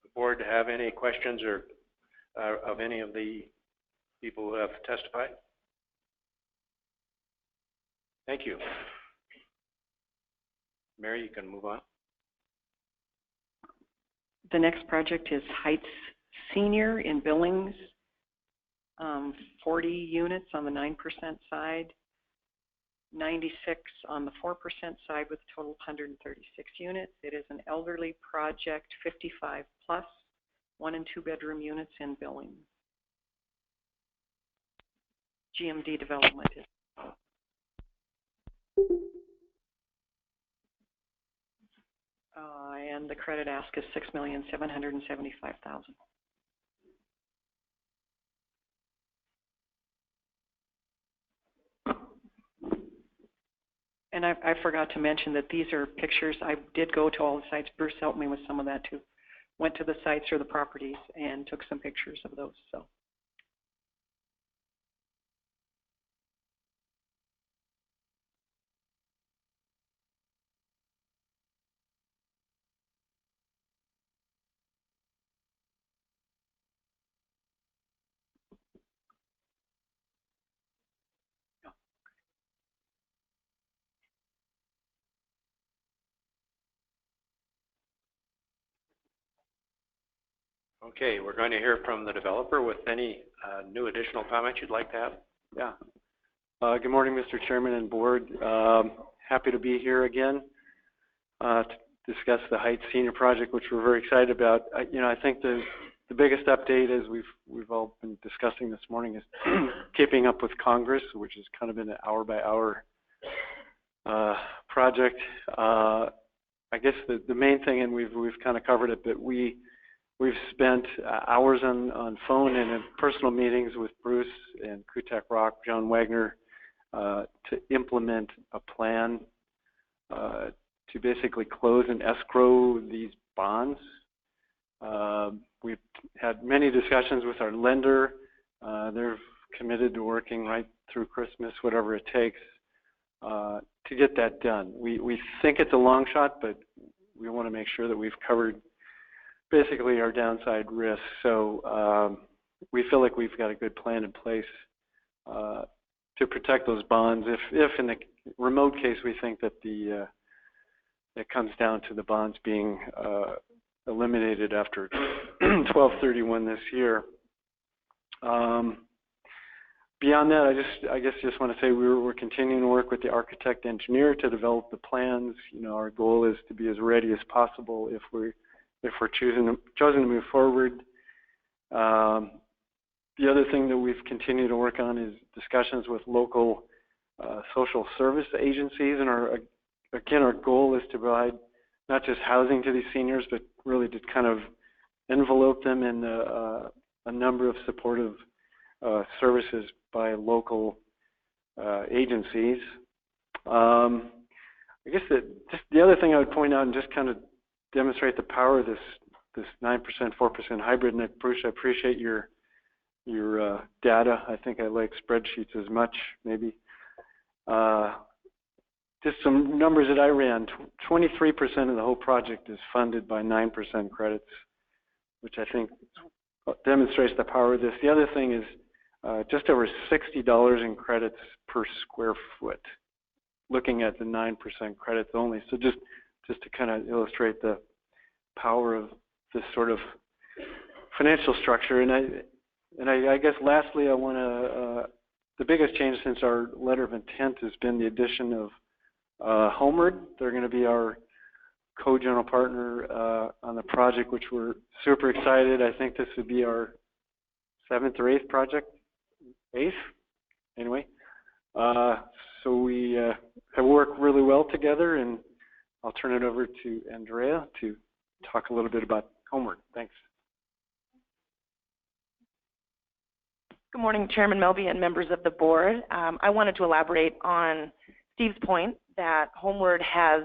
[SPEAKER 5] The board have any questions or of any of the people who have testified? Thank you. Mary, you can move on.
[SPEAKER 2] The next project is Heights Senior in Billings. 40 units on the 9% side, 96 on the 4% side with a total of 136 units. It is an elderly project, 55 plus, 1 and 2 bedroom units in Billings. GMD development is and the credit ask is $6,775,000. And I forgot to mention that these are pictures. I did go to all the sites. Bruce helped me with some of that too. Went to the sites or the properties and took some pictures of those. So.
[SPEAKER 5] Okay, we're going to hear from the developer with any new additional comments you'd like to have.
[SPEAKER 20] Yeah. Good morning, Mr. Chairman and Board. Happy to be here again to discuss the Heights Senior Project, which we're very excited about. I think the biggest update, as we've all been discussing this morning, is keeping up with Congress, which has kind of been an hour-by-hour project. I guess the main thing, and we've kind of covered it, but we've spent hours on phone and in personal meetings with Bruce and Kutak Rock, John Wagner, to implement a plan to basically close and escrow these bonds. We've had many discussions with our lender. They're committed to working right through Christmas, whatever it takes, to get that done. We think it's a long shot, but we want to make sure that we've covered basically our downside risks. So we feel like we've got a good plan in place to protect those bonds. If in the remote case we think that it comes down to the bonds being eliminated after 12/31 this year. Beyond that, I guess just want to say we're continuing to work with the architect engineer to develop the plans. Our goal is to be as ready as possible if we're chosen to move forward. The other thing that we've continued to work on is discussions with local social service agencies, and our goal is to provide not just housing to these seniors, but really to kind of envelope them in a number of supportive services by local agencies. I guess just the other thing I would point out and just kind of demonstrate the power of this 9%, 4% hybrid. And Bruce, I appreciate your data. I think I like spreadsheets as much, maybe. Just some numbers that I ran. 23% of the whole project is funded by 9% credits, which I think demonstrates the power of this. The other thing is just over $60 in credits per square foot, looking at the 9% credits only. So just to kind of illustrate the power of this sort of financial structure. And I guess lastly, I want to, the biggest change since our letter of intent has been the addition of Homeward. They're going to be our co-general partner on the project, which we're super excited. I think this would be our 7th or 8th project. 8th? Anyway. So we have worked really well together, and I'll turn it over to Andrea to talk a little bit about Homeward. Thanks.
[SPEAKER 4] Good morning, Chairman Melby and members of the board. I wanted to elaborate on Steve's point that Homeward has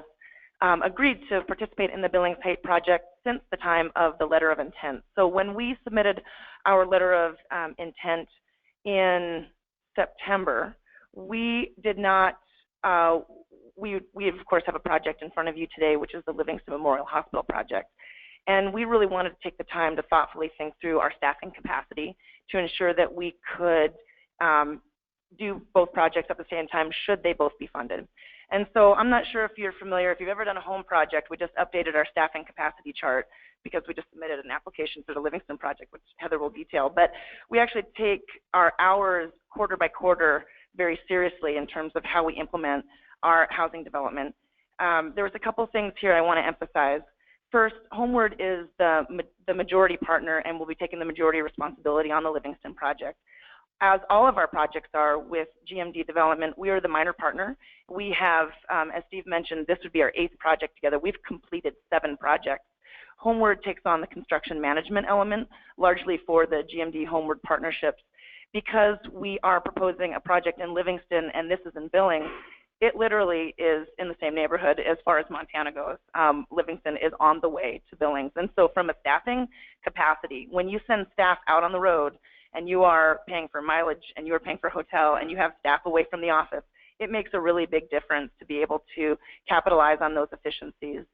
[SPEAKER 4] agreed to participate in the Billings Heights project since the time of the letter of intent. So when we submitted our letter of intent in September, we did not, we of course have a project in front of you today, which is the Livingston Memorial Hospital project.
[SPEAKER 8] And we really wanted to take the time to thoughtfully think through our staffing capacity to ensure that we could do both projects at the same time should they both be funded. And so I'm not sure if you're familiar, if you've ever done a home project, we just updated our staffing capacity chart because we just submitted an application for the Livingston project, which Heather will detail. But we actually take our hours quarter by quarter very seriously in terms of how we implement our housing development. There was a couple things here I want to emphasize. First, Homeward is the majority partner and will be taking the majority responsibility on the Livingston project. As all of our projects are with GMD Development, we are the minor partner. We have, as Steve mentioned, this would be our 8th project together. We've completed 7 projects. Homeward takes on the construction management element, largely for the GMD Homeward partnerships. Because we are proposing a project in Livingston and this is in Billings, it literally is in the same neighborhood as far as Montana goes. Livingston is on the way to Billings. And so from a staffing capacity, when you send staff out on the road and you are paying for mileage and you are paying for hotel and you have staff away from the office, it makes a really big difference to be able to capitalize on those efficiencies.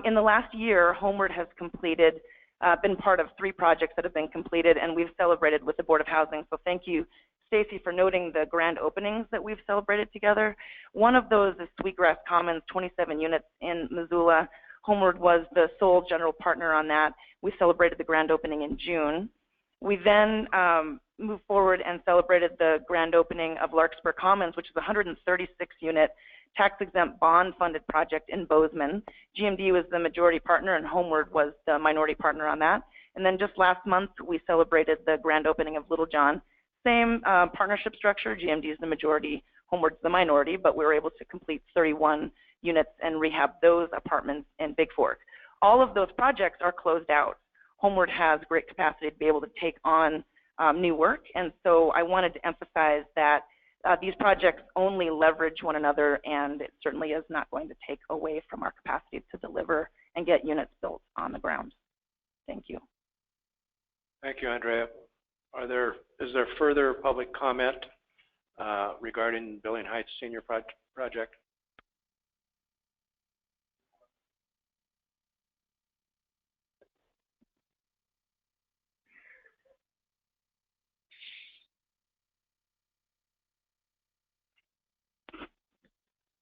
[SPEAKER 8] In the last year, Homeward has completed, been part of 3 projects that have been completed, and we've celebrated with the Board of Housing. So thank you, Stacy, for noting the grand openings that we've celebrated together. One of those is Sweetgrass Commons, 27 units in Missoula. Homeward was the sole general partner on that. We celebrated the grand opening in June. We then moved forward and celebrated the grand opening of Larkspur Commons, which is a 136-unit tax-exempt bond-funded project in Bozeman. GMD was the majority partner and Homeward was the minority partner on that. And then just last month, we celebrated the grand opening of Little John. Same partnership structure, GMD is the majority, Homeward's the minority, but we were able to complete 31 units and rehab those apartments in Big Fork. All of those projects are closed out. Homeward has great capacity to be able to take on new work, and so I wanted to emphasize that these projects only leverage one another, and it certainly is not going to take away from our capacity to deliver and get units built on the ground. Thank you.
[SPEAKER 5] Thank you, Andrea. Is there further public comment regarding Billings Heights Senior Project?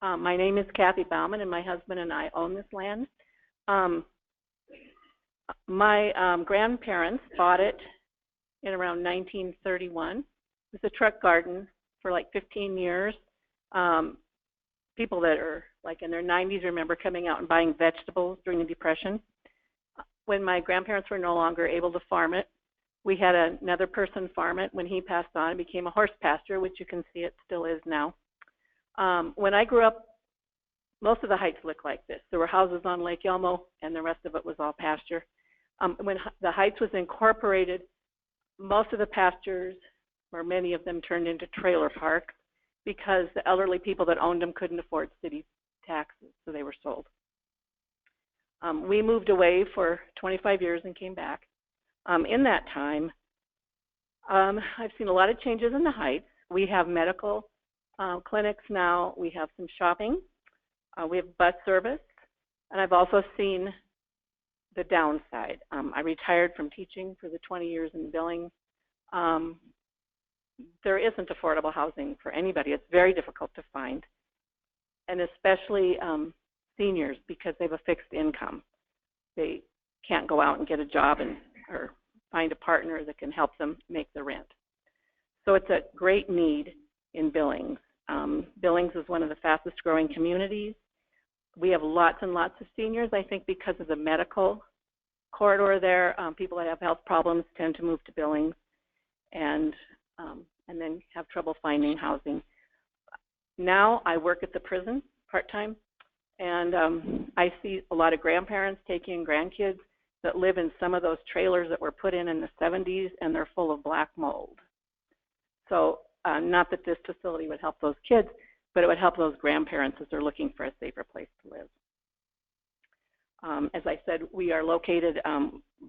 [SPEAKER 21] My name is Kathy Bauman, and my husband and I own this land. My grandparents bought it in around 1931. It was a truck garden for like 15 years. People that are like in their 90s remember coming out and buying vegetables during the Depression. When my grandparents were no longer able to farm it, we had another person farm it. When he passed on, it became a horse pasture, which you can see it still is now. When I grew up, most of the heights looked like this. There were houses on Lake Elmo, and the rest of it was all pasture. When the heights was incorporated, most of the pastures, or many of them, turned into trailer parks because the elderly people that owned them couldn't afford city taxes, so they were sold. We moved away for 25 years and came back. In that time, I've seen a lot of changes in the heights. We have medical clinics now. We have some shopping. We have bus service. And I've also seen the downside. I retired from teaching for the 20 years in Billings. There isn't affordable housing for anybody. It's very difficult to find, and especially seniors, because they have a fixed income. They can't go out and get a job or find a partner that can help them make the rent. So it's a great need in Billings. Billings is one of the fastest growing communities. We have lots and lots of seniors, I think, because of the medical corridor there. People that have health problems tend to move to Billings and then have trouble finding housing. Now I work at the prison part-time, and I see a lot of grandparents taking grandkids that live in some of those trailers that were put in the 70s, and they're full of black mold. So not that this facility would help those kids, but it would help those grandparents as they're looking for a safer place to live. As I said, we are located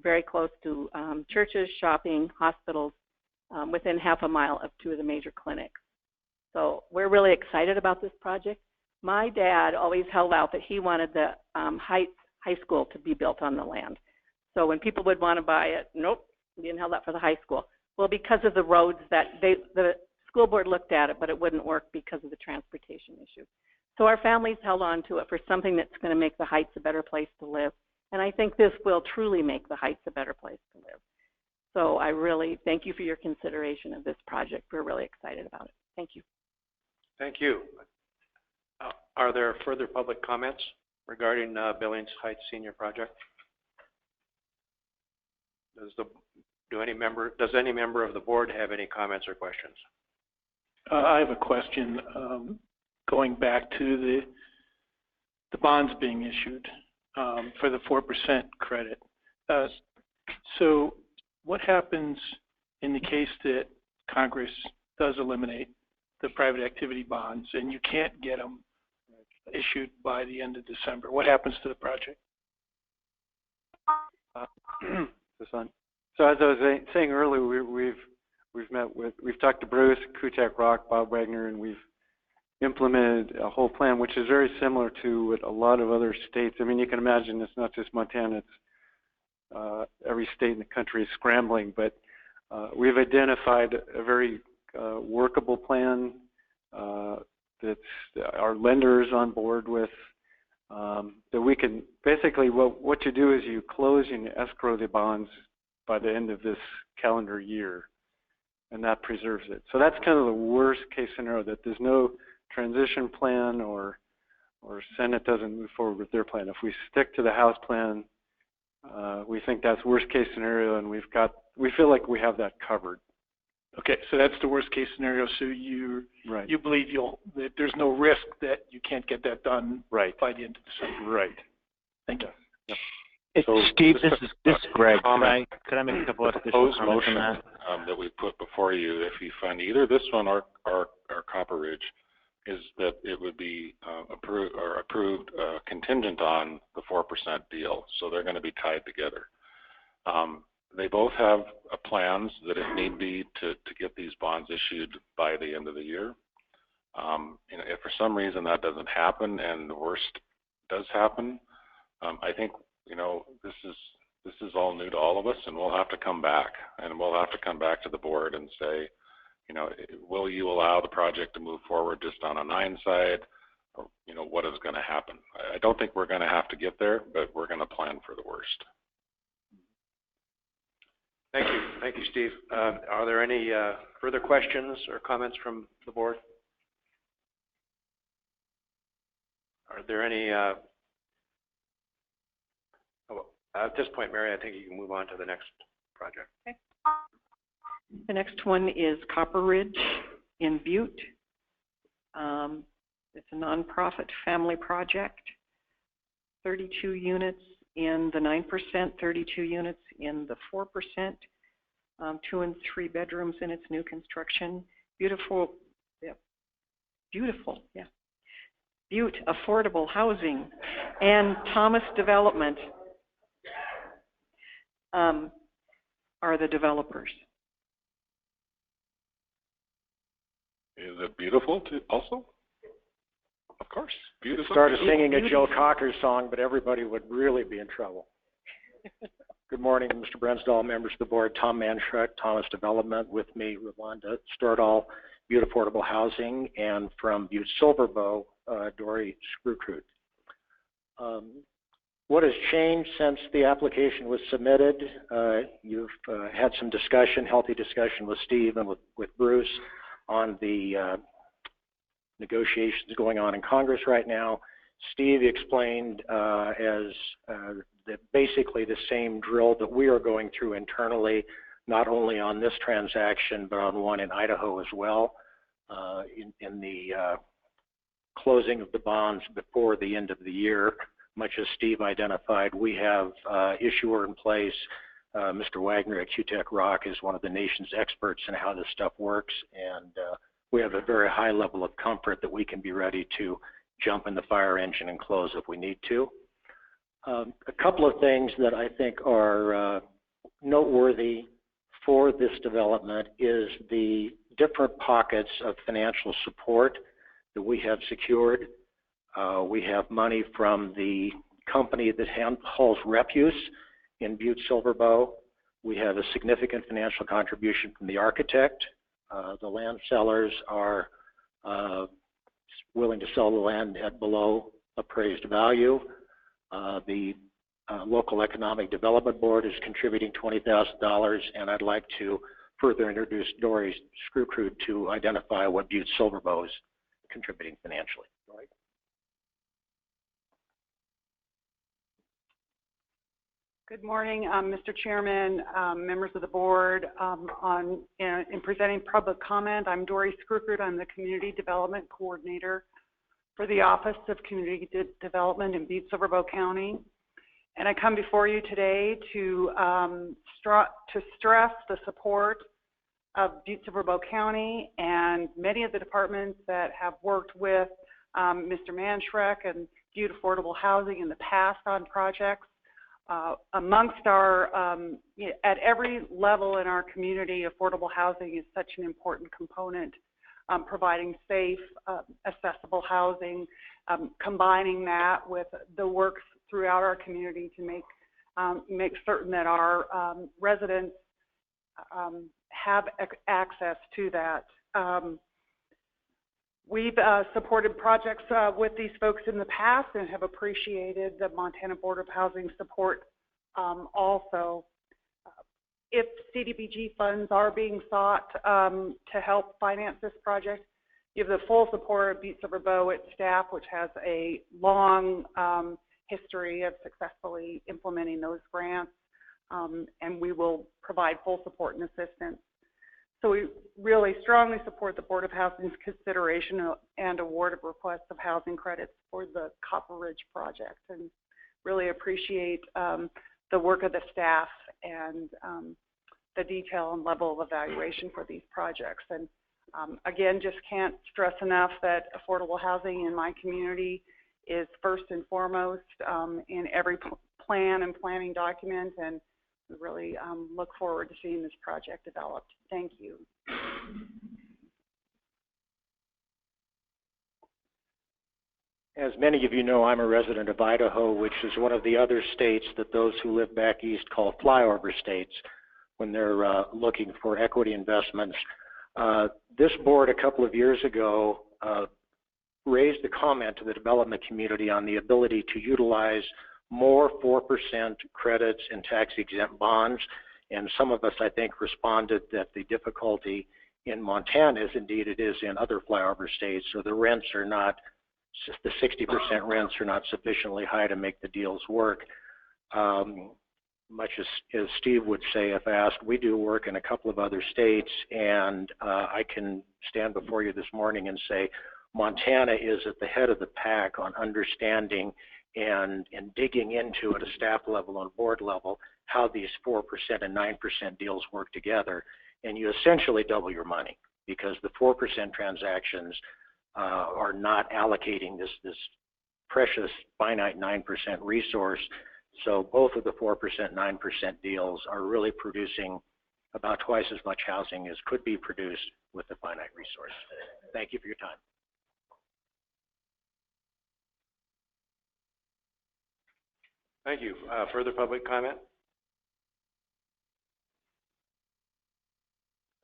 [SPEAKER 21] very close to churches, shopping, hospitals, within half a mile of 2 of the major clinics. So we're really excited about this project. My dad always held out that he wanted the Heights High School to be built on the land. So when people would want to buy it, nope, we didn't have that for the high school. Well, because of the roads that the school board looked at it, but it wouldn't work because of the transportation issue. So our families held on to it for something that's going to make the Heights a better place to live. And I think this will truly make the Heights a better place to live. So I really thank you for your consideration of this project. We're really excited about it. Thank you.
[SPEAKER 5] Thank you. Are there further public comments regarding Billings Heights Senior Project? Does any member of the board have any comments or questions?
[SPEAKER 10] I have a question going back to the bonds being issued for the 4% credit. So what happens in the case that Congress does eliminate the private activity bonds and you can't get them issued by the end of December? What happens to the project?
[SPEAKER 20] So as I was saying earlier, we've talked to Bruce, Kutek Rock, Bob Wagner, and we've implemented a whole plan which is very similar to what a lot of other states. I mean, you can imagine it's not just Montana; it's every state in the country is scrambling. But we've identified a very workable plan that our lenders on board with. That we can basically what you do is you close and you escrow the bonds by the end of this calendar year, and that preserves it. So that's kind of the worst case scenario, that there's no transition plan or Senate doesn't move forward with their plan. If we stick to the House plan, we think that's worst case scenario, and we feel like we have that covered.
[SPEAKER 10] Okay, so that's the worst case scenario. So you believe that there's no risk that you can't get that done by the end of December.
[SPEAKER 20] Right.
[SPEAKER 10] Thank you.
[SPEAKER 20] Yep.
[SPEAKER 22] So Steve, this is Greg. Could I make a couple of additional comments on that?
[SPEAKER 3] That we put before you, if you fund either this one or Copper Ridge, is that it would be approved contingent on the 4% deal. So they're going to be tied together. They both have plans that, if need be, to get these bonds issued by the end of the year. If for some reason that doesn't happen and the worst does happen, I think this is all new to all of us, and we'll have to come back, to the board and say, will you allow the project to move forward just on a 9 side, or what is going to happen? I don't think we're going to have to get there, but we're going to plan for the worst.
[SPEAKER 5] Thank you, Steve. Are there any further questions or comments from the board? Are there any? At this point, Mary, I think you can move on to the next project.
[SPEAKER 2] Okay. The next one is Copper Ridge in Butte. It's a nonprofit family project. 32 units in the 9%, 32 units in the 4%, 2 and 3 bedrooms in its new construction. Beautiful, Butte affordable housing and Thomas Development are the developers.
[SPEAKER 3] Is it beautiful also? Of course, beautiful.
[SPEAKER 23] Started singing a Joe Cocker song, but everybody would really be in trouble. Good morning, Mr. Brensdahl, members of the board. Tom Manschreck, Thomas Development, with me, Rwanda Stordahl, Butte Affordable Housing, and from Butte Silverbow, Dory Screwcrute. What has changed since the application was submitted? You've had some discussion, healthy discussion with Steve and with Bruce on the negotiations going on in Congress right now. Steve explained that basically the same drill that we are going through internally, not only on this transaction, but on one in Idaho as well, in the closing of the bonds before the end of the year. Much as Steve identified, we have issuer in place. Mr. Wagner at Kutek Rock is one of the nation's experts in how this stuff works, and we have a very high level of comfort that we can be ready to jump in the fire engine and close if we need to. A couple of things that I think are noteworthy for this development is the different pockets of financial support that we have secured. We have money from the company that hauls refuse in Butte Silverbow. We have a significant financial contribution from the architect. The land sellers are willing to sell the land at below appraised value. The Local Economic Development Board is contributing $20,000, and I'd like to further introduce Dory Screwcrude to identify what Butte Silverbow is contributing financially. Dory?
[SPEAKER 6] Good morning, Mr. Chairman, members of the board. In presenting public comment, I'm Dory Screwcrude. I'm the Community Development Coordinator for the Office of Community Development in Butte Silverbow County. And I come before you today to stress the support of Butte Silverbow County and many of the departments that have worked with Mr. Manschreck and Butte Affordable Housing in the past on projects. Amongst our, at every level in our community, affordable housing is such an important component, providing safe, accessible housing, combining that with the work throughout our community to make certain that our residents have access to that. We've supported projects with these folks in the past and have appreciated the Montana Board of Housing support also. If CDBG funds are being sought to help finance this project, you have the full support of Butte Silverbow, its staff, which has a long history of successfully implementing those grants, and we will provide full support and assistance. So we really strongly support the Board of Housing's consideration and award of requests of housing credits for the Copper Ridge project, and really appreciate the work of the staff and the detail and level of evaluation for these projects. And again, just can't stress enough that affordable housing in my community is first and foremost in every plan and planning document, and we really look forward to seeing this project developed. Thank you.
[SPEAKER 23] As many of you know, I'm a resident of Idaho, which is one of the other states that those who live back east call flyover states when they're looking for equity investments. This board a couple of years ago raised the comment to the development community on the ability to utilize more 4% credits and tax-exempt bonds, and some of us, I think, responded that the difficulty in Montana, as indeed it is in other flyover states, so the rents are not, the 60% rents are not sufficiently high to make the deals work. Much as Steve would say if asked, we do work in a couple of other states, and I can stand before you this morning and say Montana is at the head of the pack on understanding and digging into at a staff level and board level how these 4% and 9% deals work together, and you essentially double your money because the 4% transactions are not allocating this precious finite 9% resource. So both of the 4%, 9% deals are really producing about twice as much housing as could be produced with the finite resource. Thank you for your time.
[SPEAKER 5] Thank you. Further public comment?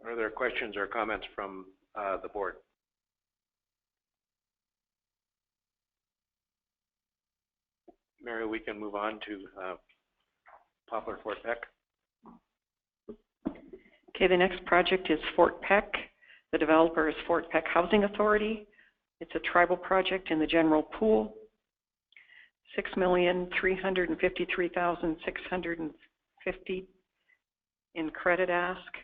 [SPEAKER 5] Are there questions or comments from the board? Mary, we can move on to Poplar Fort Peck.
[SPEAKER 2] Okay, the next project is Fort Peck. The developer is Fort Peck Housing Authority. It's a tribal project in the general pool. $6,353,650 in credit ask.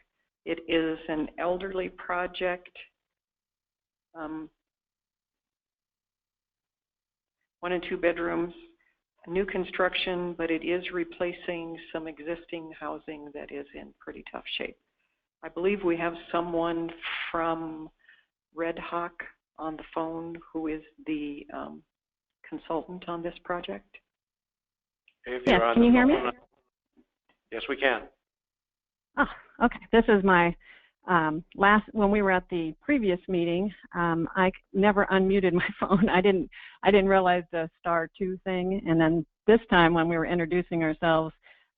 [SPEAKER 2] It is an elderly project. 1 and 2 bedrooms, new construction, but it is replacing some existing housing that is in pretty tough shape. I believe we have someone from Red Hawk on the phone who is the consultant on this project.
[SPEAKER 5] If
[SPEAKER 7] yes,
[SPEAKER 5] you're on
[SPEAKER 7] can you hear me?
[SPEAKER 5] Yes, we can.
[SPEAKER 7] Oh, okay. This is my when we were at the previous meeting, I never unmuted my phone. I didn't realize the *2 thing, and then this time when we were introducing ourselves,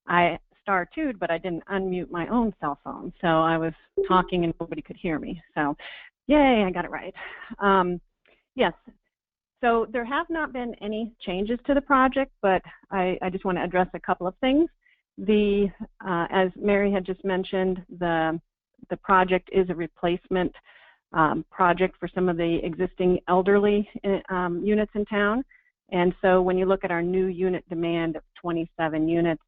[SPEAKER 7] I star two'd, but I didn't unmute my own cell phone. So I was talking and nobody could hear me. So yay, I got it right. Yes, so there have not been any changes to the project, but I just want to address a couple of things. As Mary had just mentioned, the project is a replacement project for some of the existing elderly units in town. And so when you look at our new unit demand of 27 units,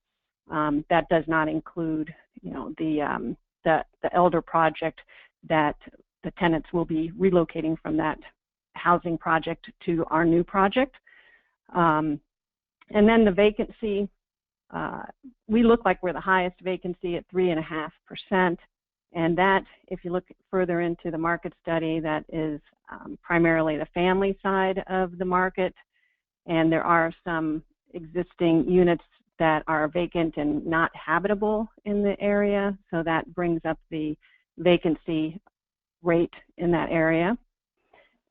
[SPEAKER 7] that does not include, you know, the elder project that the tenants will be relocating from that housing project to our new project. And then the vacancy, we look like we're the highest vacancy at 3.5%. And that, if you look further into the market study, that is primarily the family side of the market. And there are some existing units that are vacant and not habitable in the area. So that brings up the vacancy rate in that area.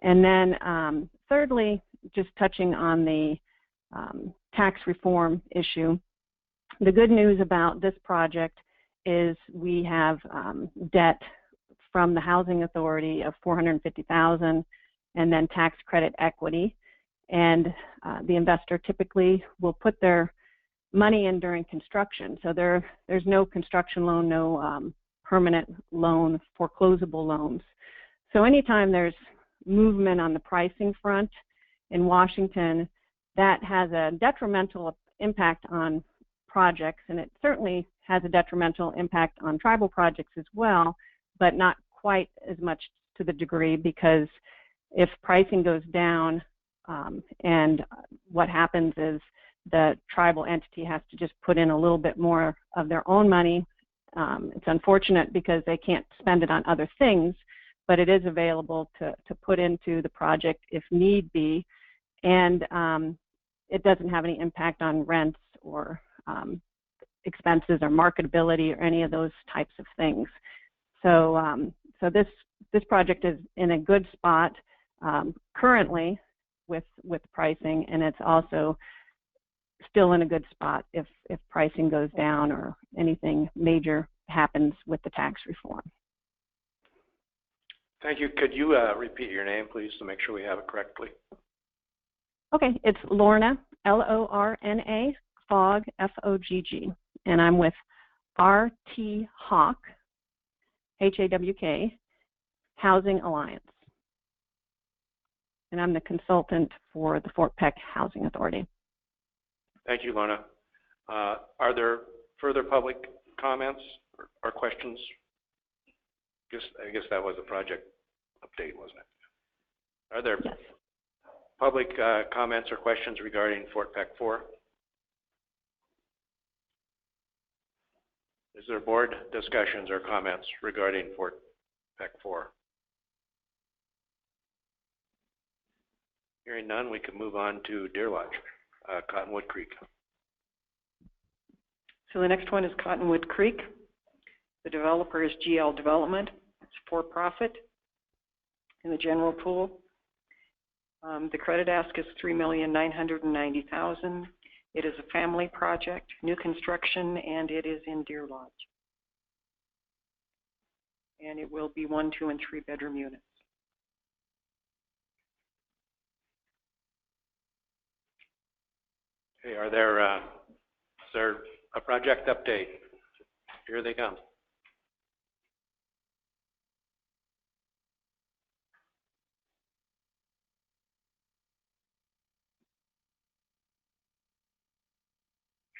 [SPEAKER 7] And then thirdly, just touching on the tax reform issue, the good news about this project is we have debt from the Housing Authority of $450,000 and then tax credit equity. And the investor typically will put their money in during construction. So there's no construction loan, no permanent loan, foreclosable loans. So anytime there's movement on the pricing front in Washington, that has a detrimental impact on projects, and it certainly has a detrimental impact on tribal projects as well, but not quite as much to the degree, because if pricing goes down and what happens is the tribal entity has to just put in a little bit more of their own money. It's unfortunate because they can't spend it on other things, but it is available to put into the project if need be, and it doesn't have any impact on rents or expenses or marketability or any of those types of things. So, so this project is in a good spot currently with pricing, and it's also still in a good spot if pricing goes down or anything major happens with the tax reform.
[SPEAKER 5] Thank you. Could you repeat your name, please, to make sure we have it correctly?
[SPEAKER 7] Okay, it's Lorna, L-O-R-N-A, Fogg, F-O-G-G, and I'm with R.T. Hawk, H-A-W-K, Housing Alliance. And I'm the consultant for the Fort Peck Housing Authority.
[SPEAKER 5] Thank you, Lorna. Are there further public comments or questions? I guess that was a project update, wasn't it? Are there public comments or questions regarding Fort Peck 4? Is there board discussions or comments regarding Fort Peck 4? Hearing none, we can move on to Deer Lodge, Cottonwood Creek.
[SPEAKER 2] So the next one is Cottonwood Creek. The developer is GL Development. It's for profit in the general pool. The credit ask is $3,990,000. It is a family project, new construction, and it is in Deer Lodge. And it will be 1, 2, and 3 bedroom units.
[SPEAKER 5] Okay, is there a project update? Here they come.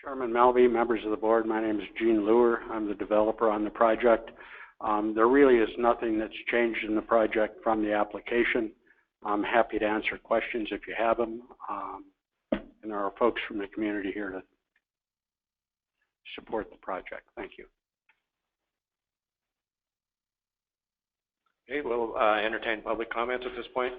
[SPEAKER 20] Chairman Melby, members of the board, my name is Gene Luer. I'm the developer on the project. There really is nothing that's changed in the project from the application. I'm happy to answer questions if you have them. And there are folks from the community here to support the project. Thank you.
[SPEAKER 5] Okay, we'll entertain public comments at this point.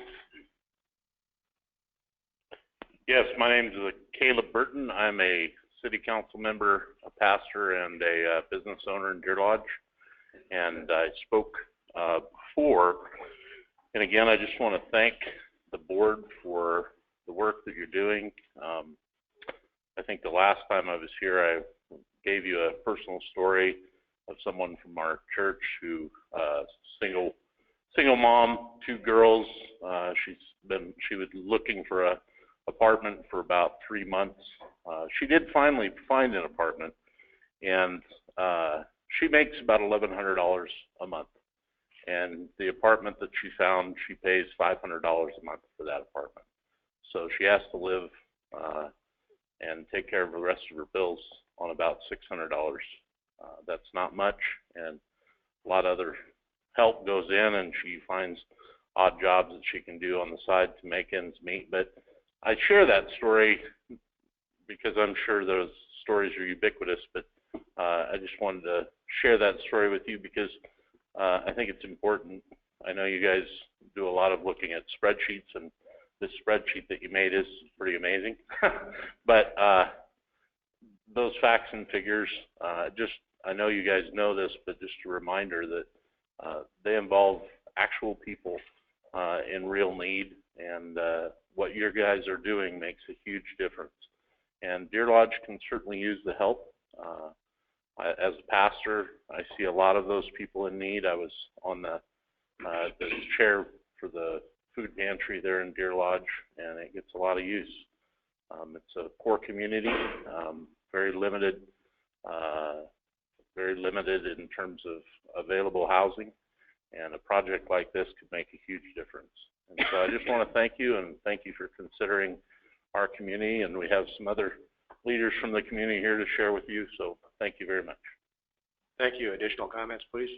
[SPEAKER 3] Yes, my name is Michaela Burton. I'm a city council member, a pastor, and a business owner in Deer Lodge. And I spoke before. And again, I just want to thank the board for the work that you're doing. I think the last time I was here, I gave you a personal story of someone from our church who, single mom, 2 girls. She was looking for a apartment for about 3 months. She did finally find an apartment, and she makes about $1,100 a month. And the apartment that she found, she pays $500 a month for that apartment. So she has to live and take care of the rest of her bills on about $600. That's not much, and a lot of other help goes in, and she finds odd jobs that she can do on the side to make ends meet. But I share that story because I'm sure those stories are ubiquitous, but I just wanted to share that story with you because I think it's important. I know you guys do a lot of looking at spreadsheets, and this spreadsheet that you made is pretty amazing. But those facts and figures, I know you guys know this, but just a reminder that they involve actual people in real need, and what your guys are doing makes a huge difference. And Deer Lodge can certainly use the help. As a pastor, I see a lot of those people in need. I was on the chair for the food pantry there in Deer Lodge, and it gets a lot of use. It's a poor community, very limited in terms of available housing, and a project like this could make a huge difference. And so I just want to thank you, and thank you for considering our community, and we have some other leaders from the community here to share with you, so thank you very much.
[SPEAKER 5] Thank you. Additional comments, please?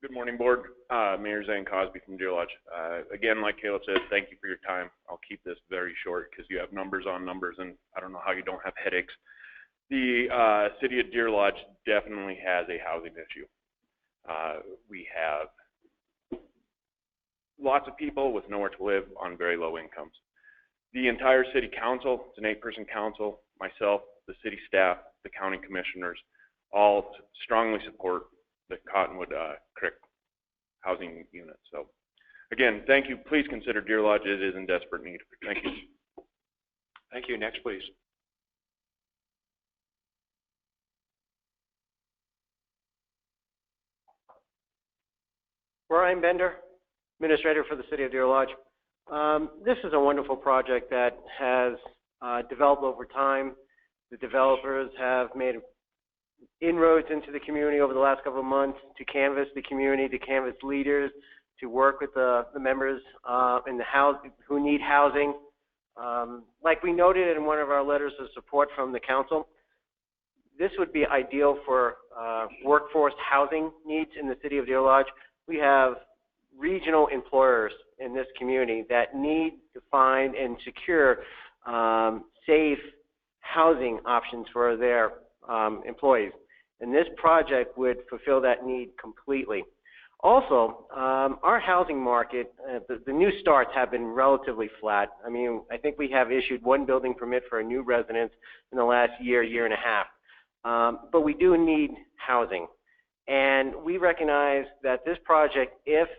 [SPEAKER 15] Good morning, Board. Mayor Zane Cosby from Deer Lodge. Again, like Caleb said, thank you for your time. I'll keep this very short because you have numbers on numbers, and I don't know how you don't have headaches. The city of Deer Lodge definitely has a housing issue. We have lots of people with nowhere to live on very low incomes. The entire city council, it's an 8-person council, myself, the city staff, the county commissioners, all strongly support the Cottonwood Creek housing unit. So again, thank you. Please consider Deer Lodge. It is in desperate need. Thank you.
[SPEAKER 5] Thank you. Next, please.
[SPEAKER 16] Brian Bender, Administrator for the City of Deer Lodge. This is a wonderful project that has developed over time. The developers have made inroads into the community over the last couple of months to canvass the community, to canvass leaders, to work with the members in the house who need housing. Like we noted in one of our letters of support from the council, this would be ideal for workforce housing needs in the City of Deer Lodge. We have regional employers in this community that need to find and secure safe housing options for their employees. And this project would fulfill that need completely. Also, our housing market, the new starts have been relatively flat. I mean, I think we have issued 1 building permit for a new residence in the last year and a half. But we do need housing. And we recognize that this project, if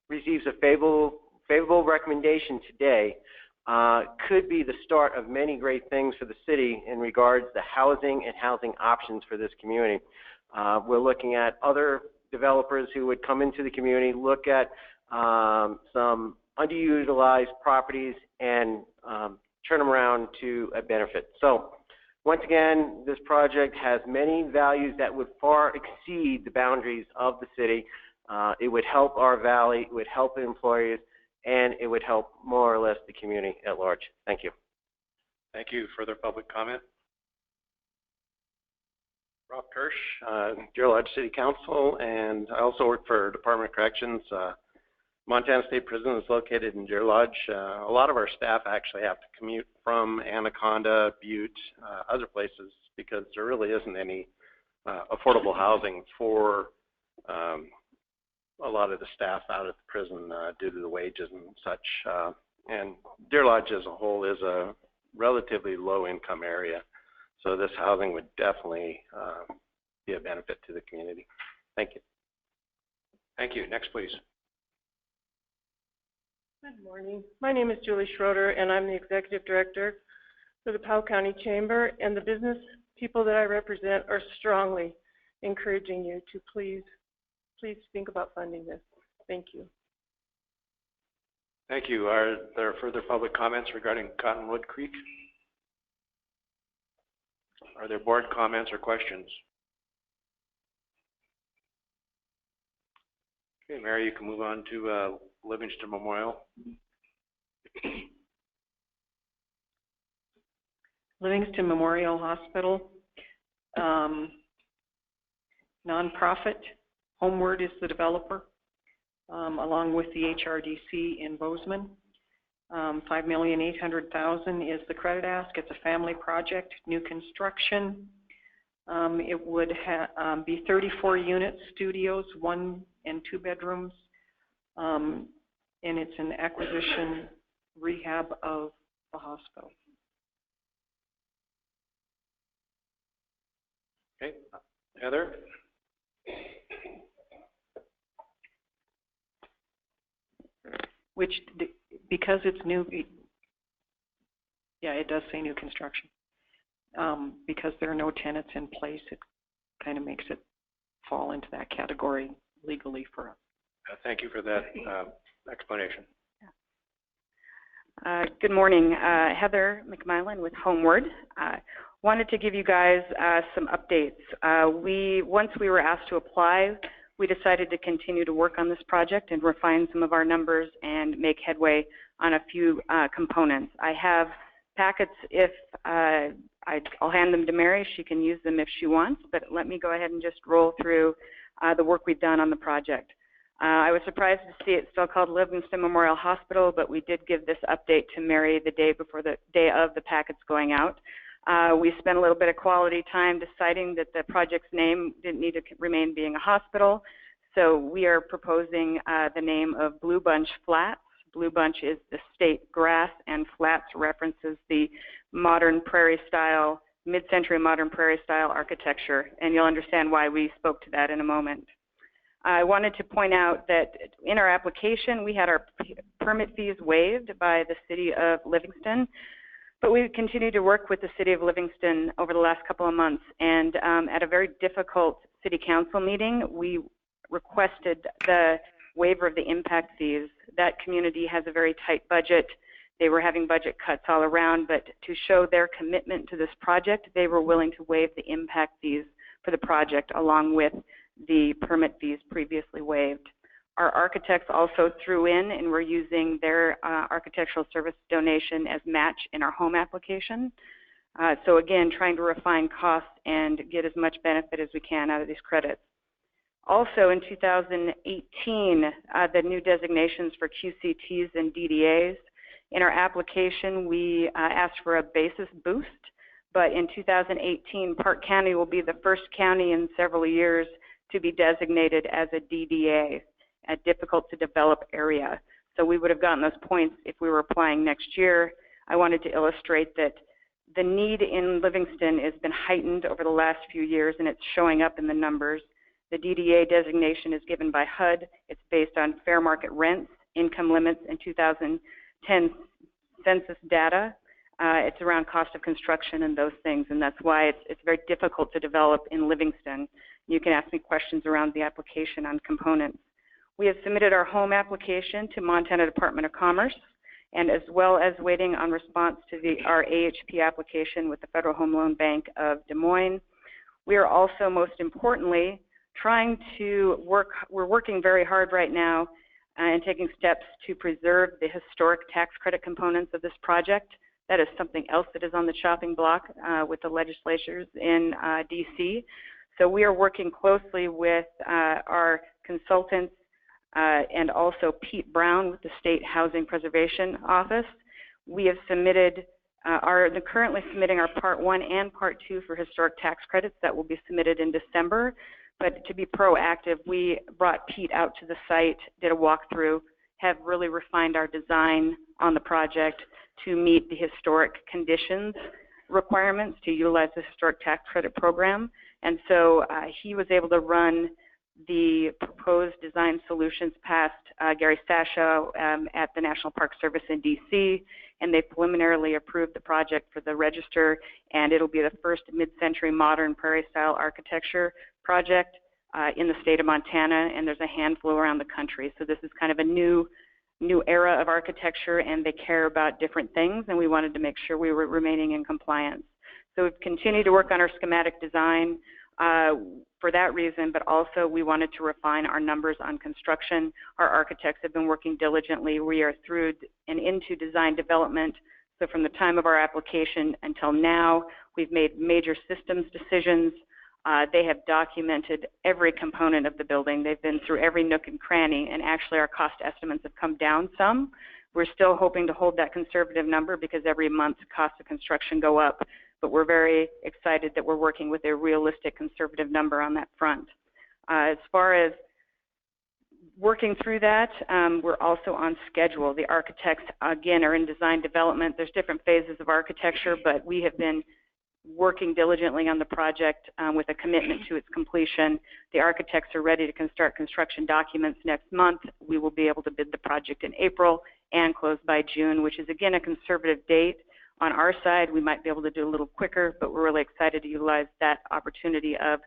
[SPEAKER 16] receives a favorable recommendation today, could be the start of many great things for the city in regards to housing and housing options for this community. We're looking at other developers who would come into the community, look at some underutilized properties and turn them around to a benefit. So once again, this project has many values that would far exceed the boundaries of the city. It would help our valley, it would help the employees, and it would help more or less the community at large. Thank you.
[SPEAKER 5] Thank you. Further public comment?
[SPEAKER 17] Rob Kirsch, Deer Lodge City Council, and I also work for Department of Corrections. Montana State Prison is located in Deer Lodge. A lot of our staff actually have to commute from Anaconda, Butte, other places because there really isn't any affordable housing for a lot of the staff out at the prison due to the wages and such. And Deer Lodge as a whole is a relatively low income area. So this housing would definitely be a benefit to the community. Thank you.
[SPEAKER 5] Thank you. Next, please.
[SPEAKER 24] Good morning. My name is Julie Schroeder, and I'm the Executive Director
[SPEAKER 11] for the Powell County Chamber, and the business people that I represent are strongly encouraging you to please think about funding this. Thank you.
[SPEAKER 5] Thank you. Are there further public comments regarding Cottonwood Creek? Are there board comments or questions? Okay, Mary, you can move on to Livingston Memorial.
[SPEAKER 2] Livingston Memorial Hospital, nonprofit. Homeward is the developer, along with the HRDC in Bozeman. $5,800,000 is the credit ask. It's a family project, new construction. It would be 34 units, studios, 1 and 2 bedrooms, and it's an acquisition rehab of the hospital.
[SPEAKER 5] Okay, Heather?
[SPEAKER 2] Which, because it's new, yeah, it does say new construction. Because there are no tenants in place, it kind of makes it fall into that category legally for us.
[SPEAKER 5] Thank you for that explanation.
[SPEAKER 12] Good morning. Heather McMillan with Homeward. Wanted to give you guys some updates. Once we were asked to apply, we decided to continue to work on this project and refine some of our numbers and make headway on a few components. I have packets if I'll hand them to Mary. She can use them if she wants, but let me go ahead and just roll through the work we've done on the project. I was surprised to see it's still called Livingston Memorial Hospital, but we did give this update to Mary the day before the day of the packets going out. We spent a little bit of quality time deciding that the project's name didn't need to remain being a hospital, so we are proposing the name of Blue Bunch Flats. Blue Bunch is the state grass, and Flats references the modern prairie style, mid-century modern prairie style architecture, and you'll understand why we spoke to that in a moment. I wanted to point out that in our application, we had our permit fees waived by the City of Livingston, but we continued to work with the City of Livingston over the last couple of months, and at a very difficult City Council meeting, we requested the waiver of the impact fees. That community has a very tight budget. They were having budget cuts all around, but to show their commitment to this project, they were willing to waive the impact fees for the project along with the permit fees previously waived. Our architects also threw in, and we're using their architectural service donation as match in our home application. So again, trying to refine costs and get as much benefit as we can out of these credits. Also in 2018, the new designations for QCTs and DDAs. In our application, we asked for a basis boost, but in 2018, Park County will be the first county in several years to be designated as a DDA, a difficult to develop area. So we would have gotten those points if we were applying next year. I wanted to illustrate that the need in Livingston has been heightened over the last few years, and it's showing up in the numbers. The DDA designation is given by HUD. It's based on fair market rents, income limits, and 2010 census data. It's around cost of construction and those things, and that's why it's very difficult to develop in Livingston. You can ask me questions around the application on components. We have submitted our home application to Montana Department of Commerce, and as well as waiting on response to our AHP application with the Federal Home Loan Bank of Des Moines. We are also, most importantly, we're working very hard right now and taking steps to preserve the historic tax credit components of this project. That is something else that is on the chopping block with the legislatures in DC. So we are working closely with our consultants and also Pete Brown with the State Housing Preservation Office. We have submitted, currently submitting our Part 1 and Part 2 for historic tax credits that will be submitted in December. But to be proactive, we brought Pete out to the site, did a walkthrough, have really refined our design on the project to meet the historic conditions requirements to utilize the historic tax credit program. And so he was able to run the proposed design solutions past Gary Sasha at the National Park Service in DC. and they preliminarily approved the project for the register, and it'll be the first mid-century modern prairie-style architecture project in the state of Montana, and there's a handful around the country. So this is kind of a new era of architecture, and they care about different things, and we wanted to make sure we were remaining in compliance. So we've continued to work on our schematic design for that reason, but also we wanted to refine our numbers on construction. Our architects have been working diligently. We are through and into design development. So from the time of our application until now, we've made major systems decisions. They have documented every component of the building. They've been through every nook and cranny, and actually our cost estimates have come down some. We're still hoping to hold that conservative number because every month costs of construction go up, but we're very excited that we're working with a realistic conservative number on that front. As far as working through that, we're also on schedule. The architects, again, are in design development. There's different phases of architecture, but we have been working diligently on the project with a commitment to its completion. The architects are ready to start construction documents next month. We will be able to bid the project in April and close by June, which is again a conservative date. On our side, we might be able to do a little quicker, but we're really excited to utilize that opportunity of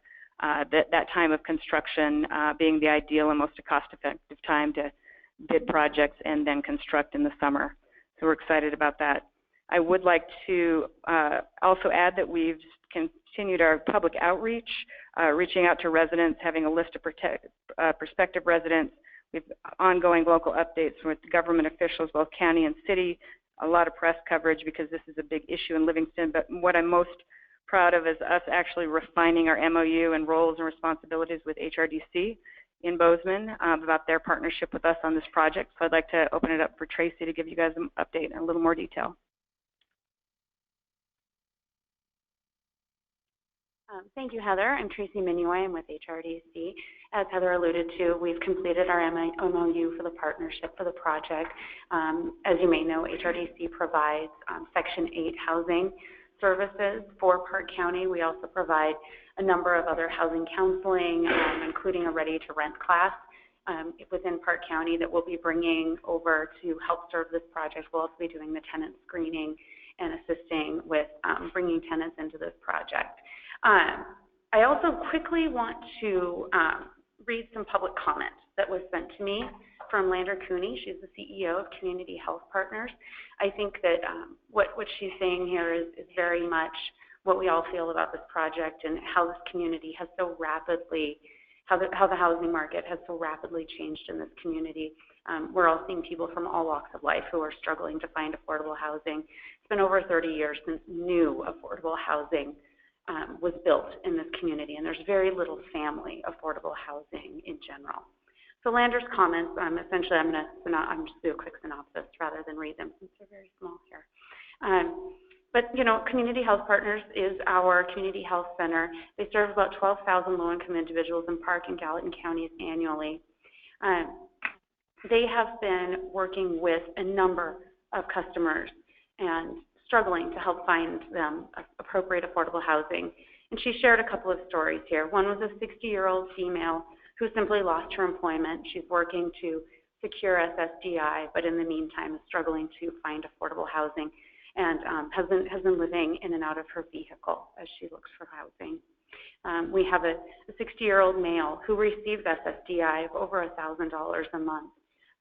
[SPEAKER 12] that time of construction being the ideal and most cost-effective time to bid projects and then construct in the summer. So we're excited about that. I would like to also add that we've continued our public outreach, reaching out to residents, having a list of prospective residents. We have ongoing local updates with government officials, both county and city, a lot of press coverage because this is a big issue in Livingston. But what I'm most proud of is us actually refining our MOU and roles and responsibilities with HRDC in Bozeman about their partnership with us on this project. So I'd like to open it up for Tracy to give you guys an update in a little more detail.
[SPEAKER 1] Thank you, Heather. I'm Tracy Minuay. I'm with HRDC. As Heather alluded to, we've completed our MOU for the partnership for the project. As you may know, HRDC provides Section 8 housing services for Park County. We also provide a number of other housing counseling, including a ready-to-rent class within Park County that we'll be bringing over to help serve this project. We'll also be doing the tenant screening and assisting with bringing tenants into this project. I also quickly want to read some public comment that was sent to me from Lander Cooney. She's the CEO of Community Health Partners. I think that what she's saying here is very much what we all feel about this project and how this community has so rapidly, how the housing market has so rapidly changed in this community. We're all seeing people from all walks of life who are struggling to find affordable housing. It's been over 30 years since new affordable housing was built in this community, and there's very little family affordable housing in general. So Lander's comments, essentially I'm just do a quick synopsis rather than read them since they're very small here. But you know, Community Health Partners is our community health center. They serve about 12,000 low-income individuals in Park and Gallatin counties annually. They have been working with a number of customers and struggling to help find them appropriate affordable housing. And she shared a couple of stories here. One was a 60-year-old female who simply lost her employment. She's working to secure SSDI, but in the meantime is struggling to find affordable housing and has been living in and out of her vehicle as she looks for housing. We have a 60-year-old male who received SSDI of over $1,000 a month,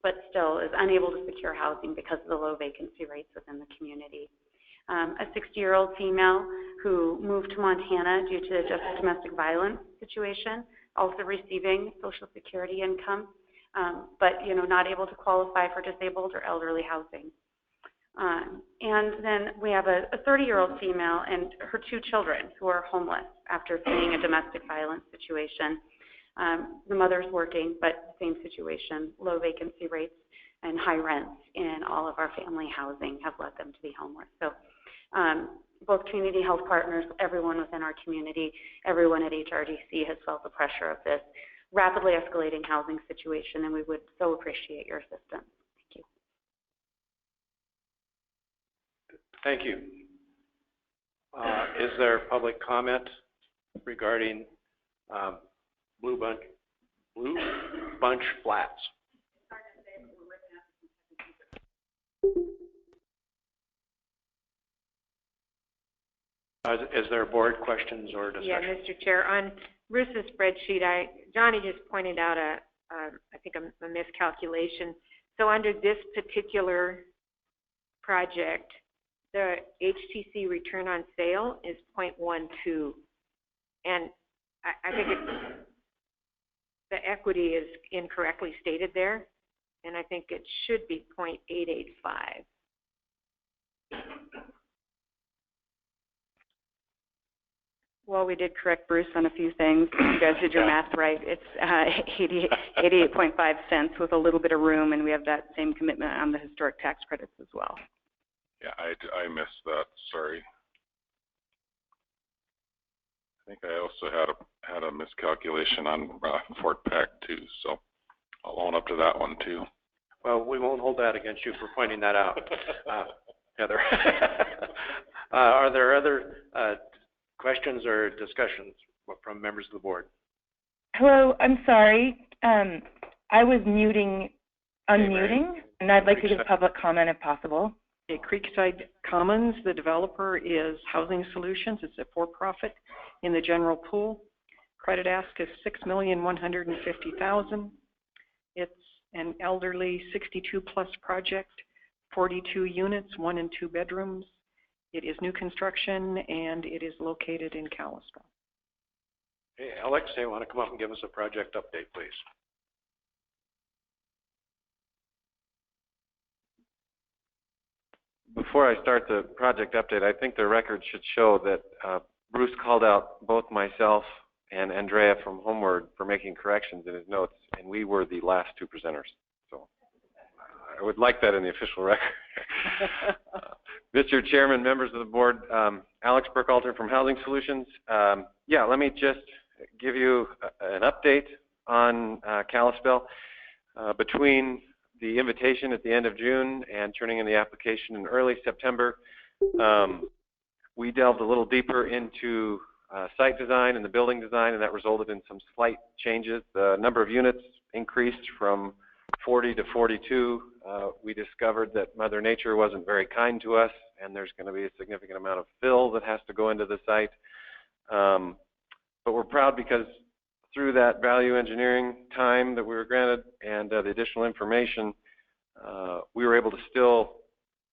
[SPEAKER 1] but still is unable to secure housing because of the low vacancy rates within the community. A 60-year-old female who moved to Montana due to just a domestic violence situation, also receiving Social Security income, but not able to qualify for disabled or elderly housing. And then we have a 30-year-old female and her 2 children who are homeless after fleeing a domestic violence situation. The mother's working, but same situation, low vacancy rates and high rents in all of our family housing have led them to be homeless. So both Community Health Partners, everyone within our community, everyone at HRDC has felt the pressure of this rapidly escalating housing situation, and we would so appreciate your assistance. Thank you.
[SPEAKER 5] Thank you. Is there public comment regarding Blue Bunch Flats?
[SPEAKER 16] Is there board questions or discussion?
[SPEAKER 9] Yeah, Mr. Chair, on Bruce's spreadsheet, Johnny just pointed out I think a miscalculation. So under this particular project, the HTC return on sale is 0.12, and I think the equity is incorrectly stated there, and I think it should be 0.885.
[SPEAKER 12] Well, we did correct Bruce on a few things. You guys did your math right. It's 88.5 cents with a little bit of room, and we have that same commitment on the historic tax credits as well.
[SPEAKER 3] Yeah, I missed that. Sorry. I think I also had a miscalculation on Fort Peck too, so I'll own up to that one too.
[SPEAKER 16] Well, we won't hold that against you for pointing that out, Heather. Are there other questions or discussions from members of the board?
[SPEAKER 8] Hello, I'm sorry. I was unmuting, and I'd like to give public comment if possible.
[SPEAKER 2] Okay, Creekside Commons, the developer is Housing Solutions. It's a for-profit in the general pool. Credit ask is $6,150,000. It's an elderly 62-plus project, 42 units, 1 and 2 bedrooms. It is new construction, and it is located in Kalispell.
[SPEAKER 16] Hey, Alex, you want to come up and give us a project update, please?
[SPEAKER 14] Before I start the project update, I think the record should show that Bruce called out both myself and Andrea from Homeward for making corrections in his notes, and we were the last 2 presenters. So I would like that in the official record. Mr. Chairman, members of the board, Alex Burkhalter from Housing Solutions. Yeah, let me just give you an update on Kalispell. Between the invitation at the end of June and turning in the application in early September, we delved a little deeper into site design and the building design, and that resulted in some slight changes. The number of units increased from 40 to 42. We discovered that Mother Nature wasn't very kind to us, and there's going to be a significant amount of fill that has to go into the site. But we're proud because through that value engineering time that we were granted and the additional information, we were able to still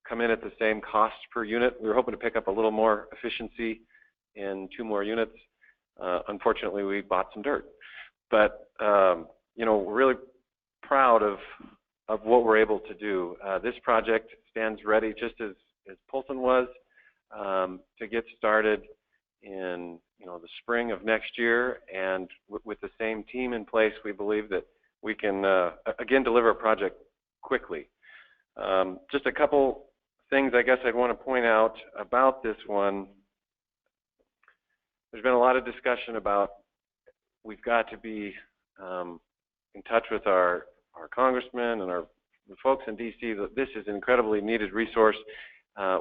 [SPEAKER 14] come in at the same cost per unit. We were hoping to pick up a little more efficiency in 2 more units. Unfortunately, we bought some dirt. But, you know, we're really proud of what we're able to do. This project stands ready just as Polson was to get started in the spring of next year, and with the same team in place, we believe that we can again deliver a project quickly. Just a couple things I guess I'd want to point out about this one. There's been a lot of discussion about we've got to be in touch with our congressmen and the folks in DC that this is an incredibly needed resource.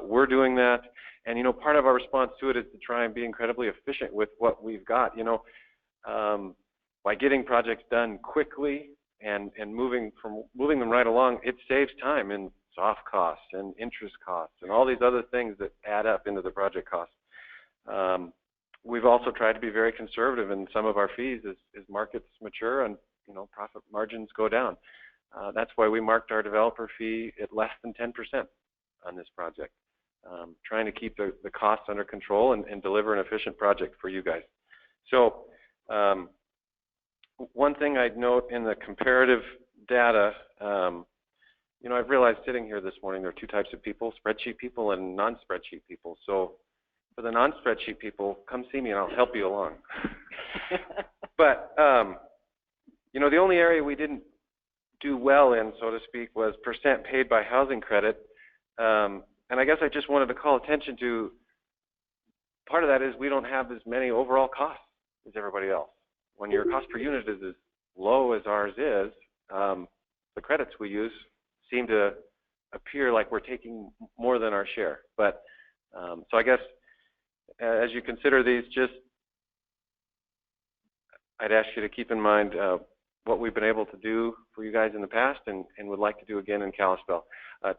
[SPEAKER 14] We're doing that, and part of our response to it is to try and be incredibly efficient with what we've got. By getting projects done quickly and moving them right along, it saves time in soft costs and interest costs and all these other things that add up into the project costs. We've also tried to be very conservative in some of our fees as markets mature and profit margins go down. That's why we marked our developer fee at less than 10% on this project, trying to keep the costs under control and deliver an efficient project for you guys. So one thing I'd note in the comparative data, I've realized sitting here this morning there are 2 types of people, spreadsheet people and non-spreadsheet people. So for the non-spreadsheet people, come see me and I'll help you along. But, the only area we didn't do well in, so to speak, was percent paid by housing credit. And I guess I just wanted to call attention to part of that is we don't have as many overall costs as everybody else. When your cost per unit is as low as ours is, the credits we use seem to appear like we're taking more than our share. But so I guess as you consider these, I'd ask you to keep in mind what we've been able to do for you guys in the past and would like to do again in Kalispell.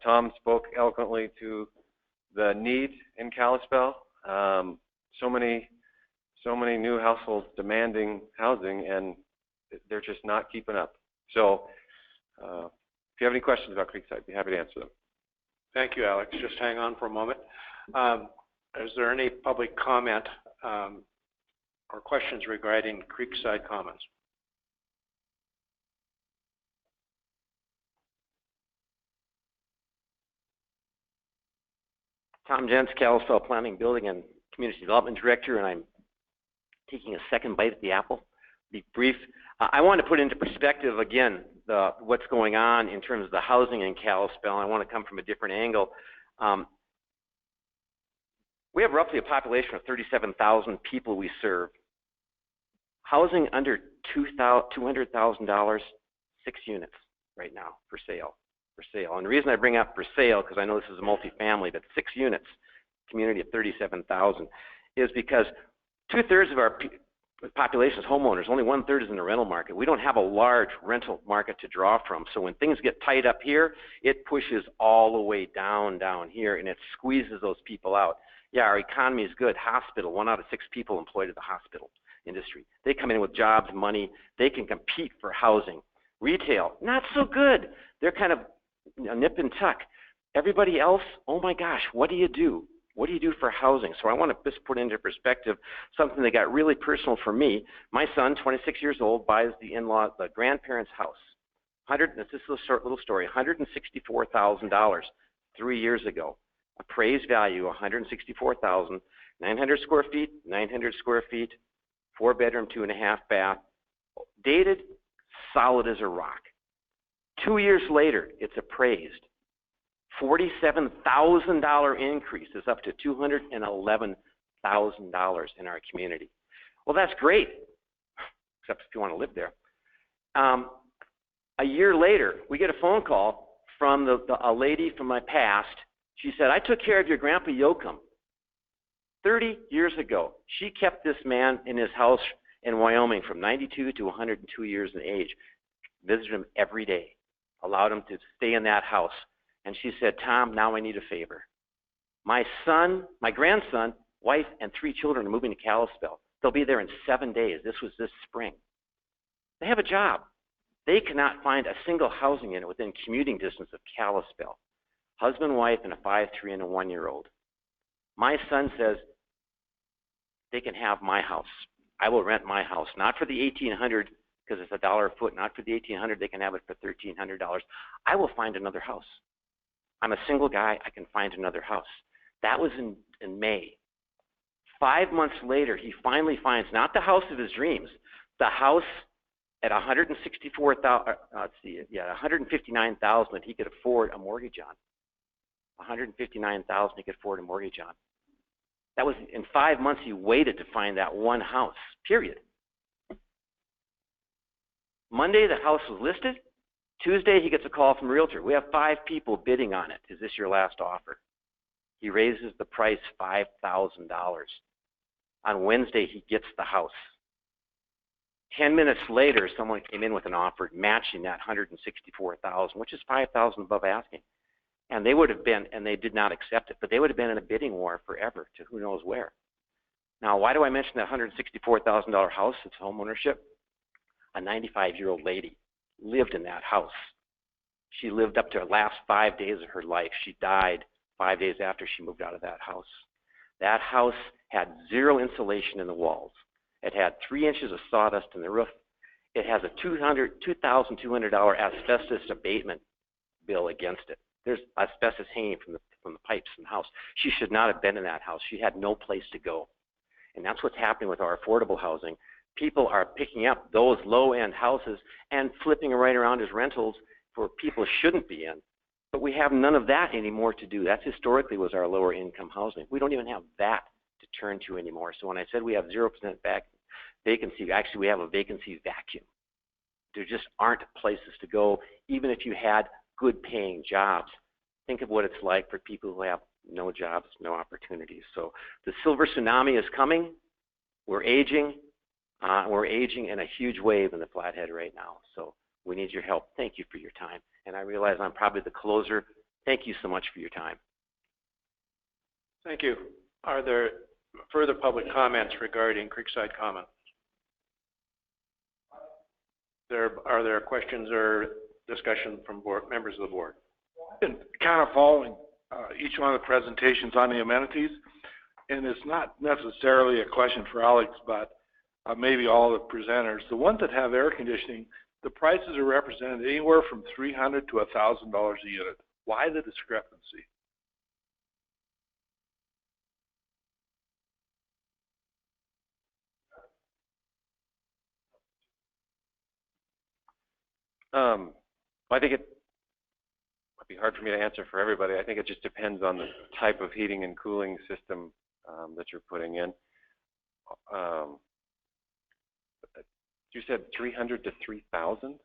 [SPEAKER 14] Tom spoke eloquently to the need in Kalispell. so many new households demanding housing, and they're just not keeping up. So if you have any questions about Creekside, I'd be happy to answer them.
[SPEAKER 5] Thank you, Alex. Just hang on for a moment. Is there any public comment or questions regarding Creekside Commons?
[SPEAKER 13] Tom Jentz, Kalispell Planning, Building, and Community Development Director, and I'm taking a second bite at the apple. Be brief. I want to put into perspective again what's going on in terms of the housing in Kalispell. I want to come from a different angle. We have roughly a population of 37,000 people we serve. Housing under $200,000, 6 units right now for sale. And the reason I bring up for sale, because I know this is a multifamily, but 6 units, community of 37,000, is because 2/3 of our population is homeowners. Only 1/3 is in the rental market. We don't have a large rental market to draw from. So when things get tight up here, it pushes all the way down here, and it squeezes those people out. Yeah, our economy is good. Hospital, 1 out of 6 people employed at the hospital industry. They come in with jobs, money. They can compete for housing. Retail, not so good. They're kind of nip and tuck. Everybody else, oh my gosh, what do you do? What do you do for housing? So I want to just put into perspective something that got really personal for me. My son, 26 years old, buys the grandparents' house. This is a short little story, $164,000 3 years ago. Appraised value, $164,000, 900 square feet, 4-bedroom, 2.5 bath, dated, solid as a rock. 2 years later, it's appraised. $47,000 increase is up to $211,000 in our community. Well, that's great, except if you want to live there. A year later, we get a phone call from a lady from my past. She said, I took care of your Grandpa Yoakum 30 years ago. She kept this man in his house in Wyoming from 92 to 102 years in age, visited him every day, allowed him to stay in that house. And she said, Tom, now I need a favor. My grandson, wife, and 3 children are moving to Kalispell. They'll be there in 7 days. This was this spring. They have a job. They cannot find a single housing unit within commuting distance of Kalispell. Husband, wife, and a 5, 3, and a 1-year-old. My son says, they can have my house. I will rent my house, not for the $1,800 because it's $1 a foot, not for the $1,800, they can have it for $1,300. I will find another house. I'm a single guy, I can find another house. That was in May. 5 months later, he finally finds not the house of his dreams, the house at $159,000 that he could afford a mortgage on. $159,000 he could afford a mortgage on. That was in 5 months he waited to find that one house, period. Monday, the house was listed. Tuesday, he gets a call from a realtor. We have 5 people bidding on it. Is this your last offer? He raises the price $5,000. On Wednesday, he gets the house. 10 minutes later, someone came in with an offer matching that $164,000, which is $5,000 above asking. And they would have been, and they did not accept it, but they would have been in a bidding war forever to who knows where. Now, why do I mention that $164,000 house? It's homeownership. A 95-year-old lady lived in that house. She lived up to her last 5 days of her life. She died 5 days after she moved out of that house. That house had 0 insulation in the walls. It had 3 inches of sawdust in the roof. It has a $2,200 asbestos abatement bill against it. There's asbestos hanging from the pipes in the house. She should not have been in that house. She had no place to go. And that's what's happening with our affordable housing. People are picking up those low-end houses and flipping them right around as rentals for people shouldn't be in. But we have none of that anymore to do. That historically was our lower income housing. We don't even have that to turn to anymore. So when I said we have 0% vacancy, actually we have a vacancy vacuum. There just aren't places to go, even if you had good paying jobs. Think of what it's like for people who have no jobs, no opportunities. So the silver tsunami is coming. We're aging. We're aging in a huge wave in the Flathead right now. So we need your help. Thank you for your time. And I realize I'm probably the closer. Thank you so much for your time.
[SPEAKER 5] Thank you. Are there further public comments regarding Creekside Commons? Are there questions or discussion from members of the board?
[SPEAKER 4] Been kind of following each one of the presentations on the amenities, and it's not necessarily a question for Alex, but maybe all the presenters. The ones that have air conditioning, the prices are represented anywhere from $300 to $1,000 a unit. Why the discrepancy?
[SPEAKER 14] I think it might be hard for me to answer for everybody. I think it just depends on the type of heating and cooling system that you're putting in. You said 300 to 3,000?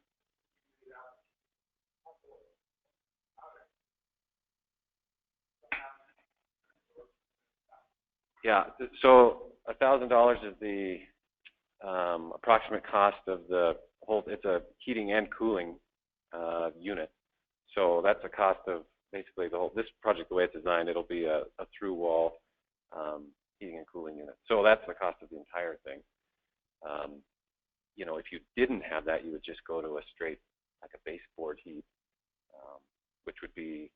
[SPEAKER 14] Yeah, so $1,000 is the approximate cost of the whole. It's a heating and cooling unit. So that's a cost of basically the whole. This project, the way it's designed, it'll be a through wall heating and cooling unit. So that's the cost of the entire thing. You know, if you didn't have that, you would just go to a straight, like a baseboard heat, which would be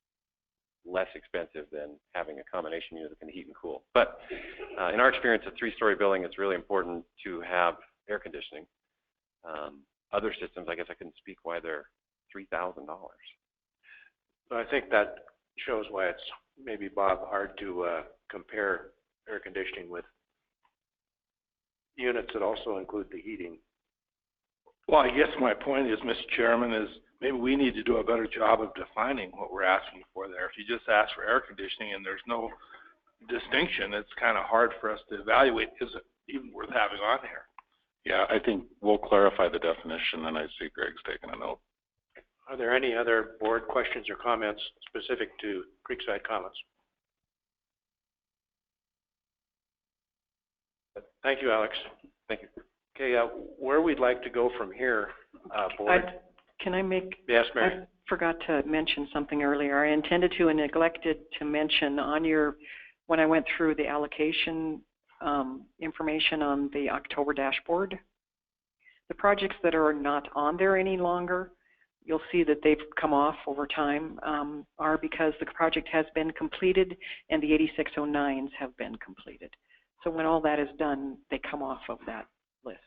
[SPEAKER 14] less expensive than having a combination unit that can heat and cool. But in our experience, a 3-story building, it's really important to have air conditioning. Other systems, I guess I couldn't speak why they're $3,000.
[SPEAKER 5] So I think that shows why it's maybe, Bob, hard to compare air conditioning with units that also include the heating.
[SPEAKER 4] Well, I guess my point is, Mr. Chairman, is maybe we need to do a better job of defining what we're asking for there. If you just ask for air conditioning and there's no distinction, it's kind of hard for us to evaluate, is it even worth having on here?
[SPEAKER 3] Yeah, I think we'll clarify the definition, and I see Greg's taking a note.
[SPEAKER 5] Are there any other board questions or comments specific to Creekside Commons? Thank you, Alex.
[SPEAKER 14] Thank you.
[SPEAKER 5] Okay, where we'd like to go from here, board.
[SPEAKER 2] Can I make?
[SPEAKER 5] Yes, Mary.
[SPEAKER 2] I forgot to mention something earlier. I intended to and neglected to mention on your, when I went through the allocation information on the October dashboard, the projects that are not on there any longer, you'll see that they've come off over time, are because the project has been completed and the 8609s have been completed. So when all that is done, they come off of that list.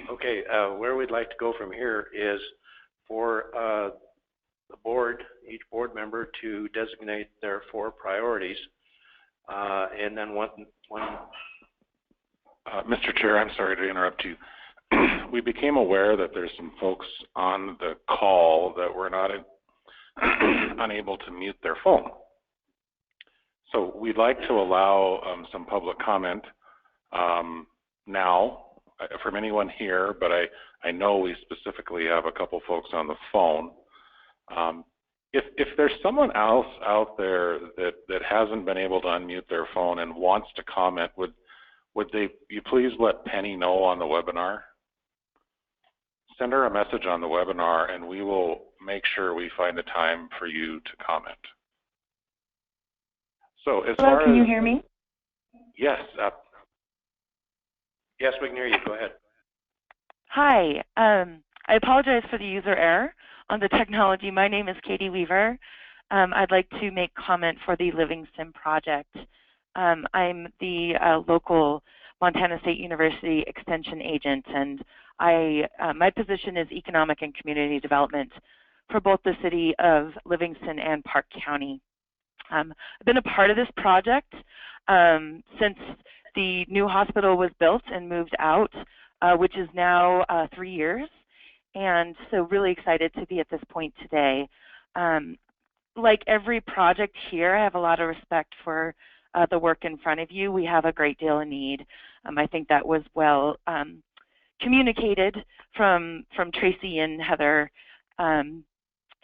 [SPEAKER 5] Okay, where we'd like to go from here is for the board, each board member to designate their 4 priorities, and then one.
[SPEAKER 3] Mr. Chair, I'm sorry to interrupt you. We became aware that there's some folks on the call that were not unable to mute their phone. So we'd like to allow some public comment now from anyone here, but I know we specifically have a couple folks on the phone. If there's someone else out there that hasn't been able to unmute their phone and wants to comment, would you please let Penny know on the webinar? Send her a message on the webinar and we will make sure we find a time for you to comment. So as
[SPEAKER 8] Hello,
[SPEAKER 3] far as,
[SPEAKER 8] can you hear me?
[SPEAKER 3] Yes.
[SPEAKER 5] Yes, we can hear you. Go ahead.
[SPEAKER 8] Hi. I apologize for the user error on the technology. My name is Katie Weaver. I'd like to make comment for the Livingston project. I'm the local Montana State University Extension agent, and my position is Economic and Community Development for both the city of Livingston and Park County. I've been a part of this project since the new hospital was built and moved out, which is now 3 years, and so really excited to be at this point today. Like every project here, I have a lot of respect for the work in front of you. We have a great deal of need. I think that was well communicated from Tracy and Heather.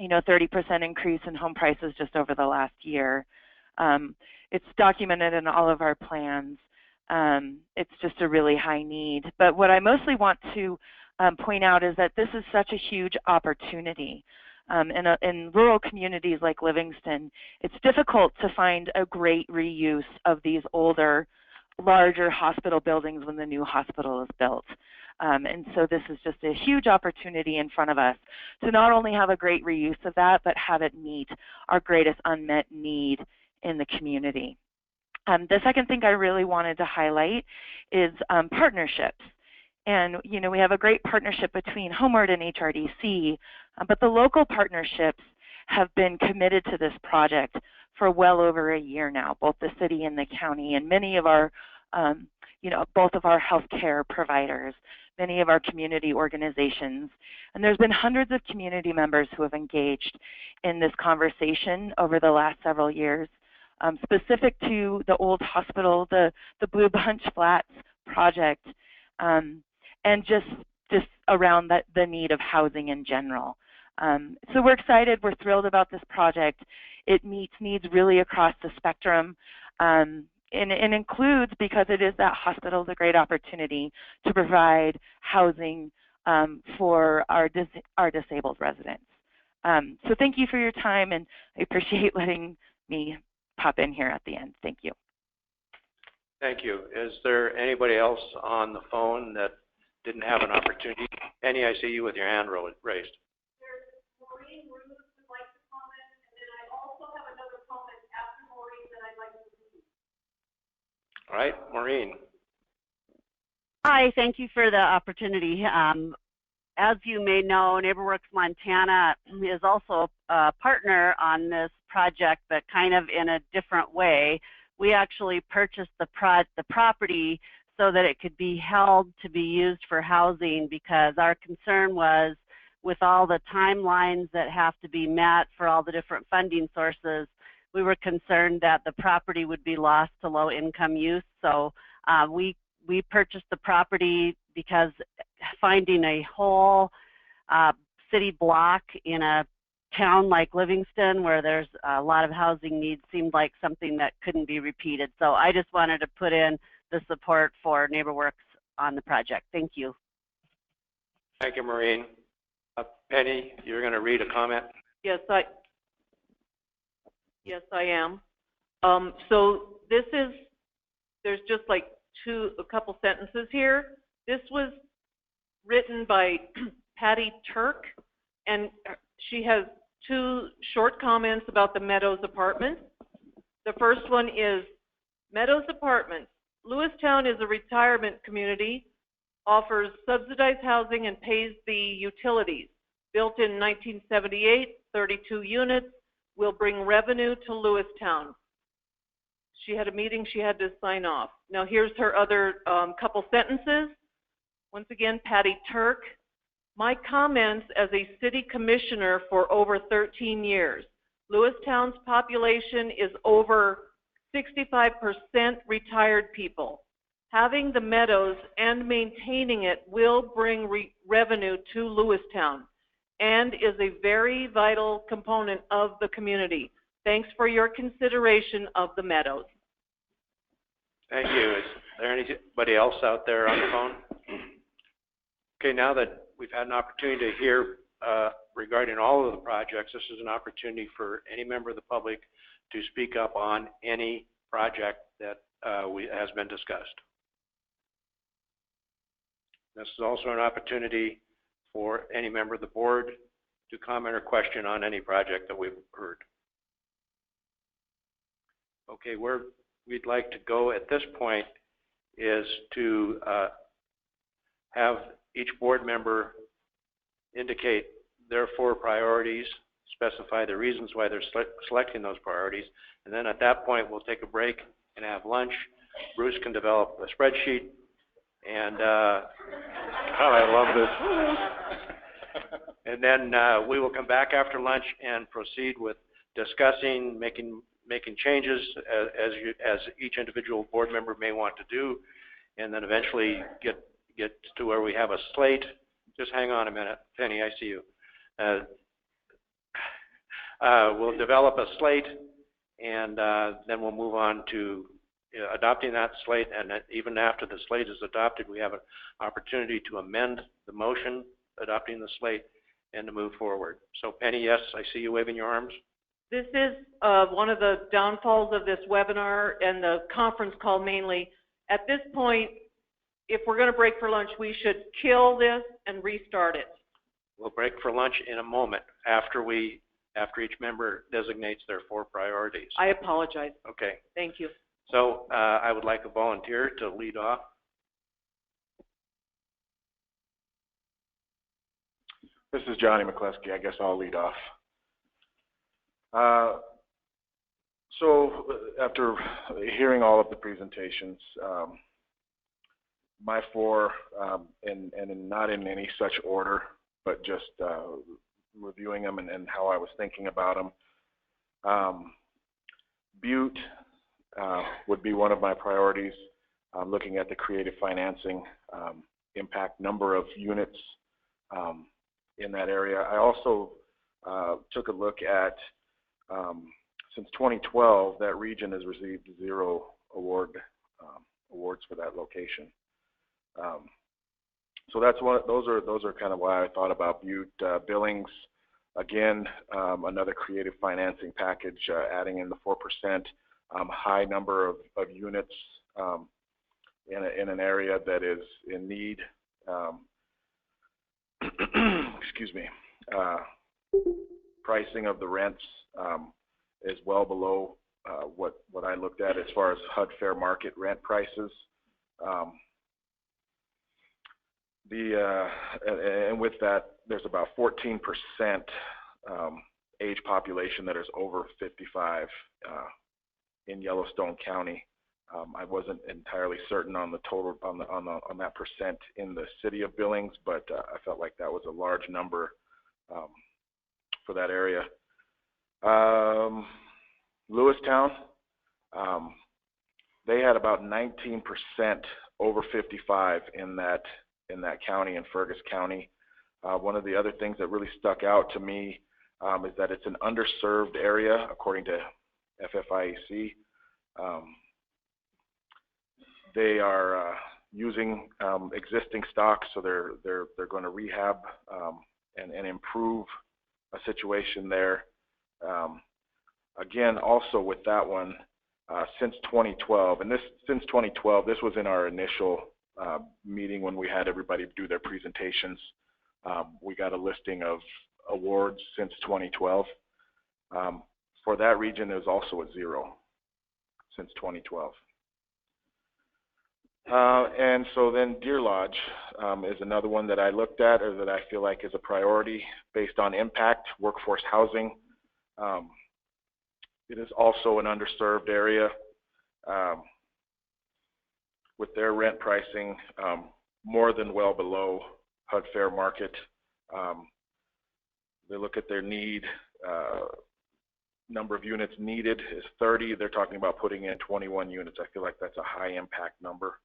[SPEAKER 8] You know, 30% increase in home prices just over the last year. It's documented in all of our plans. It's just a really high need. But what I mostly want to point out is that this is such a huge opportunity. In rural communities like Livingston, it's difficult to find a great reuse of these older
[SPEAKER 18] larger hospital buildings when the new hospital is built. And so this is just a huge opportunity in front of us to not only have a great reuse of that, but have it meet our greatest unmet need in the community. The second thing I really wanted to highlight is partnerships. And, you know, we have a great partnership between Homeward and HRDC, but the local partnerships have been committed to this project for well over a year now, both the city and the county, and many of our, you know, both of our healthcare providers, many of our community organizations. And there's been hundreds of community members who have engaged in this conversation over the last several years, specific to the old hospital, the Blue Bunch Flats project, and just around the need of housing in general. So we're excited, we're thrilled about this project. It meets needs really across the spectrum, and includes, because it is that hospital, the great opportunity to provide housing for our disabled residents. So thank you for your time, and I appreciate letting me pop in here at the end. Thank you.
[SPEAKER 5] Thank you. Is there anybody else on the phone that didn't have an opportunity? Penny, I see you with your hand raised. All right, Maureen.
[SPEAKER 19] Hi, thank you for the opportunity. As you may know, NeighborWorks Montana is also a partner on this project, but kind of in a different way. We actually purchased the property so that it could be held to be used for housing, because our concern was, with all the timelines that have to be met for all the different funding sources, we were concerned that the property would be lost to low-income use. So we purchased the property because finding a whole city block in a town like Livingston, where there's a lot of housing needs, seemed like something that couldn't be repeated. So I just wanted to put in the support for NeighborWorks on the project. Thank you.
[SPEAKER 5] Thank you, Maureen. Penny, you're going to read a comment?
[SPEAKER 21] Yes, I am. So this is, there's just like a couple sentences here. This was written by Patty Turk, and she has two short comments about the Meadows Apartments. The first one is, Meadows Apartments. Lewistown is a retirement community, offers subsidized housing and pays the utilities. Built in 1978, 32 units, will bring revenue to Lewistown. She had a meeting she had to sign off. Now here's her other couple sentences. Once again, Patty Turk. My comments as a city commissioner for over 13 years. Lewistown's population is over 65% retired people. Having the Meadows and maintaining it will bring revenue to Lewistown and is a very vital component of the community. Thanks for your consideration of the Meadows.
[SPEAKER 5] Thank you. Is there anybody else out there on the phone? Okay, now that we've had an opportunity to hear regarding all of the projects, this is an opportunity for any member of the public to speak up on any project that has been discussed. This is also an opportunity for any member of the board to comment or question on any project that we've heard. Okay, where we'd like to go at this point is to have each board member indicate their 4 priorities, specify the reasons why they're selecting those priorities, and then at that point we'll take a break and have lunch. Bruce can develop a spreadsheet, and oh, I love this. And then we will come back after lunch and proceed with discussing, making changes as each individual board member may want to do, and then eventually get to where we have a slate. Just hang on a minute, Penny, I see you. We'll develop a slate, and then we'll move on to adopting that slate, and even after the slate is adopted, we have an opportunity to amend the motion adopting the slate and to move forward. So Penny, yes, I see you waving your arms.
[SPEAKER 21] This is one of the downfalls of this webinar and the conference call mainly. At this point, if we're going to break for lunch, we should kill this and restart it.
[SPEAKER 5] We'll break for lunch in a moment after each member designates their 4 priorities.
[SPEAKER 21] I apologize.
[SPEAKER 5] Okay.
[SPEAKER 21] Thank you.
[SPEAKER 5] So I would like a volunteer to lead off.
[SPEAKER 6] This is Johnny McCleskey. I guess I'll lead off. So after hearing all of the presentations, my 4, and not in any such order, but just reviewing them and how I was thinking about them. Butte would be one of my priorities, looking at the creative financing, impact number of units in that area. I also took a look at, since 2012, that region has received 0 awards for that location. So that's those are kind of why I thought about Butte. Billings, again, another creative financing package, adding in the 4%, high number of units in an area that is in need. Excuse me. Pricing of the rents is well below what I looked at as far as HUD fair market rent prices. And with that, there's about 14% age population that is over 55 in Yellowstone County. I wasn't entirely certain on the total on that percent in the city of Billings, but I felt like that was a large number for that area. Lewistown, they had about 19% over 55 in that county, in Fergus County. One of the other things that really stuck out to me is that it's an underserved area, according to FFIEC. They are using existing stock, so they're going to rehab and improve a situation there. Again, also with that one, since 2012, since 2012, this was in our initial meeting when we had everybody do their presentations. We got a listing of awards since 2012. For that region, it was also at 0 since 2012. And so then Deer Lodge is another one that I looked at, or that I feel like is a priority based on impact, workforce housing. It is also an underserved area with their rent pricing more than well below HUD fair market. They look at their need, number of units needed is 30. They're talking about putting in 21 units. I feel like that's a high impact number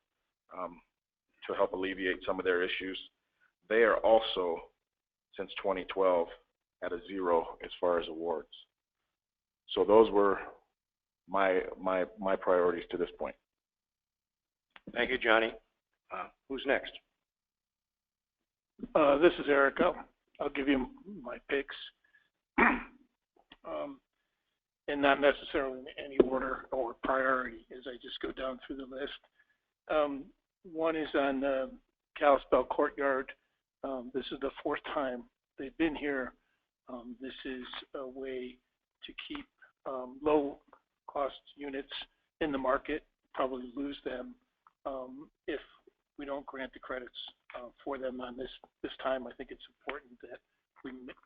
[SPEAKER 6] to help alleviate some of their issues. They are also, since 2012, at a 0 as far as awards. So those were my priorities to this point.
[SPEAKER 5] Thank you, Johnny. Who's next?
[SPEAKER 10] This is Eric. I'll give you my picks. And not necessarily in any order or priority as I just go down through the list. One is on Kalispell Courtyard. This is the 4th time they've been here. This is a way to keep low-cost units in the market, probably lose them if we don't grant the credits for them on this time. I think it's important that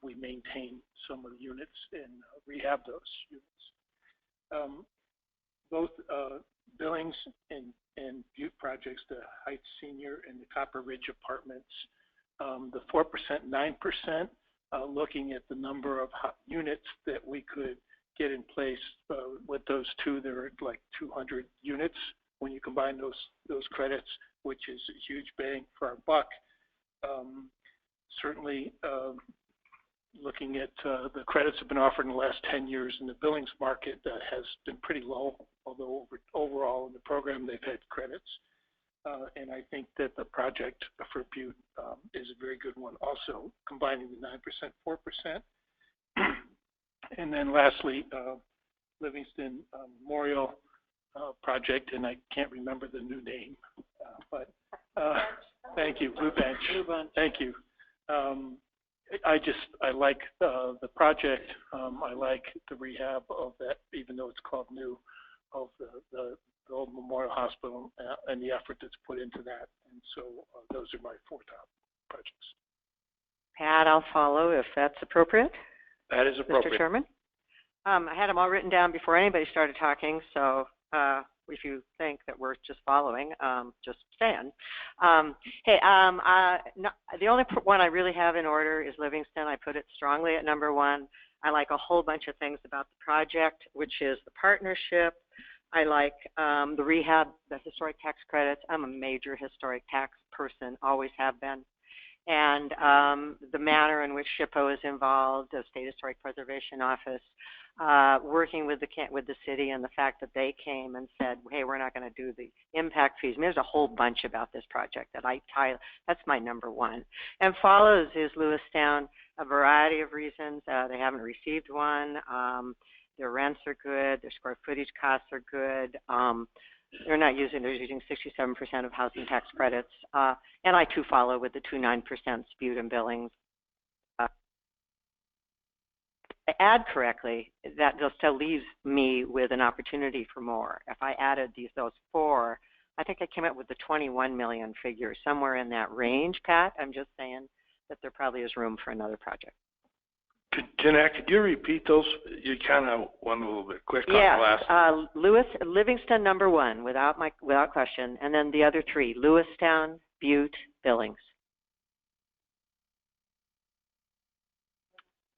[SPEAKER 10] we maintain some of the units and rehab those units. Both Billings and Butte projects, the Heights Senior and the Copper Ridge Apartments, the 4%, 9%, looking at the number of units that we could get in place with those two, there are like 200 units when you combine those credits, which is a huge bang for our buck. Certainly, looking at the credits have been offered in the last 10 years in the Billings market, that has been pretty low, although overall in the program they've had credits. And I think that the project for Butte is a very good one, also combining the 9%, 4%. And then lastly, Livingston Memorial, project, and I can't remember the new name, but thank you, Blue Bench. Blue Bench. Thank you. I like the project. I like the rehab of that, even though it's called new, of the old Memorial Hospital and the effort that's put into that. And so those are my 4 top projects.
[SPEAKER 7] Pat, I'll follow if that's appropriate.
[SPEAKER 5] That is appropriate.
[SPEAKER 7] Mr. Chairman. I had them all written down before anybody started talking, so if you think that we're just following, just stand. The only one I really have in order is Livingston. I put it strongly at number 1. I like a whole bunch of things about the project, which is the partnership. I like the rehab, the historic tax credits. I'm a major historic tax person, always have been. And the manner in which SHPO is involved, the State Historic Preservation Office, working with the city, and the fact that they came and said, hey, we're not going to do the impact fees. I mean, there's a whole bunch about this project that that's my number 1. And follows is Lewistown, a variety of reasons. They haven't received one. Their rents are good. Their square footage costs are good. They're using 67% of housing tax credits. And I too follow with the 2.9% Butte and Billings. I add correctly, that still leaves me with an opportunity for more. If I added those 4, I think I came up with the 21 million figure, somewhere in that range, Pat. I'm just saying that there probably is room for another project.
[SPEAKER 4] Jeanette, could you repeat those? You kind of went a little bit quick on the last.
[SPEAKER 7] Livingston number 1, without question, and then the other 3: Lewistown, Butte, Billings.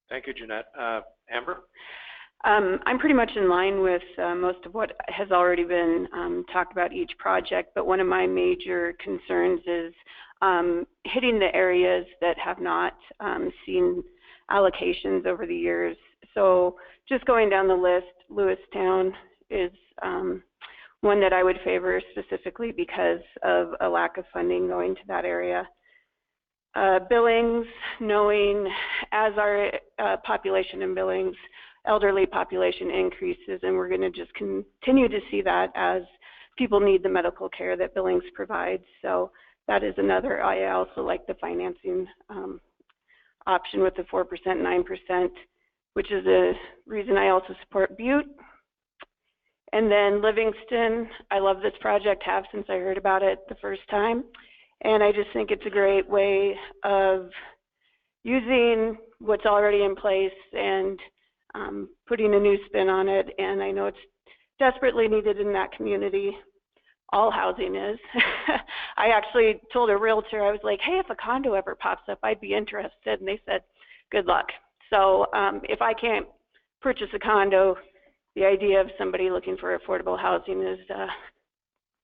[SPEAKER 5] Thank you, Jeanette. Amber?
[SPEAKER 22] I'm pretty much in line with most of what has already been talked about each project, but one of my major concerns is hitting the areas that have not seen allocations over the years. So just going down the list, Lewistown is one that I would favor specifically because of a lack of funding going to that area. Billings, knowing as our population in Billings, elderly population increases, and we're going to just continue to see that as people need the medical care that Billings provides. So that is another. I also like the financing option with the 4%, 9%, which is a reason I also support Butte. And then Livingston, I love this project, have since I heard about it the first time. And I just think it's a great way of using what's already in place and putting a new spin on it. And I know it's desperately needed in that community. All housing is. I actually told a realtor, I was like, hey, if a condo ever pops up, I'd be interested. And they said, good luck. So if I can't purchase a condo, the idea of somebody looking for affordable housing is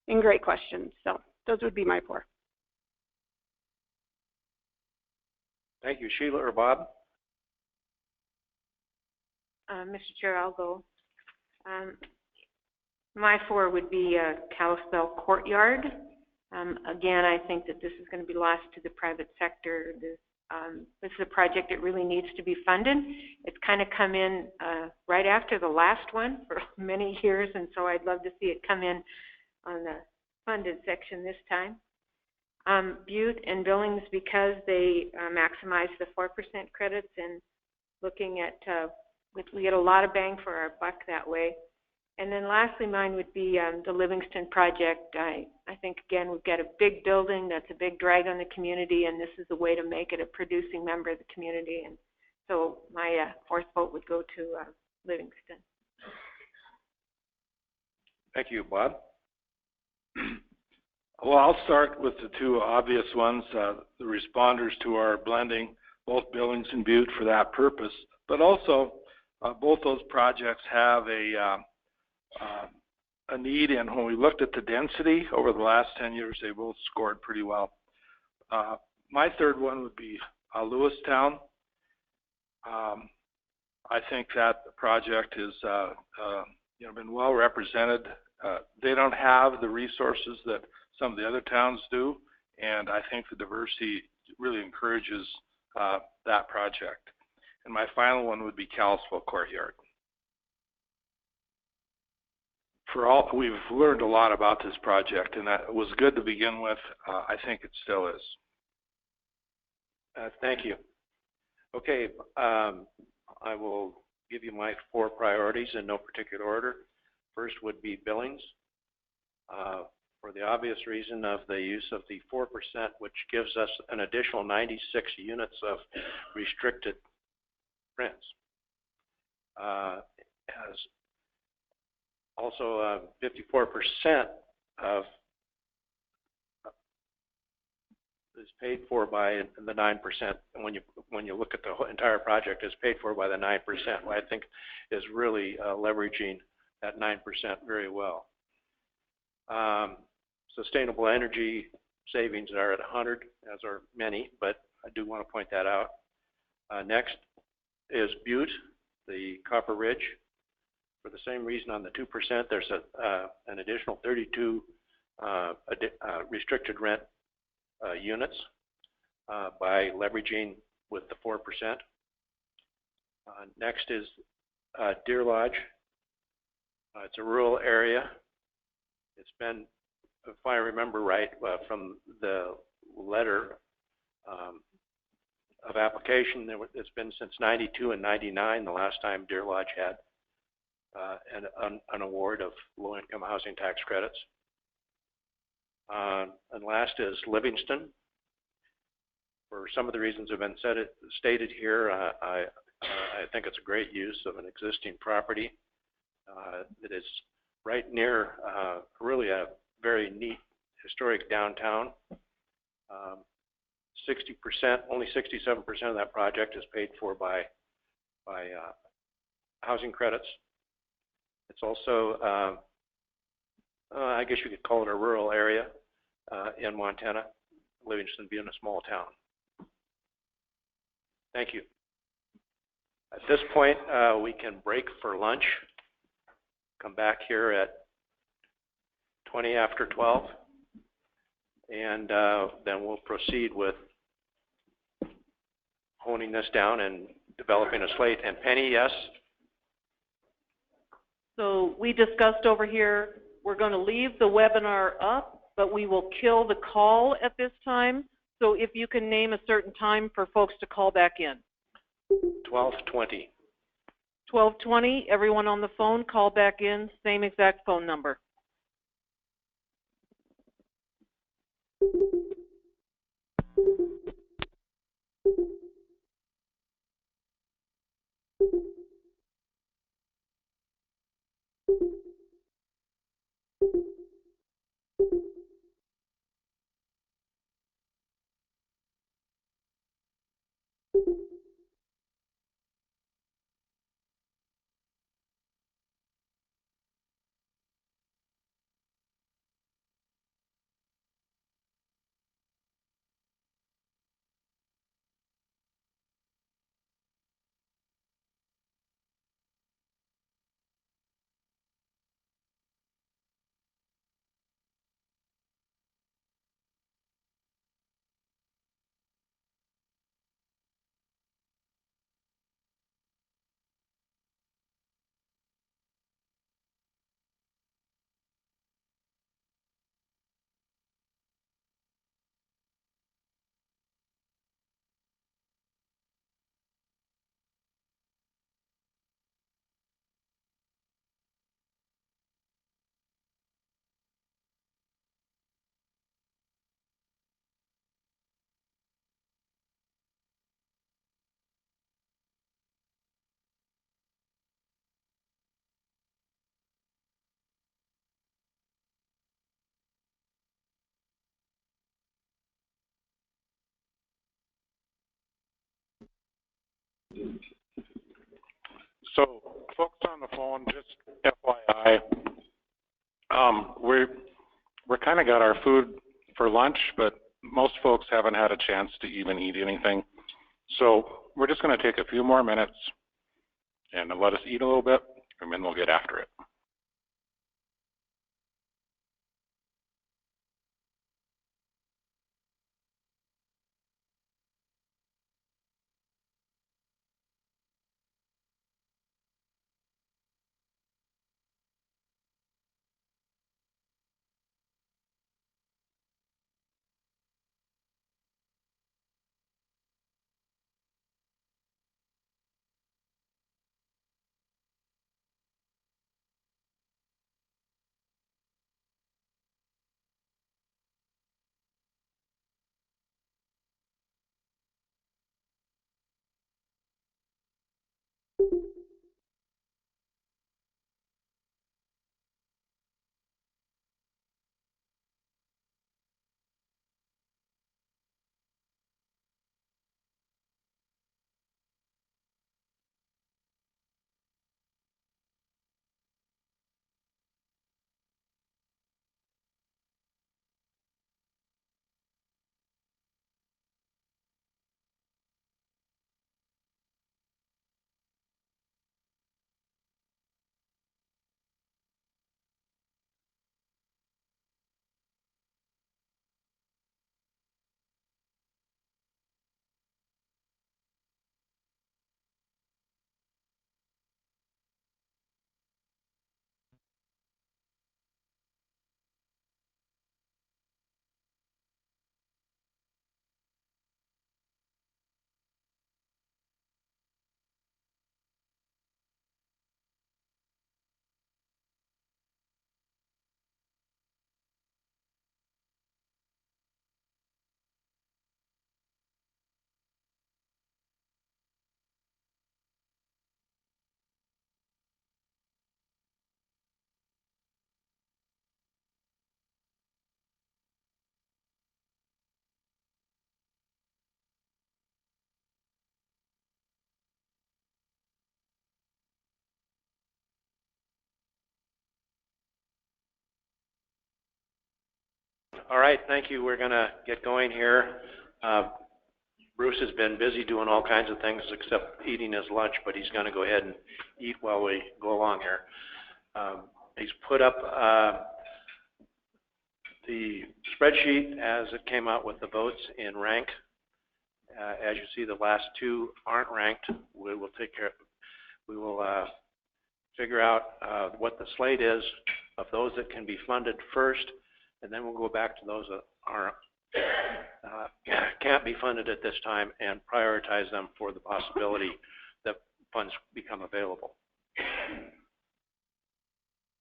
[SPEAKER 22] in great question. So those would be my 4.
[SPEAKER 5] Thank you. Sheila or Bob?
[SPEAKER 9] Mr. Chair, I'll go. My 4 would be Kalispell Courtyard. Again, I think that this is going to be lost to the private sector. This is a project that really needs to be funded. It's kind of come in right after the last one for many years, and so I'd love to see it come in on the funded section this time. Butte and Billings, because they maximize the 4% credits, and looking at, we get a lot of bang for our buck that way. And then lastly, mine would be the Livingston project. I think, again, we've got a big building that's a big drag on the community, and this is a way to make it a producing member of the community. And so my 4th vote would go to Livingston.
[SPEAKER 5] Thank you. Bob?
[SPEAKER 4] Well, I'll start with the 2 obvious ones, the responders to our blending, both Billings and Butte for that purpose. But also, both those projects have a need, and when we looked at the density over the last 10 years, they both scored pretty well. My 3rd one would be Lewistown. I think that project is been well represented. They don't have the resources that some of the other towns do, and I think the diversity really encourages that project. And my final one would be Kalispell Courtyard. we've learned a lot about this project, and that was good to begin with. I think it still is.
[SPEAKER 5] Thank you. Okay, I will give you my 4 priorities in no particular order. First would be Billings, for the obvious reason of the use of the 4%, which gives us an additional 96 units of restricted rents. As also 54% of is paid for by the 9%. And when you look at the whole entire project, is paid for by the 9%, what I think is really leveraging that 9% very well. Sustainable energy savings are at 100, as are many, but I do want to point that out. Next is Butte, the Copper Ridge. For the same reason on the 2%, there's an additional 32 restricted rent units by leveraging with the 4%. Next is Deer Lodge. It's a rural area. It's been, if I remember right, from the letter of application, it's been since 92 and 99, the last time Deer Lodge had an award of low-income housing tax credits. And last is Livingston. For some of the reasons have been stated here, I think it's a great use of an existing property that is right near really a very neat historic downtown. 60%, only 67% of that project is paid for by housing credits. It's also, I guess you could call it a rural area in Montana, Livingston being a small town. Thank you. At this point, we can break for lunch. Come back here at 20 after 12, and then we'll proceed with honing this down and developing a slate. And Penny, yes?
[SPEAKER 21] So we discussed over here, we're going to leave the webinar up, but we will kill the call at this time. So if you can name a certain time for folks to call back in.
[SPEAKER 5] 12:20.
[SPEAKER 21] 12:20, everyone on the phone, call back in, same exact phone number.
[SPEAKER 3] So, folks on the phone, just FYI, we're kind of got our food for lunch, but most folks haven't had a chance to even eat anything. So we're just going to take a few more minutes and let us eat a little bit, and then we'll get after it.
[SPEAKER 5] All right, thank you. We're going to get going here. Bruce has been busy doing all kinds of things except eating his lunch, but he's going to go ahead and eat while we go along here. He's put up the spreadsheet as it came out with the votes in rank. As you see, the last two aren't ranked. We will figure out what the slate is of those that can be funded first, and then we'll go back to those that aren't can't be funded at this time and prioritize them for the possibility that funds become available.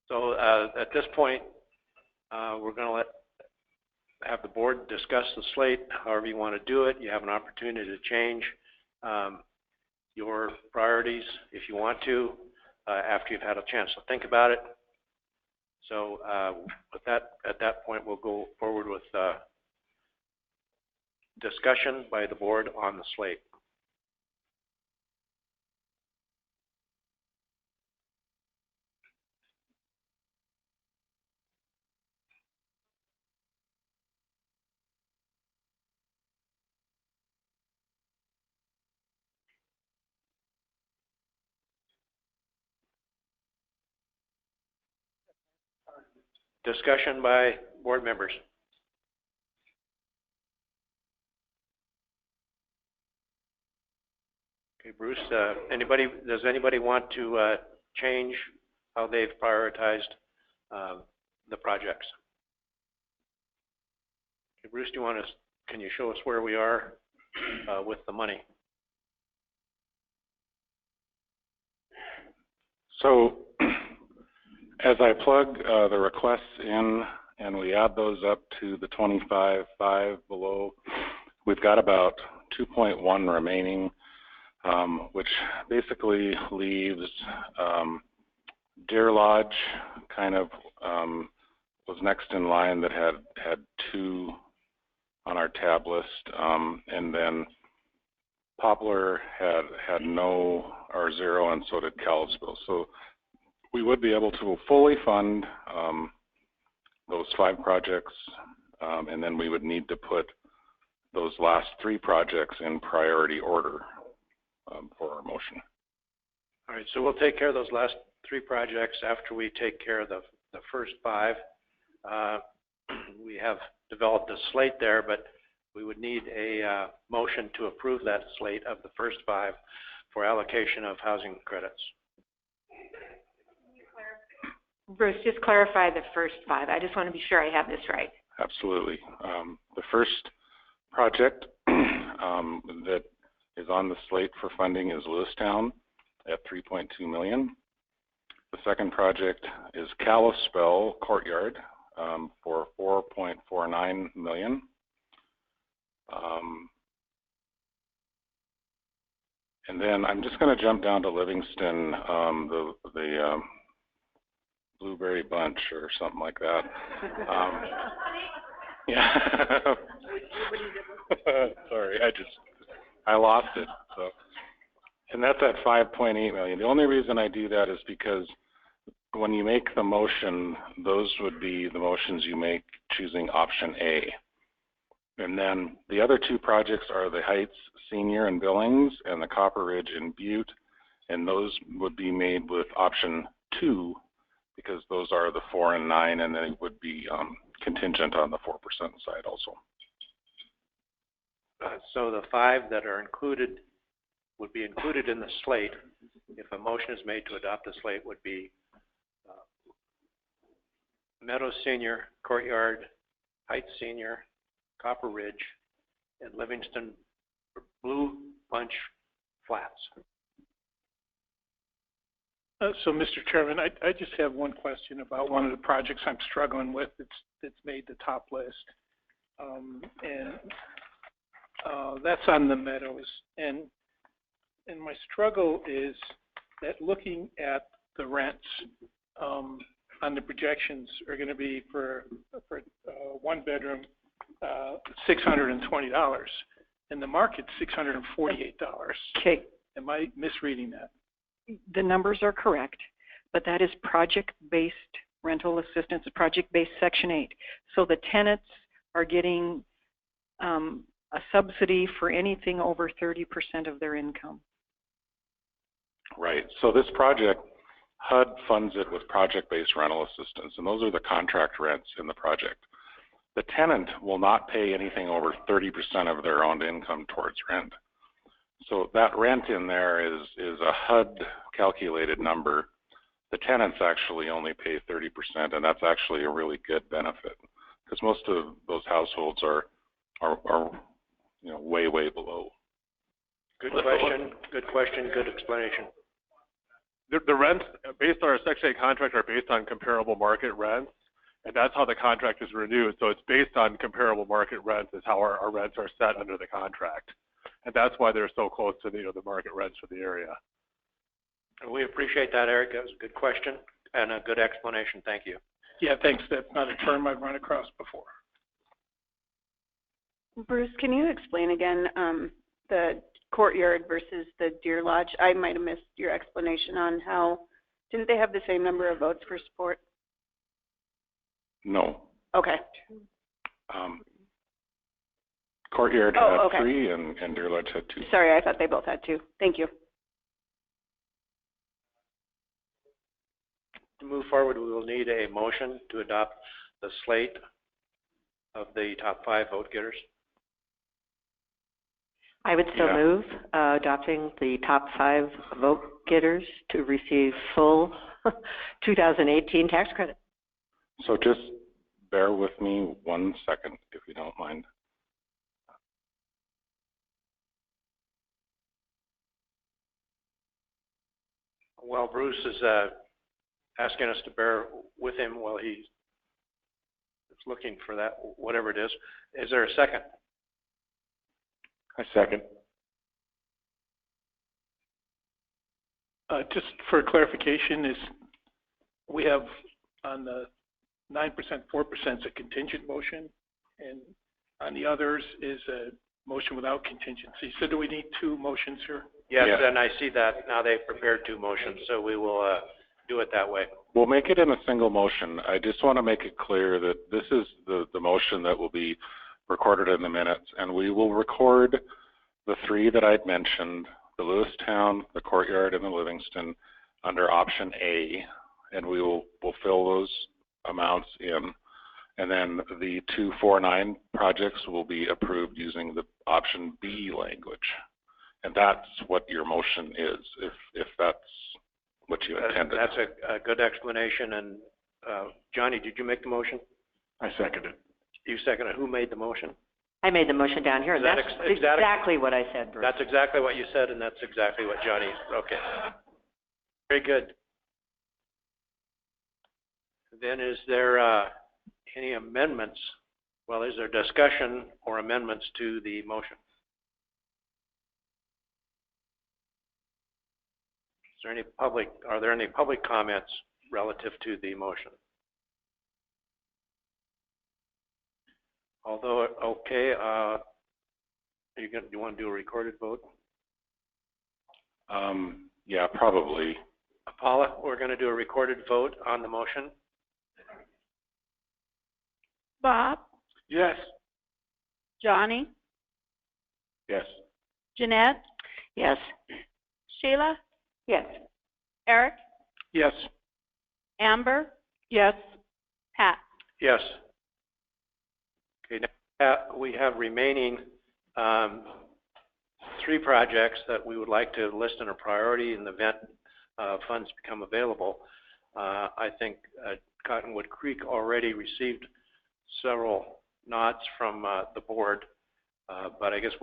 [SPEAKER 5] So at this point, we're going to have the board discuss the slate however you want to do it. You have an opportunity to change your priorities if you want to after you've had a chance to think about it. So at that point, we'll go forward with discussion by the board on the slate. Discussion by board members. Okay, Bruce, does anybody want to change how they've prioritized the projects? Okay, Bruce, can you show us where we are with the money?
[SPEAKER 3] So as I plug the requests in and we add those up to the 25.5 below, we've got about 2.1 remaining, which basically leaves Deer Lodge kind of was next in line that had 2 on our tab list, and then Poplar had no or 0, and so did Kalispell. So we would be able to fully fund those 5 projects, and then we would need to put those last 3 projects in priority order for our motion.
[SPEAKER 5] All right, so we'll take care of those last 3 projects after we take care of the first 5. We have developed a slate there, but we would need a motion to approve that slate of the first 5 for allocation of housing credits.
[SPEAKER 9] Bruce, just clarify the first 5. I just want to be sure I have this right.
[SPEAKER 3] Absolutely. The first project that is on the slate for funding is Lewistown at $3.2 million. The second project is Kalispell Courtyard for $4.49 million. And then I'm just going to jump down to Livingston, the Blueberry Bunch or something like that. Yeah. Sorry, I lost it. So, and that's at $5.8 million. The only reason I do that is because when you make the motion, those would be the motions you make choosing option A. And then the other 2 projects are the Heights Senior in Billings and the Copper Ridge in Butte, and those would be made with option 2 because those are the 4 and 9, and they would be contingent on the 4% side also.
[SPEAKER 5] So the 5 that are included would be included in the slate. If a motion is made to adopt the slate, would be Meadows Senior, Courtyard, Heights Senior, Copper Ridge, and Livingston Blue Bunch Flats.
[SPEAKER 10] So, Mr. Chairman, I just have one question about one of the projects I'm struggling with that's made the top list. That's on the Meadows. And my struggle is that looking at the rents on the projections are going to be for 1 bedroom $620, and the market's $648.
[SPEAKER 2] Okay.
[SPEAKER 10] Am I misreading that?
[SPEAKER 2] The numbers are correct, but that is project-based rental assistance, project-based Section 8. So the tenants are getting a subsidy for anything over 30% of their income.
[SPEAKER 3] Right. So this project, HUD funds it with project-based rental assistance, and those are the contract rents in the project. The tenant will not pay anything over 30% of their owned income towards rent. So that rent in there is a HUD calculated number. The tenants actually only pay 30%, and that's actually a really good benefit because most of those households are you know, way below.
[SPEAKER 5] Good question, good explanation.
[SPEAKER 14] The rents based on our Section 8 contract are based on comparable market rents, and that's how the contract is renewed. So it's based on comparable market rents is how our rents are set under the contract. And that's why they're so close to the, you know, the market rents for the area.
[SPEAKER 5] And we appreciate that, Eric. That was a good question and a good explanation. Thank you.
[SPEAKER 10] Yeah, thanks. That's not a term I've run across before.
[SPEAKER 22] Bruce, can you explain again the Courtyard versus the Deer Lodge? I might have missed your explanation on how, didn't they have the same number of votes for support?
[SPEAKER 3] No.
[SPEAKER 22] Okay.
[SPEAKER 3] Courtyard had 3 and Deer Lodge had 2.
[SPEAKER 22] Sorry, I thought they both had 2. Thank you.
[SPEAKER 5] To move forward, we will need a motion to adopt the slate of the top 5 vote getters.
[SPEAKER 7] I would still move adopting the top 5 vote getters to receive full 2018 tax credit.
[SPEAKER 3] So just bear with me 1 second, if you don't mind.
[SPEAKER 5] Well, Bruce is asking us to bear with him while he's looking for that, whatever it is. Is there a second?
[SPEAKER 3] I second.
[SPEAKER 10] Just for clarification, is we have on the 9%, 4% is a contingent motion, and on the others is a motion without contingency. So do we need 2 motions here?
[SPEAKER 5] Yes, and I see that now they've prepared 2 motions, so we will do it that way.
[SPEAKER 3] We'll make it in a single motion. I just want to make it clear that this is the motion that will be recorded in the minutes, and we will record the 3 that I'd mentioned, the Lewistown, the Courtyard, and the Livingston under option A, and we'll fill those amounts in. And then the 249 projects will be approved using the option B language. And that's what your motion is, if that's what you intended.
[SPEAKER 5] That's a good explanation. And Johnny, did you make the motion?
[SPEAKER 3] I seconded.
[SPEAKER 5] You seconded. Who made the motion?
[SPEAKER 7] I made the motion down here, and that's exactly what I said, Bruce.
[SPEAKER 5] That's exactly what you said, and that's exactly what Johnny, okay. Very good. Then is there any amendments? Well, is there discussion or amendments to the motion? Are there any public comments relative to the motion? Although, okay, do you want to do a recorded vote?
[SPEAKER 3] Yeah, probably.
[SPEAKER 5] Paula, we're going to do a recorded vote on the motion.
[SPEAKER 19] Bob?
[SPEAKER 4] Yes.
[SPEAKER 19] Johnny?
[SPEAKER 3] Yes.
[SPEAKER 19] Jeanette?
[SPEAKER 7] Yes.
[SPEAKER 19] Sheila?
[SPEAKER 22] Yes.
[SPEAKER 19] Eric?
[SPEAKER 10] Yes.
[SPEAKER 19] Amber?
[SPEAKER 11] Yes.
[SPEAKER 19] Pat?
[SPEAKER 5] Yes. Okay, now we have remaining 3 projects that we would like to list in a priority in the event funds become available. I think Cottonwood Creek already received several nods from the board, but I guess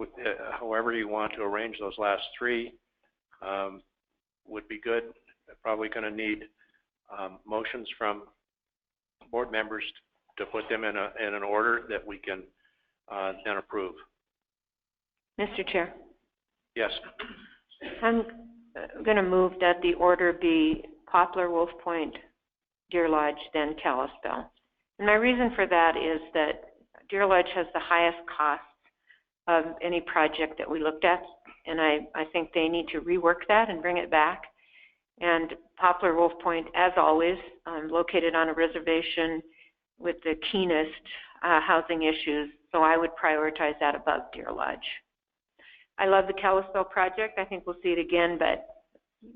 [SPEAKER 5] however you want to arrange those last 3 would be good. Probably going to need motions from board members to put them in an order that we can then approve.
[SPEAKER 9] Mr. Chair,
[SPEAKER 5] Yes.
[SPEAKER 9] I'm going to move that the order be Poplar, Wolf Point, Deer Lodge, then Kalispell. And my reason for that is that Deer Lodge has the highest cost of any project that we looked at, and I think they need to rework that and bring it back. And Poplar, Wolf Point, as always, located on a reservation with the keenest housing issues, so I would prioritize that above Deer Lodge. I love the Kalispell project. I think we'll see it again, but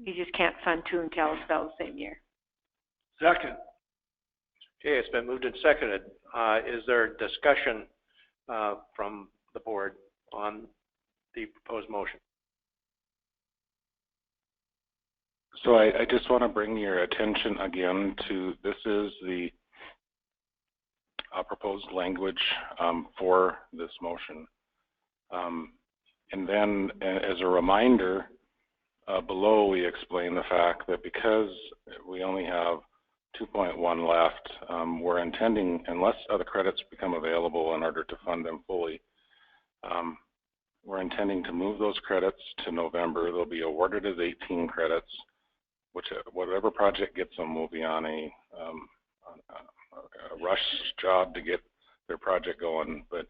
[SPEAKER 9] you just can't fund two in Kalispell the same year.
[SPEAKER 4] Second.
[SPEAKER 5] Okay, it's been moved and seconded. Is there discussion from the board on the proposed motion?
[SPEAKER 3] So I just want to bring your attention again to, this is the proposed language for this motion. And then as a reminder, below we explain the fact that because we only have 2.1 left, we're intending, unless other credits become available in order to fund them fully, we're intending to move those credits to November. They'll be awarded as 18 credits, which whatever project gets them will be on a rush job to get their project going, but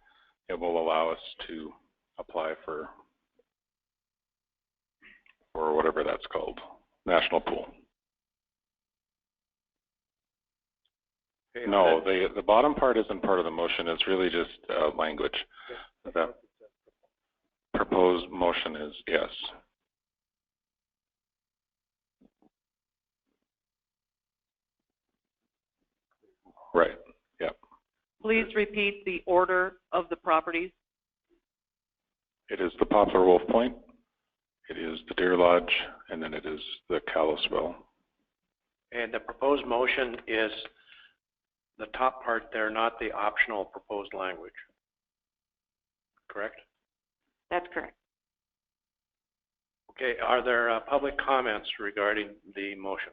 [SPEAKER 3] it will allow us to apply for whatever that's called, national pool.
[SPEAKER 5] Okay,
[SPEAKER 3] no, the bottom part isn't part of the motion. It's really just language. That proposed motion is yes. Right. Yep.
[SPEAKER 21] Please repeat the order of the properties.
[SPEAKER 3] It is the Poplar Wolf Point, it is the Deer Lodge, and then it is the Kalispell.
[SPEAKER 5] And the proposed motion is the top part there, not the optional proposed language. Correct?
[SPEAKER 9] That's correct.
[SPEAKER 5] Okay, are there public comments regarding the motion?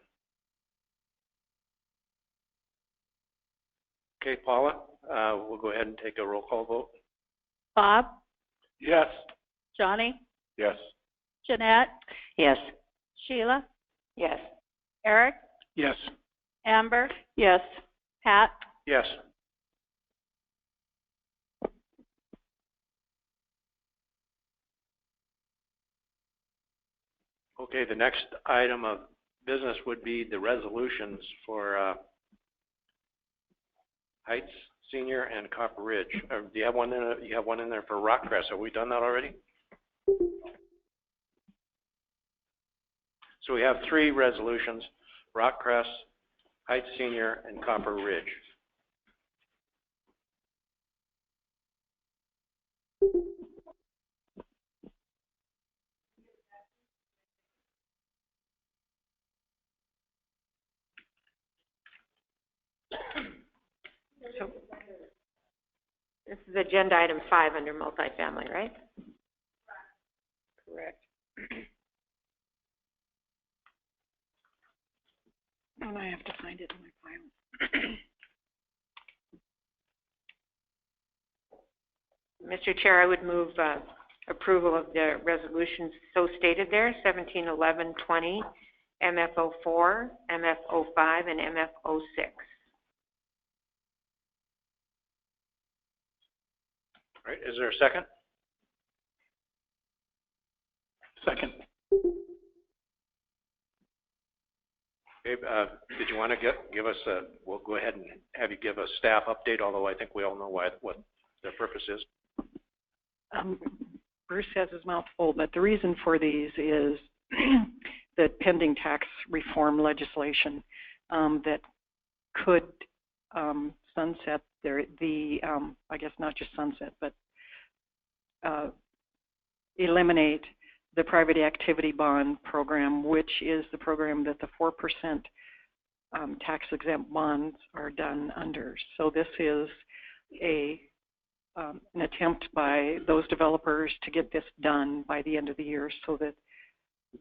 [SPEAKER 5] Okay, Paula, we'll go ahead and take a roll call vote.
[SPEAKER 21] Bob?
[SPEAKER 4] Yes.
[SPEAKER 21] Johnny?
[SPEAKER 3] Yes.
[SPEAKER 21] Jeanette?
[SPEAKER 9] Yes.
[SPEAKER 21] Sheila?
[SPEAKER 9] Yes.
[SPEAKER 21] Eric?
[SPEAKER 4] Yes.
[SPEAKER 21] Amber?
[SPEAKER 22] Yes.
[SPEAKER 21] Pat?
[SPEAKER 5] Yes. Okay, the next item of business would be the resolutions for Heights Senior and Copper Ridge. Do you have one in? You have one in there for Rockcrest. Have we done that already? So we have three resolutions: Rockcrest, Heights Senior, and Copper Ridge.
[SPEAKER 9] So this is agenda item 5 under multifamily, right?
[SPEAKER 2] Correct. And I have to find it in my file.
[SPEAKER 9] Mr. Chair, I would move approval of the resolutions so stated there, 171120, MF04, MF05, and MF06.
[SPEAKER 5] All right, is there a second?
[SPEAKER 10] Second.
[SPEAKER 5] Okay, did you want to give us a, we'll go ahead and have you give a staff update, although I think we all know what their purpose is.
[SPEAKER 2] Bruce has his mouth full, but the reason for these is the pending tax reform legislation that could sunset I guess not just sunset, but eliminate the private activity bond program, which is the program that the 4% tax exempt bonds are done under. So this is an attempt by those developers to get this done by the end of the year so that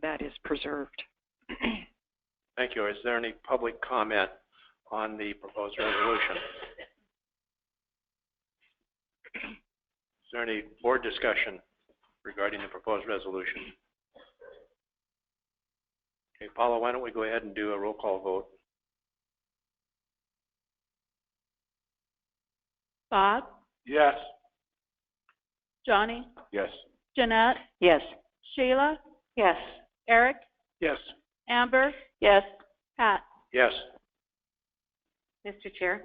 [SPEAKER 2] that is preserved.
[SPEAKER 5] Thank you. Is there any public comment on the proposed resolution? Is there any board discussion regarding the proposed resolution? Okay, Paula, why don't we go ahead and do a roll call vote?
[SPEAKER 21] Bob?
[SPEAKER 4] Yes.
[SPEAKER 21] Johnny?
[SPEAKER 3] Yes.
[SPEAKER 21] Jeanette?
[SPEAKER 9] Yes.
[SPEAKER 21] Sheila?
[SPEAKER 9] Yes.
[SPEAKER 21] Eric?
[SPEAKER 10] Yes.
[SPEAKER 21] Amber?
[SPEAKER 22] Yes.
[SPEAKER 21] Pat?
[SPEAKER 5] Yes.
[SPEAKER 9] Mr. Chair,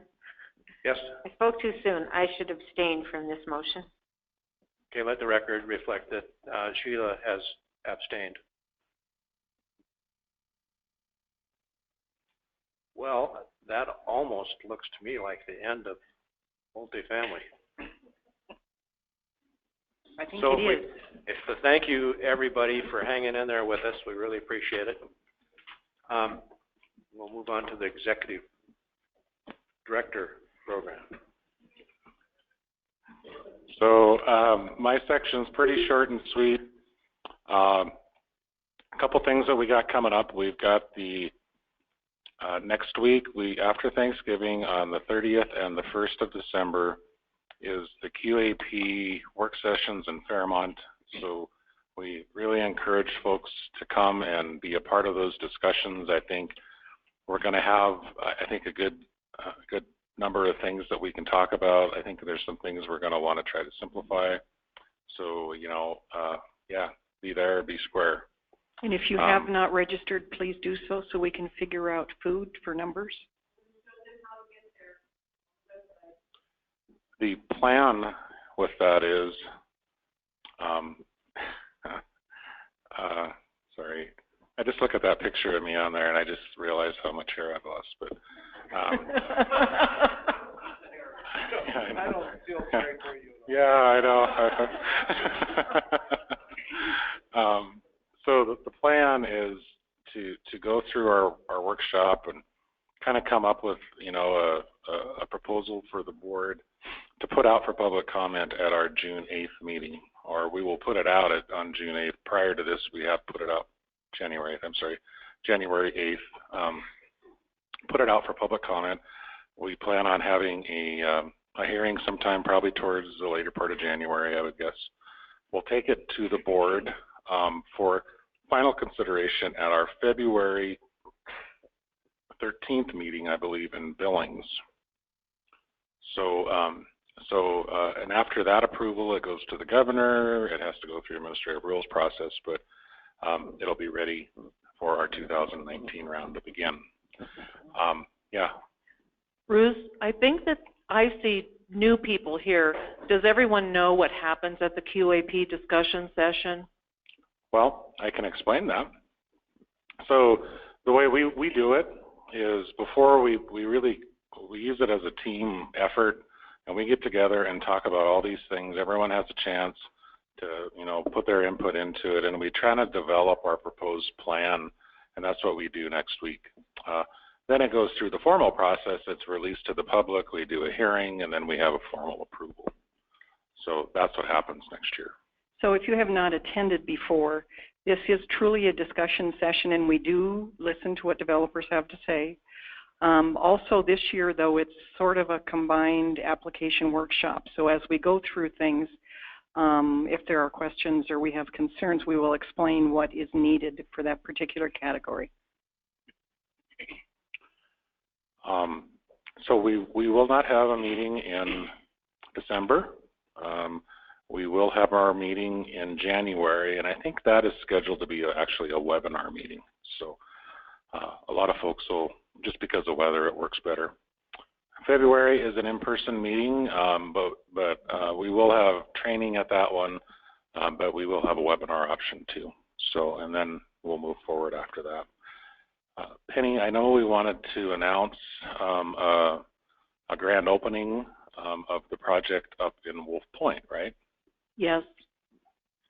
[SPEAKER 5] Yes?
[SPEAKER 9] I spoke too soon. I should abstain from this motion.
[SPEAKER 5] Okay, let the record reflect that Sheila has abstained. Well, that almost looks to me like the end of multifamily.
[SPEAKER 2] I think
[SPEAKER 5] So
[SPEAKER 2] it is.
[SPEAKER 5] thank you, everybody, for hanging in there with us. We really appreciate it. We'll move on to the Executive Director program.
[SPEAKER 3] So my section's pretty short and sweet. A couple things that we got coming up. We've got the next week, after Thanksgiving on the 30th and the 1st of December is the QAP work sessions in Fairmont. So we really encourage folks to come and be a part of those discussions. I think we're going to have, a good number of things that we can talk about. I think there's some things we're going to want to try to simplify. So, yeah, be there, be square.
[SPEAKER 2] And if you have not registered, please do so we can figure out food for numbers.
[SPEAKER 3] The plan with that is, sorry, I just look at that picture of me on there and I just realize how much hair I've lost, but
[SPEAKER 10] I don't feel sorry for you.
[SPEAKER 3] yeah, I know. So the plan is to go through our workshop and kind of come up with, a proposal for the board to put out for public comment at our June 8th meeting, or we will put it out on June 8th. Prior to this, we have put it out January 8th. Put it out for public comment. We plan on having a hearing sometime probably towards the later part of January, I would guess. We'll take it to the board for final consideration at our February 13th meeting, I believe, in Billings. And after that approval, it goes to the governor. It has to go through administrative rules process, but it'll be ready for our 2019 round to begin. Yeah.
[SPEAKER 21] Bruce, I think that I see new people here. Does everyone know what happens at the QAP discussion session?
[SPEAKER 3] Well, I can explain that. So the way we do it is before we use it as a team effort, and we get together and talk about all these things. Everyone has a chance to, put their input into it, and we try to develop our proposed plan, and that's what we do next week. Then it goes through the formal process. It's released to the public. We do a hearing, and then we have a formal approval. So that's what happens next year.
[SPEAKER 2] So if you have not attended before, this is truly a discussion session, and we do listen to what developers have to say. Also this year, though, it's sort of a combined application workshop. So as we go through things, if there are questions or we have concerns, we will explain what is needed for that particular category.
[SPEAKER 3] So we will not have a meeting in December. We will have our meeting in January, and I think that is scheduled to be actually a webinar meeting. So a lot of folks will, just because of weather, it works better. February is an in-person meeting, but we will have training at that one, but we will have a webinar option too. So, and then we'll move forward after that. Penny, I know we wanted to announce a grand opening of the project up in Wolf Point, right?
[SPEAKER 21] Yes.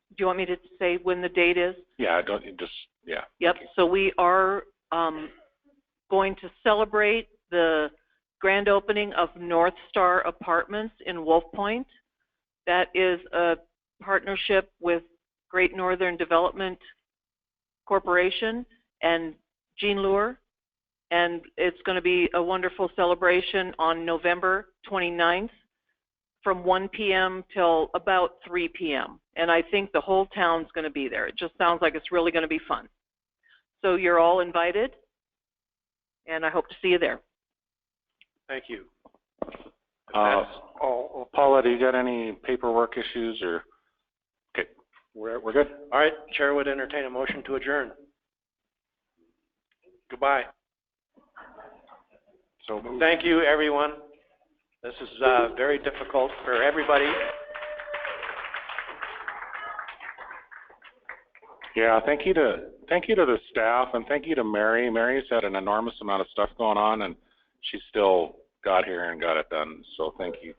[SPEAKER 21] Do you want me to say when the date is?
[SPEAKER 3] Yeah, yeah.
[SPEAKER 21] Yep. So we are going to celebrate the grand opening of North Star Apartments in Wolf Point. That is a partnership with Great Northern Development Corporation and Jean Lure, and it's going to be a wonderful celebration on November 29th from 1 p.m. till about 3 p.m. And I think the whole town's going to be there. It just sounds like it's really going to be fun. So you're all invited, and I hope to see you there.
[SPEAKER 5] Thank you.
[SPEAKER 3] Paula, do you got any paperwork issues or? Okay, we're good.
[SPEAKER 5] All right, Chair would entertain a motion to adjourn. Goodbye.
[SPEAKER 3] So
[SPEAKER 5] thank you, everyone. This is very difficult for everybody.
[SPEAKER 3] Yeah, thank you to the staff, and thank you to Mary. Mary's had an enormous amount of stuff going on, and she still got here and got it done. So thank you.